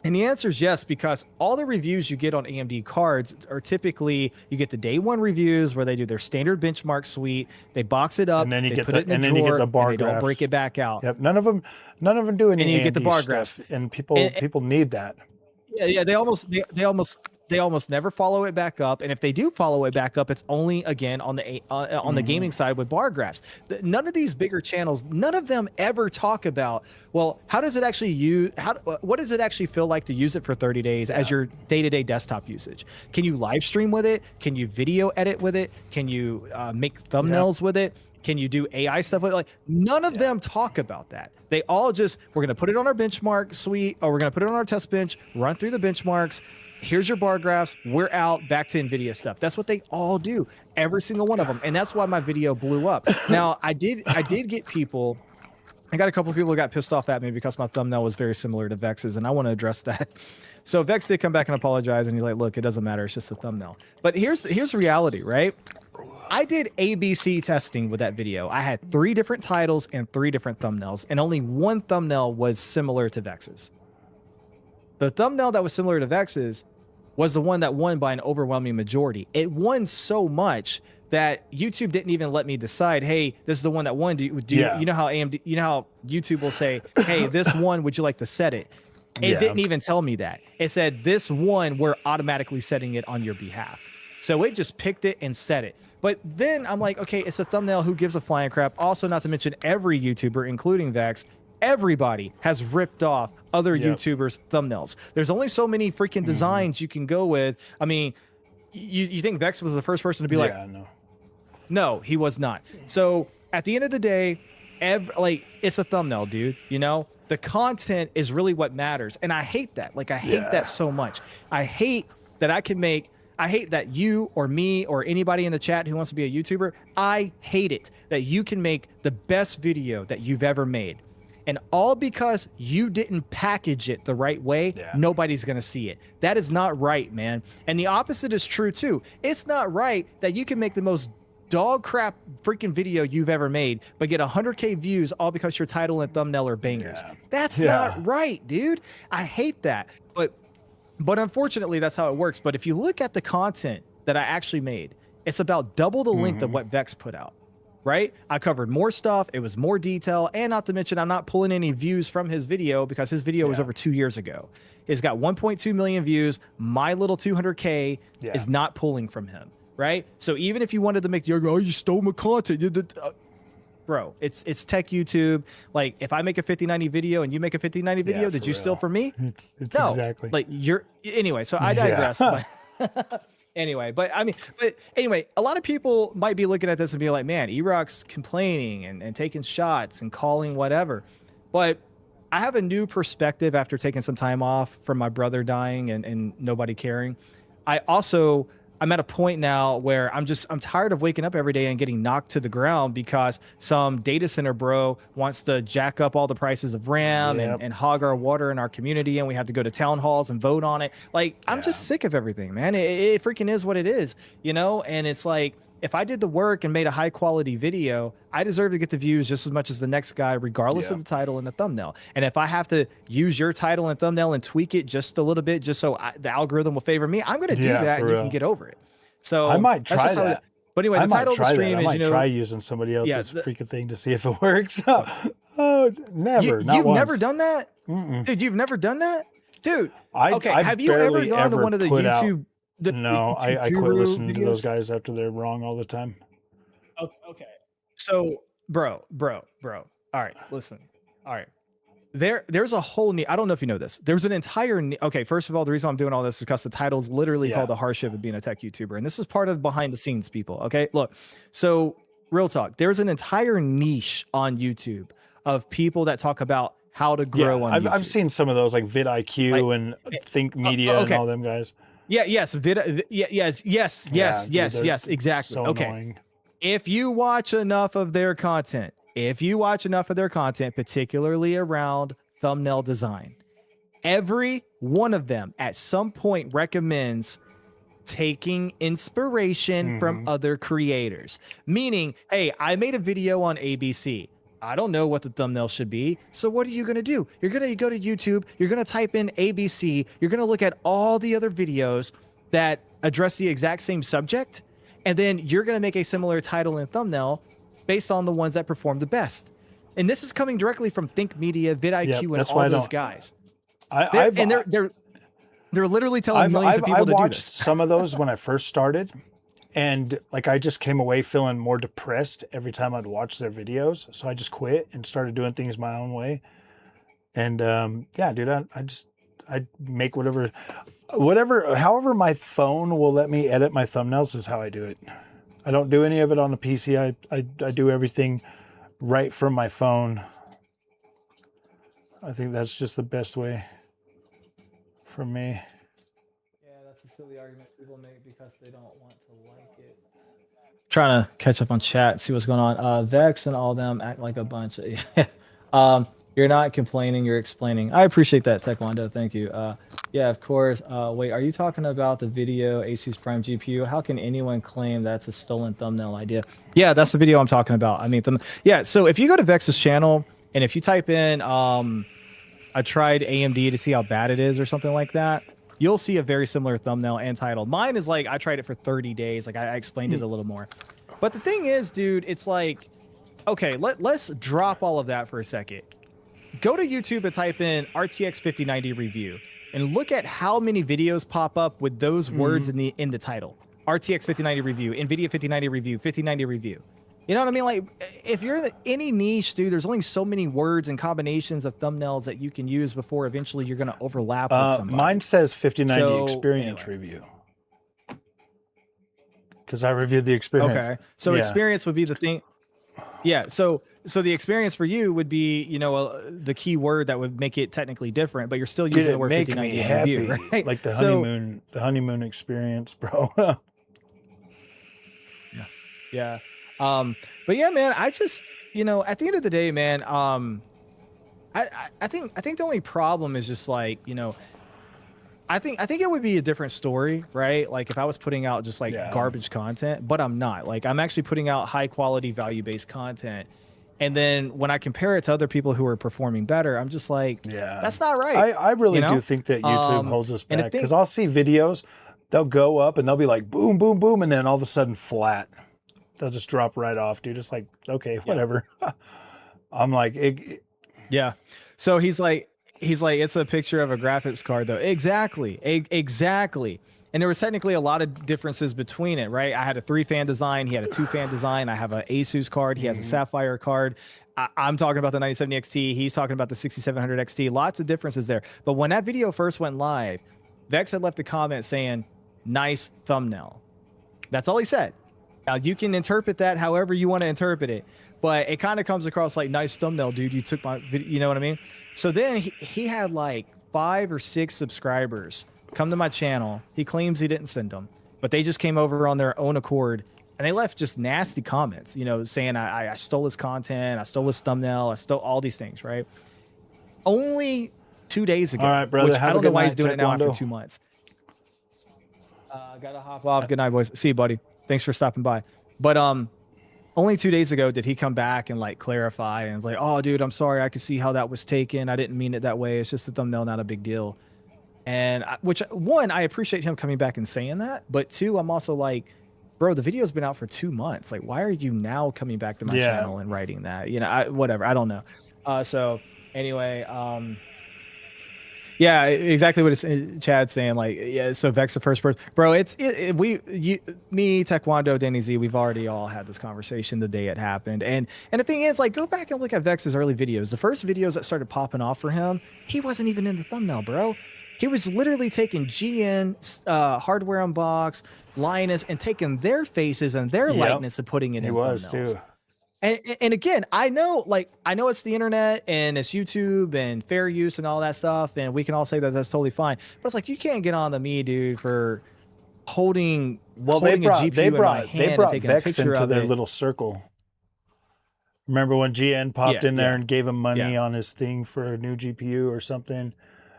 the answer is yes, because all the reviews you get on AMD cards are typically, you get the day one reviews where they do their standard benchmark suite, they box it up, and then you get put it in the drawer, and they don't break it back out. Yep. None of them do any. And you AMD get the bar stuff, graphs, and people need that. Yeah, they almost never follow it back up, and if they do follow it back up, it's only again on the gaming side with bar graphs. None of these bigger channels, none of them ever talk about, well, how does it actually use? What does it actually feel like to use it for 30 days as your day-to-day desktop usage? Can you live stream with it? Can you video edit with it? Can you make thumbnails with it? Can you do AI stuff with it? Like, none of them talk about that. They all just, we're going to put it on our benchmark suite, or we're going to put it on our test bench, run through the benchmarks. Here's your bar graphs. We're out, back to NVIDIA stuff. That's what they all do, every single one of them. And that's why my video blew up. Now, I did get people, I got a couple of people who got pissed off at me because my thumbnail was very similar to Vex's, and I want to address that. So Vex did come back and apologize, and he's like, look, it doesn't matter. It's just a thumbnail. But here's reality, right? I did ABC testing with that video. I had 3 different titles and 3 different thumbnails, and only one thumbnail was similar to Vex's. The thumbnail that was similar to Vex's was the one that won by an overwhelming majority. It won so much that YouTube didn't even let me decide, hey, this is the one that won. You know how AMD, you know how YouTube will say, hey, this one, would you like to set it? It didn't even tell me that. It said, this one, we're automatically setting it on your behalf. So it just picked it and set it. But then I'm like, okay, it's a thumbnail. Who gives a flying crap? Also, not to mention every YouTuber, including Vex, everybody has ripped off other YouTubers' thumbnails. There's only so many freaking designs you can go with. I mean, you think Vex was the first person to be like, no, he was not. So at the end of the day, it's a thumbnail, dude. You know, the content is really what matters. And I hate that. Like, I hate that so much. I hate that I hate that you or me or anybody in the chat who wants to be a YouTuber, I hate it that you can make the best video that you've ever made. And all because you didn't package it the right way, nobody's going to see it. That is not right, man. And the opposite is true, too. It's not right that you can make the most dog crap freaking video you've ever made, but get 100K views all because your title and thumbnail are bangers. That's not right, dude. I hate that. But unfortunately, that's how it works. But if you look at the content that I actually made, it's about double the length of what Vex put out. Right? I covered more stuff. It was more detail. And not to mention, I'm not pulling any views from his video because his video was over 2 years ago. It's got 1.2 million views. My little 200K is not pulling from him. Right? So even if you wanted to make the argument, oh, you stole my content. Bro, it's tech YouTube. Like, if I make a 5090 video and you make a 5090 video, did you steal from me? It's no. Exactly. Like, anyway, so I digress. But anyway, a lot of people might be looking at this and be like, man, Erock's complaining and taking shots and calling whatever. But I have a new perspective after taking some time off from my brother dying and nobody caring. I'm at a point now where I'm tired of waking up every day and getting knocked to the ground because some data center bro wants to jack up all the prices of RAM and hog our water in our community, and we have to go to town halls and vote on it. Like, I'm just sick of everything, man. It freaking is what it is, you know? And it's like, if I did the work and made a high quality video, I deserve to get the views just as much as the next guy, regardless of the title and the thumbnail. And if I have to use your title and thumbnail and tweak it just a little bit, just so the algorithm will favor me, I'm going to do that, and you can get over it. So I might try that. But anyway, the title of the stream is, I might try using somebody else's freaking thing to see if it works. Never, not You've once. never done that, dude. You've never done that, dude. Okay, I have you ever barely gone to ever one of the put out. YouTube? The No, YouTube I quit guru listening to those videos? guys after they're wrong all the time. Okay. So, bro. All right, listen. All right. There's a whole I don't know if you know this. There's an entire okay, first of all, the reason I'm doing all this is because the title is literally called The Hardship of Being a Tech YouTuber. And this is part of behind the scenes, people. Okay. Look, so real talk. There's an entire niche on YouTube of people that talk about how to grow on YouTube. I've seen some of those like vidIQ and Think Media and all them guys. Yes, yes, exactly. So okay. Annoying. If you watch enough of their content, particularly around thumbnail design, every one of them at some point recommends taking inspiration from other creators. Meaning, hey, I made a video on ABC. I don't know what the thumbnail should be. So what are you going to do? You're going to go to YouTube. You're going to type in ABC. You're going to look at all the other videos that address the exact same subject. And then you're going to make a similar title and thumbnail based on the ones that perform the best. And this is coming directly from Think Media, vidIQ, and all those guys. They're literally telling millions of people to do this. I watched some of those when I first started. And like, I just came away feeling more depressed every time I'd watch their videos. So I just quit and started doing things my own way. And yeah, dude, I make however my phone will let me edit my thumbnails is how I do it. I don't do any of it on the PC. I do everything right from my phone. I think that's just the best way for me. Yeah, that's a silly argument people make because they don't want to like it. Trying to catch up on chat, see what's going on. Vex and all them act like a bunch of you're not complaining, you're explaining. I appreciate that, Taekwondo. Thank you. Yeah, of course. Wait, are you talking about the video Asus Prime GPU? How can anyone claim that's a stolen thumbnail idea? Yeah, that's the video I'm talking about. I mean, yeah. So if you go to Vex's channel and if you type in I tried AMD to see how bad it is or something like that, you'll see a very similar thumbnail and title. Mine is like, I tried it for 30 days. Like I explained it a little more. But the thing is, dude, it's like, okay, let's drop all of that for a second. Go to YouTube and type in RTX 5090 review and look at how many videos pop up with those words in the title. RTX 5090 review, NVIDIA 5090 review, 5090 review. You know what I mean? Like, if you're in any niche, dude, there's only so many words and combinations of thumbnails that you can use before eventually you're going to overlap with somebody. Mine says 5090 experience review. Because I reviewed the experience. Okay. So experience would be the thing. Yeah. So the experience for you would be, you know, the key word that would make it technically different, but you're still using the word 5090 review, right? Like the honeymoon experience, bro. Yeah. But yeah, man, I just, you know, at the end of the day, man, I think the only problem is just like, you know, I think it would be a different story, right? Like if I was putting out just like garbage content, but I'm not. Like I'm actually putting out high quality, value-based content. And then when I compare it to other people who are performing better, I'm just like, that's not right. I really do think that YouTube holds us back because I'll see videos, they'll go up and they'll be like boom, boom, boom, and then all of a sudden flat. They'll just drop right off, dude. It's like, okay, whatever. I'm like, yeah. So he's like, it's a picture of a graphics card though. Exactly. And there was technically a lot of differences between it, right? I had a 3-fan design. He had a 2-fan design. I have an Asus card. He has a Sapphire card. I'm talking about the 9070 XT. He's talking about the 6700 XT. Lots of differences there. But when that video first went live, Vex had left a comment saying, nice thumbnail. That's all he said. Now you can interpret that however you want to interpret it, but it kind of comes across like nice thumbnail, dude. You took my video, you know what I mean? So then he had like 5 or 6 subscribers come to my channel. He claims he didn't send them, but they just came over on their own accord and they left just nasty comments, you know, saying I stole his content, I stole his thumbnail, I stole all these things, right? Only 2 days ago, all right, brother, which I don't know why he's doing it now after 2 months. Gotta hop off. Good night, boys. See you, buddy. Thanks for stopping by. But only 2 days ago did he come back and like clarify and was like, oh, dude, I'm sorry. I could see how that was taken. I didn't mean it that way. It's just a thumbnail, not a big deal. And which one, I appreciate him coming back and saying that. But 2, I'm also like, bro, the video's been out for 2 months. Like, why are you now coming back to my channel and writing that? You know, whatever. I don't know. So anyway, yeah, exactly what Chad's saying. Like, yeah, so Vex the first person, bro. Me, Taekwondo, Danny Z, we've already all had this conversation the day it happened, and the thing is, like, go back and look at Vex's early videos. The first videos that started popping off for him, he wasn't even in the thumbnail, bro. He was literally taking GN, Hardware Unbox, Linus, and taking their faces and their likeness and putting it in thumbnails. He was too. And again, I know it's the internet and it's YouTube and fair use and all that stuff, and we can all say that that's totally fine. But it's like, you can't get on to me, dude, for holding a GPU in my hand and taking Vex a picture into of their it. little circle. Remember when GN popped in there and gave him money on his thing for a new GPU or something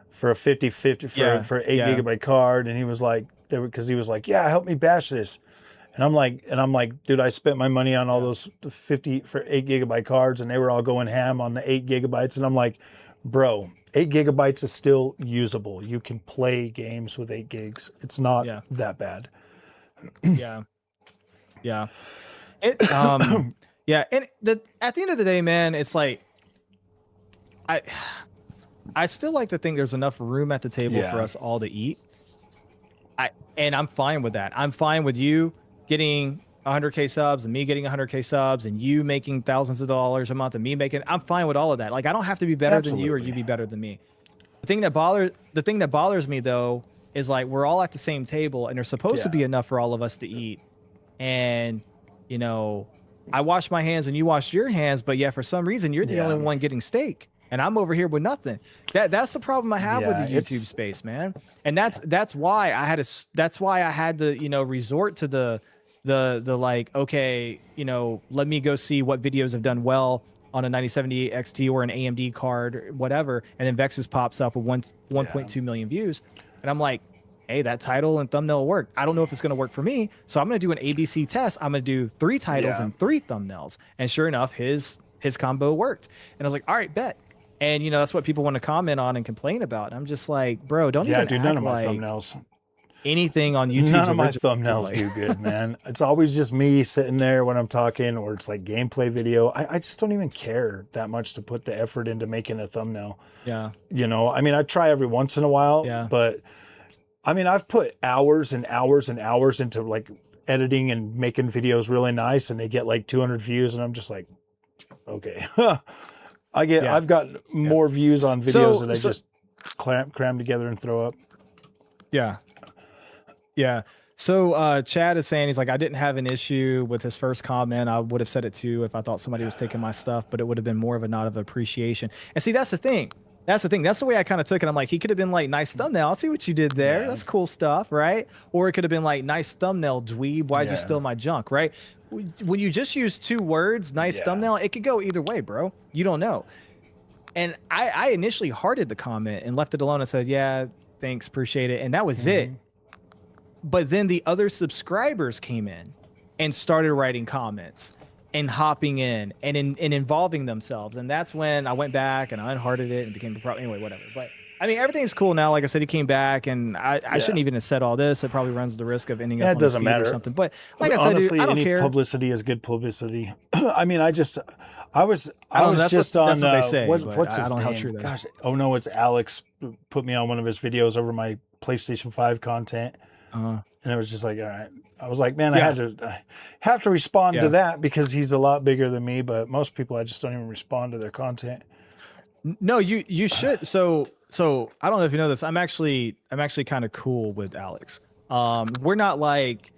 for a 5050 for 8 gigabyte card, and he was like, because he was like, yeah, help me bash this. And I'm like, dude, I spent my money on all those 50 for 8 gigabyte cards, and they were all going ham on the 8 gigabytes. And I'm like, bro, 8 gigabytes is still usable. You can play games with 8 gigs. It's not that bad. Yeah. And at the end of the day, man, it's like, I still like to think there's enough room at the table for us all to eat. And I'm fine with that. I'm fine with you getting 100K subs and me getting 100K subs and you making thousands of dollars a month and me making, I'm fine with all of that. Like, I don't have to be better than you or you be better than me. The thing that bothers me though is, like, we're all at the same table and there's supposed to be enough for all of us to eat. And, you know, I washed my hands and you washed your hands, but for some reason you're the only one getting steak and I'm over here with nothing. That's the problem I have with the YouTube space, man. And that's why I had to, you know, resort to the like, okay, you know, let me go see what videos have done well on a 9070 XT or an AMD card or whatever. And then Vex's pops up with 1.2 million views. And I'm like, hey, that title and thumbnail worked. I don't know if it's going to work for me. So I'm going to do an ABC test. I'm going to do 3 titles and 3 thumbnails. And sure enough, his combo worked. And I was like, all right, bet. And, you know, that's what people want to comment on and complain about. And I'm just like, bro, don't even act none of my like thumbnails. Anything on YouTube. None of my thumbnails do good, man. It's always just me sitting there when I'm talking, or it's like gameplay video. I just don't even care that much to put the effort into making a thumbnail. Yeah. You know, I mean, I try every once in a while, but I mean, I've put hours and hours and hours into like editing and making videos really nice, and they get like 200 views, and I'm just like, okay. I've got more views on videos that I just cram together and throw up. Yeah. So Chad is saying, he's like, I didn't have an issue with his first comment. I would have said it too if I thought somebody was taking my stuff, but it would have been more of a nod of appreciation. And see, that's the thing. That's the way I kind of took it. I'm like, he could have been like, nice thumbnail. I'll see what you did there. That's cool stuff, right? Or it could have been like, nice thumbnail, dweeb. Why'd you steal my junk, right? When you just use 2 words, nice thumbnail, it could go either way, bro. You don't know. And I initially hearted the comment and left it alone and said, yeah, thanks, appreciate it. And that was it. But then the other subscribers came in and started writing comments and hopping in and involving themselves. And that's when I went back and I unhearted it and became a problem. Anyway, whatever. But I mean, everything's cool now. Like I said, he came back, and I shouldn't even have said all this. It probably runs the risk of ending up on his feed or something. But like I said, dude, I don't care. Publicity is good publicity. I mean, I was that's just what, on. that's what they say. What's his I don't know name? how true that Gosh, oh no, it's Alex put me on one of his videos over my PlayStation 5 content, and it was just like, all right. I was like, man, I have to respond to that because he's a lot bigger than me. But most people, I just don't even respond to their content. No, you should. So I don't know if you know this. I'm actually kind of cool with Alex. We're not like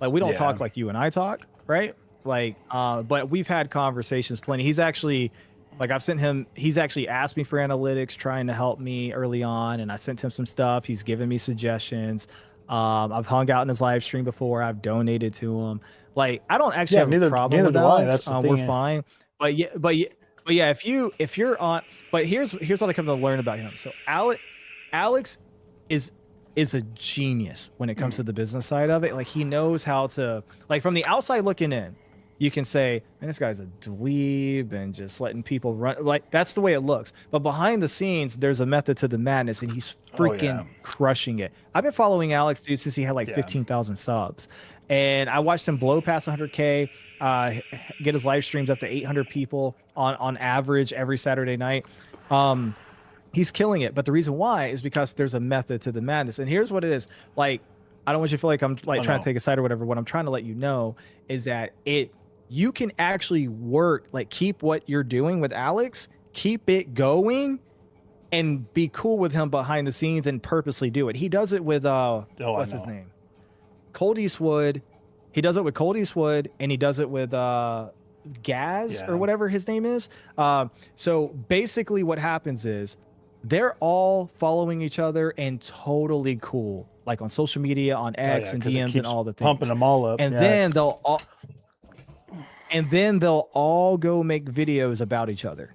we don't talk like you and I talk, right? Like, but we've had conversations plenty. He's actually, like, I've sent him. He's actually asked me for analytics, trying to help me early on, and I sent him some stuff. He's given me suggestions. I've hung out in his live stream before. I've donated to him. Like, I don't actually have a problem with Alex. We're fine. But yeah, if you're on, but here's what I come to learn about him. So Alex is a genius when it comes to the business side of it. Like, he knows how to, like, from the outside looking in, you can say, man, this guy's a dweeb and just letting people run. Like, that's the way it looks. But behind the scenes, there's a method to the madness, and he's freaking crushing it. I've been following Alex, dude, since he had like 15,000 subs. And I watched him blow past 100K. get his live streams up to 800 people on average every Saturday night. He's killing it. But the reason why is because there's a method to the madness. And here's what it is. Like, I don't want you to feel like I'm like trying to take a side or whatever. What I'm trying to let you know is that you can actually work, like keep what you're doing with Alex, keep it going, and be cool with him behind the scenes and purposely do it. He does it with what's his name? Cold Eastwood. He does it with Cold Eastwood, and he does it with Gaz or whatever his name is. So basically what happens is they're all following each other and totally cool, like on social media, on X and DMs and all the things. Pumping them all up. And then they'll all go make videos about each other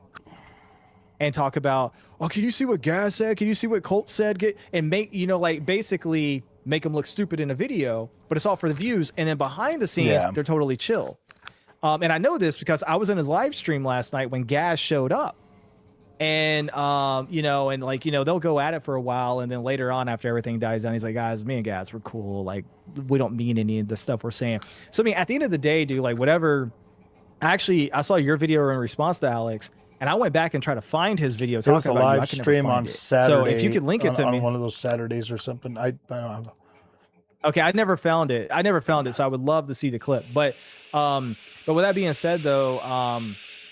and talk about, oh, can you see what Gaz said? Can you see what Colt said? And make, like basically make them look stupid in a video, but it's all for the views. And then behind the scenes, they're totally chill. And I know this because I was in his live stream last night when Gaz showed up. And, they'll go at it for a while. And then later on, after everything dies down, he's like, guys, me and Gaz, we're cool. Like, we don't mean any of the stuff we're saying. So, I mean, at the end of the day, dude, like whatever. Actually, I saw your video in response to Alex, and I went back and tried to find his video. There was a live stream on Saturday. So if you could link it to me on one of those Saturdays or something, I don't have. Okay, I never found it. So I would love to see the clip. But with that being said, though,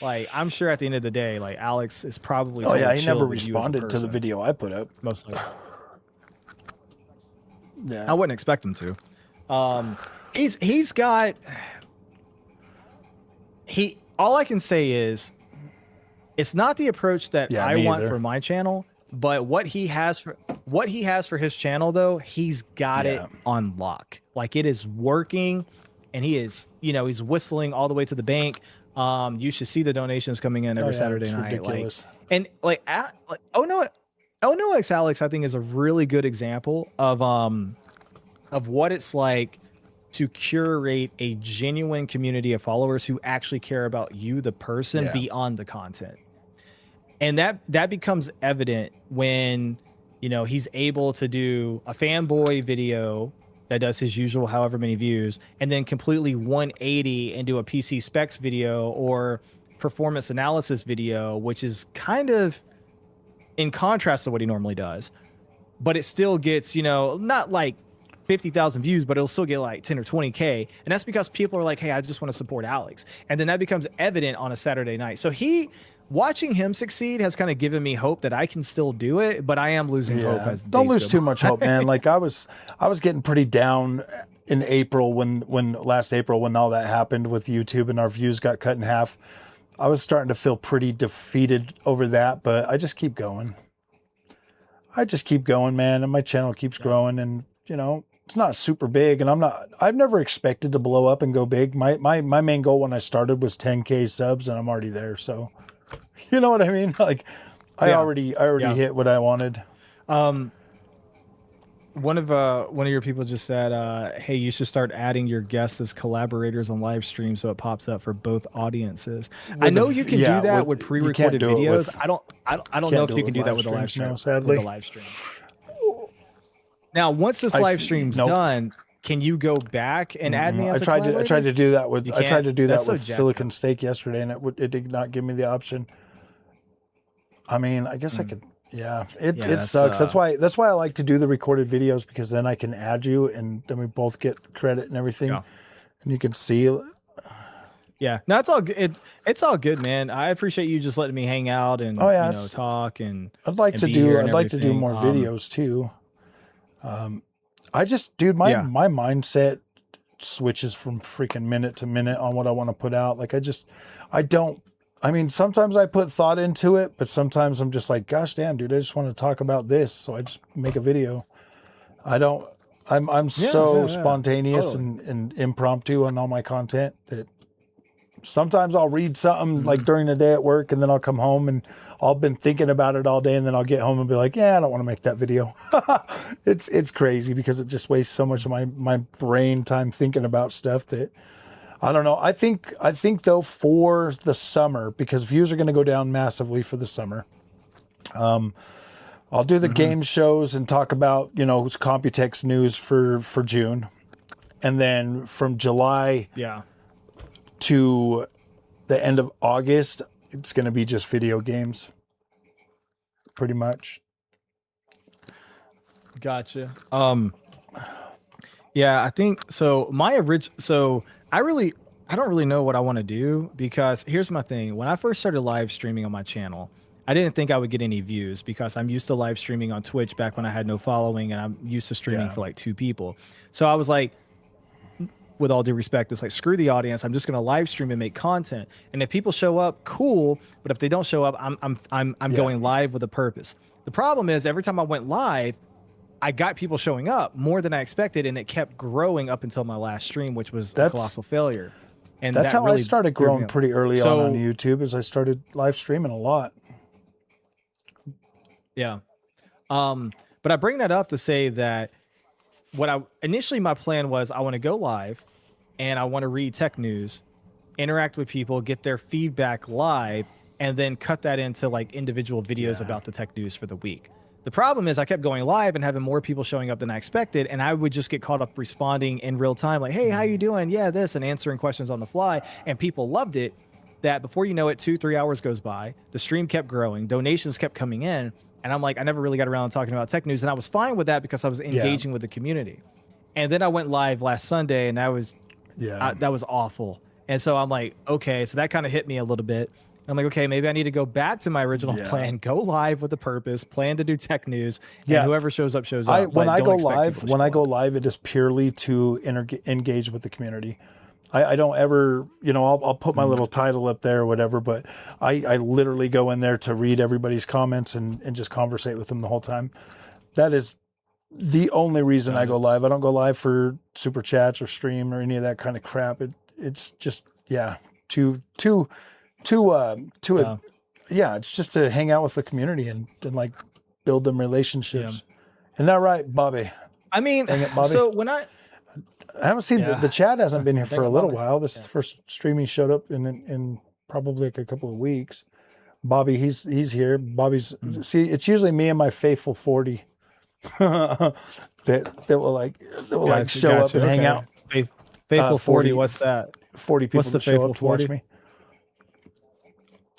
like I'm sure at the end of the day, like Alex is probably. Oh yeah, he never responded to the video I put up. Mostly. Yeah, I wouldn't expect him to. He's got. All I can say is, it's not the approach that I want for my channel, but what he has for his channel though, he's got it on lock. Like it is working, and he is, he's whistling all the way to the bank. You should see the donations coming in every Saturday night. Ridiculous. Oh no, Alex, I think is a really good example of what it's like to curate a genuine community of followers who actually care about you, the person, beyond the content. And that becomes evident when, he's able to do a fanboy video that does his usual however many views, and then completely 180 and do a PC specs video or performance analysis video, which is kind of in contrast to what he normally does. But it still gets, not like 50,000 views, but it'll still get like 10 or 20K. And that's because people are like, hey, I just want to support Alex. And then that becomes evident on a Saturday night. So watching him succeed has kind of given me hope that I can still do it, but I am losing hope as don't lose too much hope, man. Like I was getting pretty down in April when last April when all that happened with YouTube and our views got cut in half. I was starting to feel pretty defeated over that, but I just keep going. Man, and my channel keeps growing, and it's not super big, and I've never expected to blow up and go big. My main goal when I started was 10K subs, and I'm already there, so you know what I mean? Like I already hit what I wanted. One of your people just said, hey, you should start adding your guests as collaborators on live stream so it pops up for both audiences. I know you can do that with pre-recorded videos. I don't know if you can do that with a live stream. No, sadly. With a live stream. Now, once this live stream's done, can you go back and add me as a collaborator? I tried to do that with Silicon Steak yesterday, and it did not give me the option. I mean, I guess I could. Yeah, it sucks. That's why I like to do the recorded videos, because then I can add you, and then we both get credit and everything, and you can see. Yeah, no, it's all good. It's all good, man. I appreciate you just letting me hang out and talk. And I'd like to do more videos too. I just, dude, my mindset switches from freaking minute to minute on what I want to put out. Like I mean, sometimes I put thought into it, but sometimes I'm just like, gosh damn, dude, I just want to talk about this. So I just make a video. I'm so spontaneous and impromptu on all my content that sometimes I'll read something like during the day at work, and then I'll come home and I'll been thinking about it all day, and then I'll get home and be like, yeah, I don't want to make that video. It's crazy because it just wastes so much of my brain time thinking about stuff that I don't know. I think though, for the summer, because views are going to go down massively for the summer, I'll do the game shows and talk about, Computex news for June. And then from July to the end of August, it's going to be just video games, pretty much. Gotcha. Yeah, I think so. I don't really know what I want to do, because here's my thing. When I first started live streaming on my channel, I didn't think I would get any views, because I'm used to live streaming on Twitch back when I had no following, and I'm used to streaming for like 2 people. So I was like, with all due respect, it's like, screw the audience. I'm just going to live stream and make content. And if people show up, cool. But if they don't show up, I'm going live with a purpose. The problem is, every time I went live, I got people showing up more than I expected, and it kept growing up until my last stream, which was a colossal failure. And that's how really I started growing pretty early on YouTube, is I started live streaming a lot. Yeah. But I bring that up to say that initially my plan was, I want to go live and I want to read tech news, interact with people, get their feedback live, and then cut that into like individual videos about the tech news for the week. The problem is, I kept going live and having more people showing up than I expected, and I would just get caught up responding in real time, like, hey, how you doing? Yeah, this, and answering questions on the fly. And people loved it. That before you know it, 2-3 hours goes by, the stream kept growing, donations kept coming in, and I'm like, I never really got around to talking about tech news, and I was fine with that because I was engaging with the community. And then I went live last Sunday, and that was awful. And so I'm like, okay, so that kind of hit me a little bit. I'm like, okay, maybe I need to go back to my original plan, go live with a purpose, plan to do tech news, and whoever shows up, shows up. When I go live, it is purely to engage with the community. I don't ever, I'll put my little title up there or whatever, but I literally go in there to read everybody's comments and just conversate with them the whole time. That is the only reason I go live. I don't go live for super chats or stream or any of that kind of crap. It's just, it's just to hang out with the community and like build them relationships. Isn't that right, Bobby? I mean, Bobby. So when I haven't seen the chat hasn't been here for a little while. This is the first stream he showed up in probably like a couple of weeks. Bobby, he's here. Bobby's see, it's usually me and my faithful 40 that will show up and hang out. Faithful 40, what's that? 40 people that show up to watch me.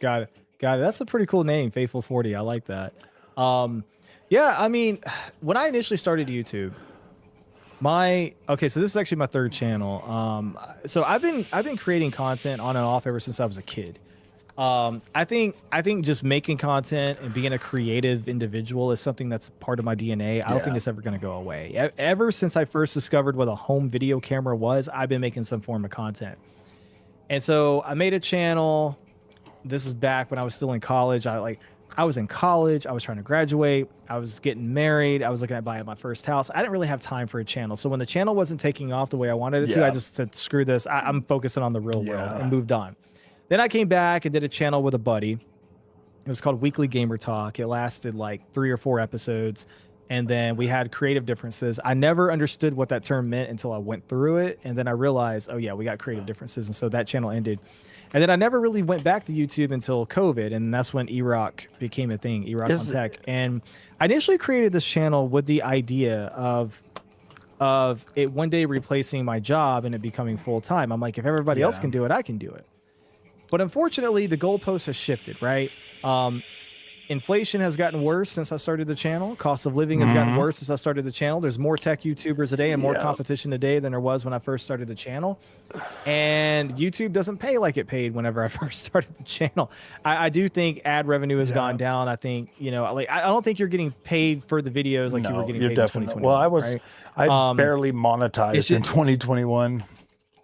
Got it. That's a pretty cool name, Faithful 40. I like that. Yeah, I mean, when I initially started YouTube, so this is actually my 3rd channel. So I've been creating content on and off ever since I was a kid. I think just making content and being a creative individual is something that's part of my DNA. I don't think it's ever going to go away. Ever since I first discovered what a home video camera was, I've been making some form of content. And so I made a channel. This is back when I was still in college. I was in college. I was trying to graduate. I was getting married. I was looking at buying my first house. I didn't really have time for a channel. So when the channel wasn't taking off the way I wanted it to, I just said, screw this. I'm focusing on the real world, and moved on. Then I came back and did a channel with a buddy. It was called Weekly Gamer Talk. It lasted like 3 or 4 episodes. And then we had creative differences. I never understood what that term meant until I went through it. And then I realized, oh yeah, we got creative differences. And so that channel ended. And then I never really went back to YouTube until COVID. And that's when Erock became a thing, ErockOnTech. And I initially created this channel with the idea of it one day replacing my job and it becoming full time. I'm like, if everybody else can do it, I can do it. But unfortunately, the goalpost has shifted, right? Inflation has gotten worse since I started the channel. Cost of living has gotten worse since I started the channel. There's more tech YouTubers today and more competition today than there was when I first started the channel. And YouTube doesn't pay like it paid whenever I first started the channel. I do think ad revenue has gone down. I think, I don't think you're getting paid for the videos like you were getting paid in 2021. Well, I barely monetized in 2021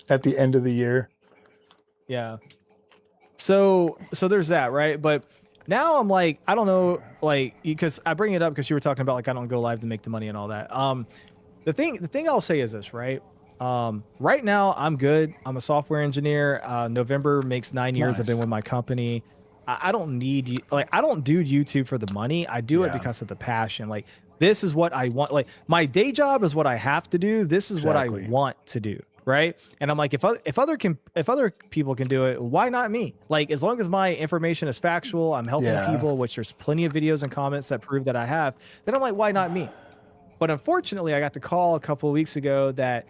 at the end of the year. Yeah. So there's that, right? But now I'm like, I don't know, because I bring it up because you were talking about I don't go live to make the money and all that. The thing I'll say is this, right? Right now I'm good. I'm a software engineer. November makes 9 years. I've been with my company. I don't need I don't do YouTube for the money. I do it because of the passion. This is what I want. My day job is what I have to do. This is what I want to do. Right. And I'm like, if other people can do it, why not me? As long as my information is factual, I'm helping people, which there's plenty of videos and comments that prove that I have, then I'm like, why not me? But unfortunately, I got the call a couple of weeks ago that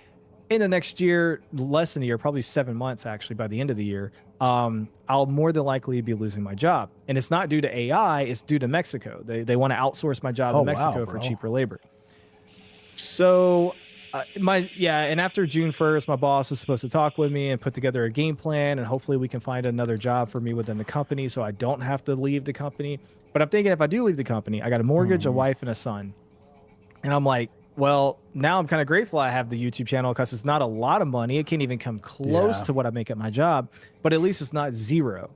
in the next year, less than a year, probably 7 months actually, by the end of the year, I'll more than likely be losing my job. And it's not due to AI, it's due to Mexico. They want to outsource my job Oh, to wow, Mexico for bro. cheaper labor. So and after June 1st, my boss is supposed to talk with me and put together a game plan, and hopefully we can find another job for me within the company so I don't have to leave the company. But I'm thinking if I do leave the company, I got a mortgage, a wife, and a son. And I'm like, well, now I'm kind of grateful I have the YouTube channel because it's not a lot of money. It can't even come close Yeah. to what I make at my job, but at least it's not zero.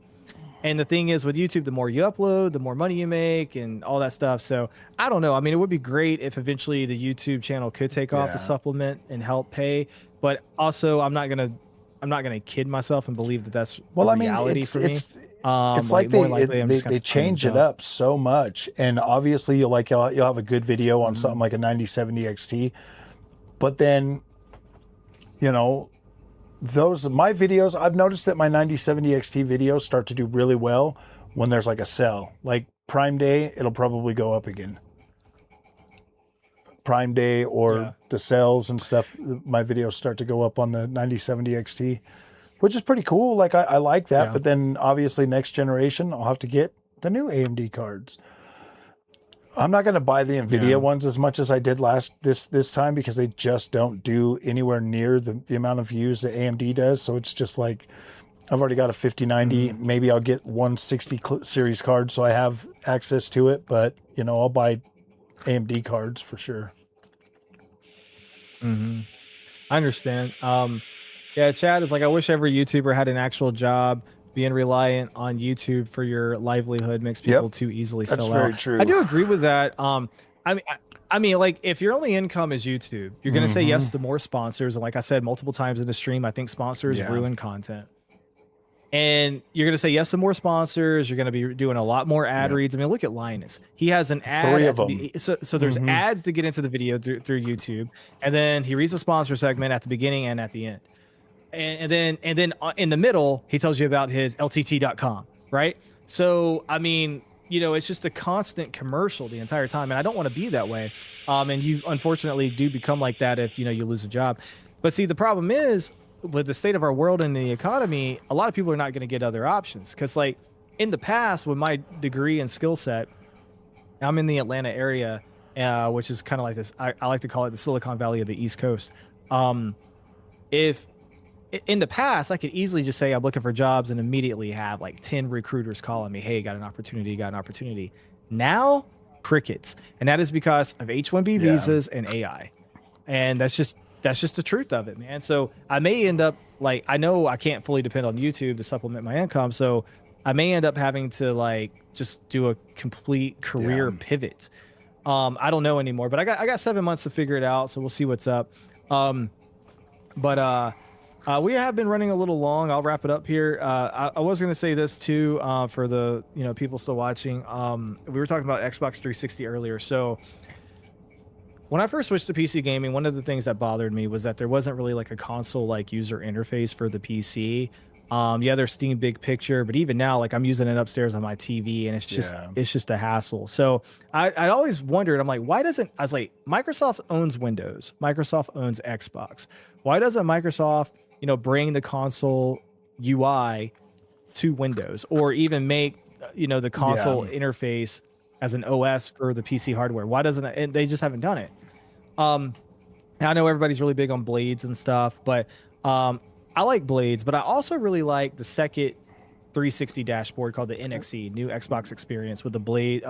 And the thing is with YouTube, the more you upload, the more money you make and all that stuff. So I don't know. I mean, it would be great if eventually the YouTube channel could take off to Yeah. supplement and help pay. But also I'm not gonna kid myself and believe that that's Well, a I mean, reality for me. it's like More likely I'm just gonna they have to find a change it job. up so much, and obviously you'll have a good video on something like a 9070 XT, but then, you know, my videos, I've noticed that my 9070 XT videos start to do really well when there's like a sell, like Prime Day, it'll probably go up again. Prime Day or Yeah. the sales and stuff, my videos start to go up on the 9070 XT, which is pretty cool. Like I like that, Yeah. but then obviously next generation, I'll have to get the new AMD cards. I'm not going to buy the Nvidia Yeah. ones as much as I did this time because they just don't do anywhere near the amount of views that AMD does. So it's just like I've already got a 5090. Maybe I'll get 160 series card so I have access to it. But you know, I'll buy AMD cards for sure. I understand. Yeah, Chad is like, I wish every YouTuber had an actual job. Being reliant on YouTube for your livelihood makes people Yep. too easily That's sell very out. true. I do agree with that. I mean, like, if your only income is YouTube, you're gonna say yes to more sponsors. And like I said multiple times in the stream, I think sponsors Yeah. ruin content. And you're gonna say yes to more sponsors. You're gonna be doing a lot more ad reads. I mean, look at Linus. He has an ad. 3 at of the them. be- So there's ads to get into the video through YouTube, and then he reads a sponsor segment at the beginning and at the end. And then in the middle, he tells you about his LTT.com, right? So I mean, you know, it's just a constant commercial the entire time, and I don't want to be that way. And you unfortunately do become like that if you know you lose a job. But see, the problem is with the state of our world and the economy, a lot of people are not going to get other options because, like, in the past, with my degree and skill set, I'm in the Atlanta area, which is kind of like this. I like to call it the Silicon Valley of the East Coast. If in the past, I could easily just say I'm looking for jobs and immediately have like 10 recruiters calling me, hey, got an opportunity, got an opportunity. Now, crickets. And that is because of H-1B visas and AI. And that's just the truth of it, man. So I may end up, like, I know I can't fully depend on YouTube to supplement my income. So I may end up having to like just do a complete career pivot. I don't know anymore, but I got 7 months to figure it out. So we'll see what's up. We have been running a little long. I'll wrap it up here. I was going to say this too, for the people still watching. We were talking about Xbox 360 earlier. So when I first switched to PC gaming, one of the things that bothered me was that there wasn't really like a console like user interface for the PC. There's Steam Big Picture, but even now, like, I'm using it upstairs on my TV, and it's just a hassle. So I always wondered, I'm like, I was like, Microsoft owns Windows, Microsoft owns Xbox. Why doesn't Microsoft, bring the console UI to Windows, or even make, the console interface as an OS for the PC hardware? Why doesn't it? And they just haven't done it. I know everybody's really big on blades and stuff, but I like blades, but I also really like the second 360 dashboard called the NXE, new Xbox experience, with the blade,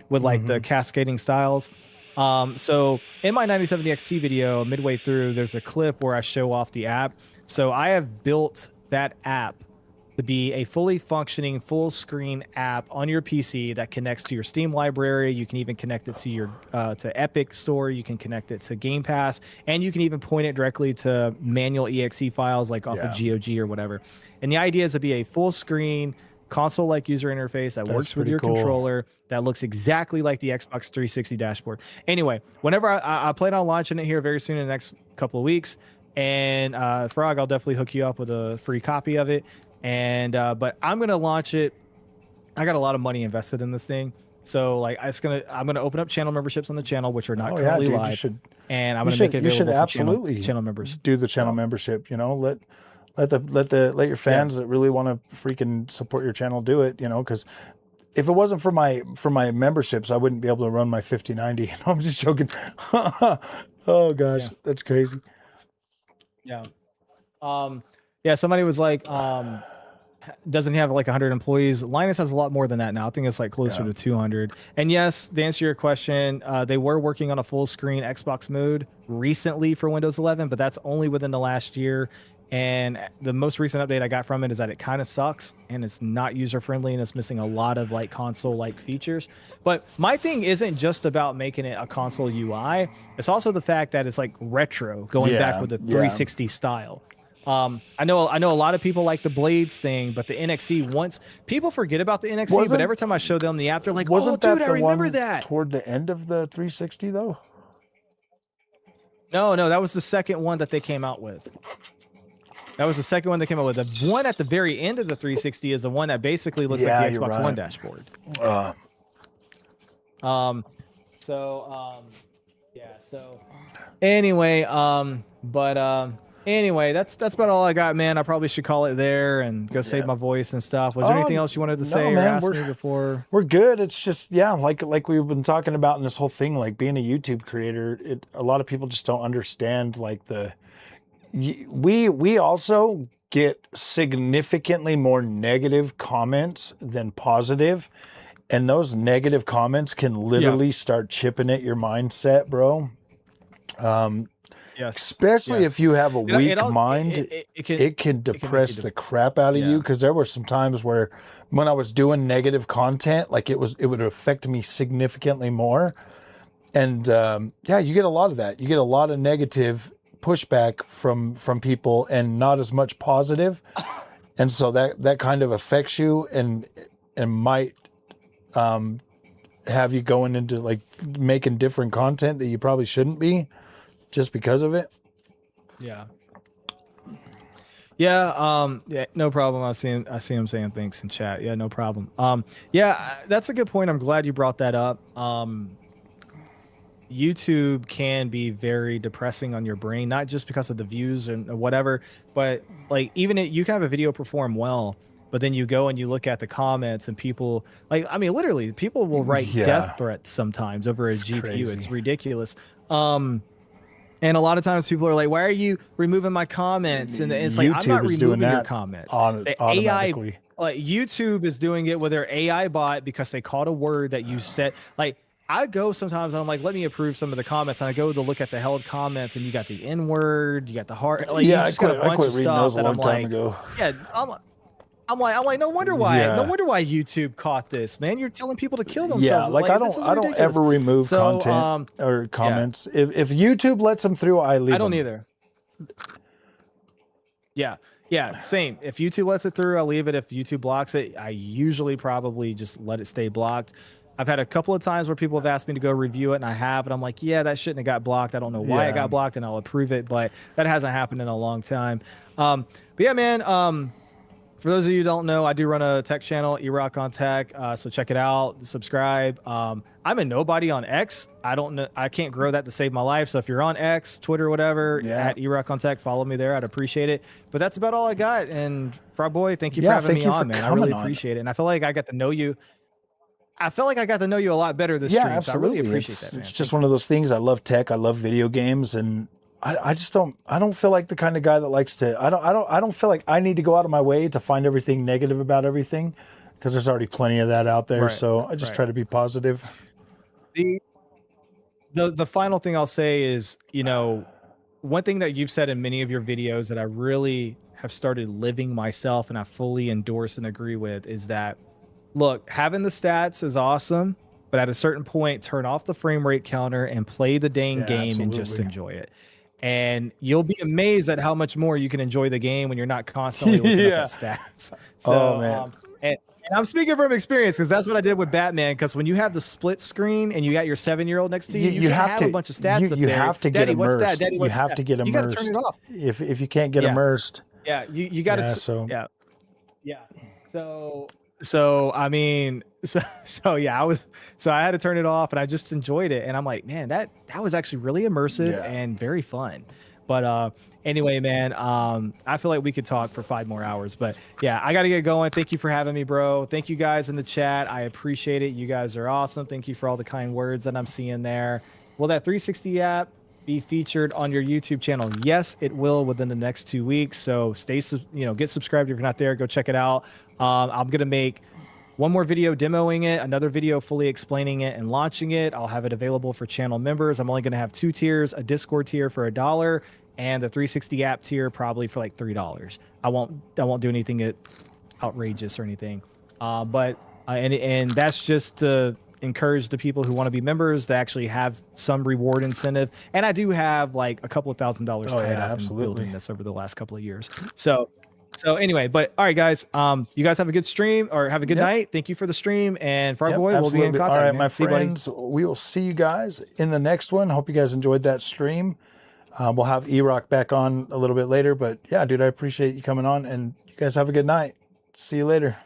with like the cascading styles. So in my 9070 XT video, midway through, there's a clip where I show off the app. So I have built that app to be a fully functioning full screen app on your PC that connects to your Steam library. You can even connect it to your to Epic Store. You can connect it to Game Pass, and you can even point it directly to manual exe files like off of GOG or whatever. And the idea is to be a full screen console-like user interface that works with your controller, that looks exactly like the Xbox 360 dashboard. Anyway, whenever I plan on launching it here very soon in the next couple of weeks, and Frog, I'll definitely hook you up with a free copy of it. And but I'm gonna launch it. I got a lot of money invested in this thing, So like I'm gonna open up channel memberships on the channel, which are not Oh yeah, currently dude, live, and I'm gonna make it you should available for absolutely channel members. do the channel So, membership. You know, let your fans that really want to freaking support your channel do it. You know, because if it wasn't for my memberships, I wouldn't be able to run my 5090. No, I'm just joking. Oh gosh, yeah. that's crazy. Yeah. Yeah. Somebody was like, doesn't he have like 100 employees? Linus has a lot more than that now. I think it's like closer to 200. And yes, to answer your question, they were working on a full screen Xbox mode recently for Windows 11, but that's only within the last year. And the most recent update I got from it is that it kind of sucks and it's not user friendly and it's missing a lot of like console like features. But my thing isn't just about making it a console UI. It's also the fact that it's like retro, going back with the 360 style. I know a lot of people like the Blades thing, but the NXE, once people forget about the NXE, but every time I show them the app, they're like, "Oh, dude, I remember that." Toward the end of the 360, though. No, that was the second one that they came out with. That was the second one they came out with. The one at the very end of the 360 is the one that basically looks like the Xbox One dashboard. So anyway, anyway, that's about all I got, man. I probably should call it there and go save my voice and stuff. Was there anything else you wanted to say or ask me before? We're good. It's just, like we've been talking about in this whole thing, like being a YouTube creator, a lot of people just don't understand like we also get significantly more negative comments than positive. And those negative comments can literally start chipping at your mindset, bro. Especially if you have a weak mind, it can depress the crap out of you. Because there were some times where when I was doing negative content, like it would affect me significantly more. And you get a lot of that. You get a lot of negative pushback from people and not as much positive. And so that kind of affects you and might have you going into like making different content that you probably shouldn't be just because of it. Yeah, no problem. I see him saying thanks in chat. Yeah, no problem. That's a good point. I'm glad you brought that up. YouTube can be very depressing on your brain, not just because of the views and whatever, but like you can have a video perform well, but then you go and you look at the comments and people literally people will write death threats sometimes over a GPU. Crazy. It's ridiculous. And a lot of times people are like, why are you removing my comments? And it's like, YouTube, I'm not removing your comments. Automatically. Like YouTube is doing it with their AI bot because they caught a word that you said. Like I go sometimes and I'm like, let me approve some of the comments. And I go to look at the held comments and you got the N word, you got the heart. Like, you just got a bunch of stuff that I'm like, I'm like, no wonder why. No wonder why YouTube caught this, man. You're telling people to kill themselves. Yeah, like I don't ever remove content or comments. If YouTube lets them through, I leave them. I don't either. Yeah, same. If YouTube lets it through, I leave it. If YouTube blocks it, I usually probably just let it stay blocked. I've had a couple of times where people have asked me to go review it, and I have, and I'm like, yeah, that shouldn't have got blocked. I don't know why it got blocked, and I'll approve it, but that hasn't happened in a long time. But yeah, man. For those of you who don't know, I do run a tech channel, ErockOnTech. So check it out, subscribe. I'm a nobody on X. I don't know. I can't grow that to save my life. So if you're on X, Twitter, whatever, at ErockOnTech, follow me there. I'd appreciate it. But that's about all I got. And Frog Boy, thank you for having me on, man. I really appreciate it. And I feel like I got to know you. I felt like I got to know you a lot better this stream. Absolutely. So I really appreciate that, man. It's just one of those things. I love tech. I love video games, and I just don't. I don't feel like the kind of guy that likes to. I don't feel like I need to go out of my way to find everything negative about everything, because there's already plenty of that out there. Right, so I just try to be positive. The final thing I'll say is, one thing that you've said in many of your videos that I really have started living myself, and I fully endorse and agree with, is that, look, having the stats is awesome, but at a certain point, turn off the frame rate counter and play the dang game and just enjoy it. And you'll be amazed at how much more you can enjoy the game when you're not constantly looking at the stats. So, man. And I'm speaking from experience, because that's what I did with Batman. Because when you have the split screen and you got your 7-year-old next to you, you have a bunch of stats. You have to get immersed. You have to get immersed. You got to turn it off. If you can't get immersed, you got to. So So I mean, so yeah, I had to turn it off, and I just enjoyed it, and I'm like, man, that was actually really immersive Yeah. and very fun. But anyway, man, I feel like we could talk for 5 more hours, but yeah, I got to get going. Thank you for having me, bro. Thank you guys in the chat. I appreciate it. You guys are awesome. Thank you for all the kind words that I'm seeing there. Will that 360 app be featured on your YouTube channel? Yes, it will within the next 2 weeks. So get subscribed if you're not there. Go check it out. I'm gonna make one more video demoing it, another video fully explaining it and launching it. I'll have it available for channel members. I'm only gonna have 2 tiers: a Discord tier for $1 and the 360 app tier probably for like $3. I won't do anything outrageous or anything. And that's just to encourage the people who want to be members to actually have some reward incentive. And I do have like a couple of $1,000s tied up in building this over the last couple of years. So anyway, but all right, guys, you guys have a good stream or have a good night. Thank you for the stream, and Frog Boy, we'll be in contact. All right, man. my friends, we will see you guys in the next one. Hope you guys enjoyed that stream. We'll have Erock back on a little bit later, but yeah, dude, I appreciate you coming on, and you guys have a good night. See you later.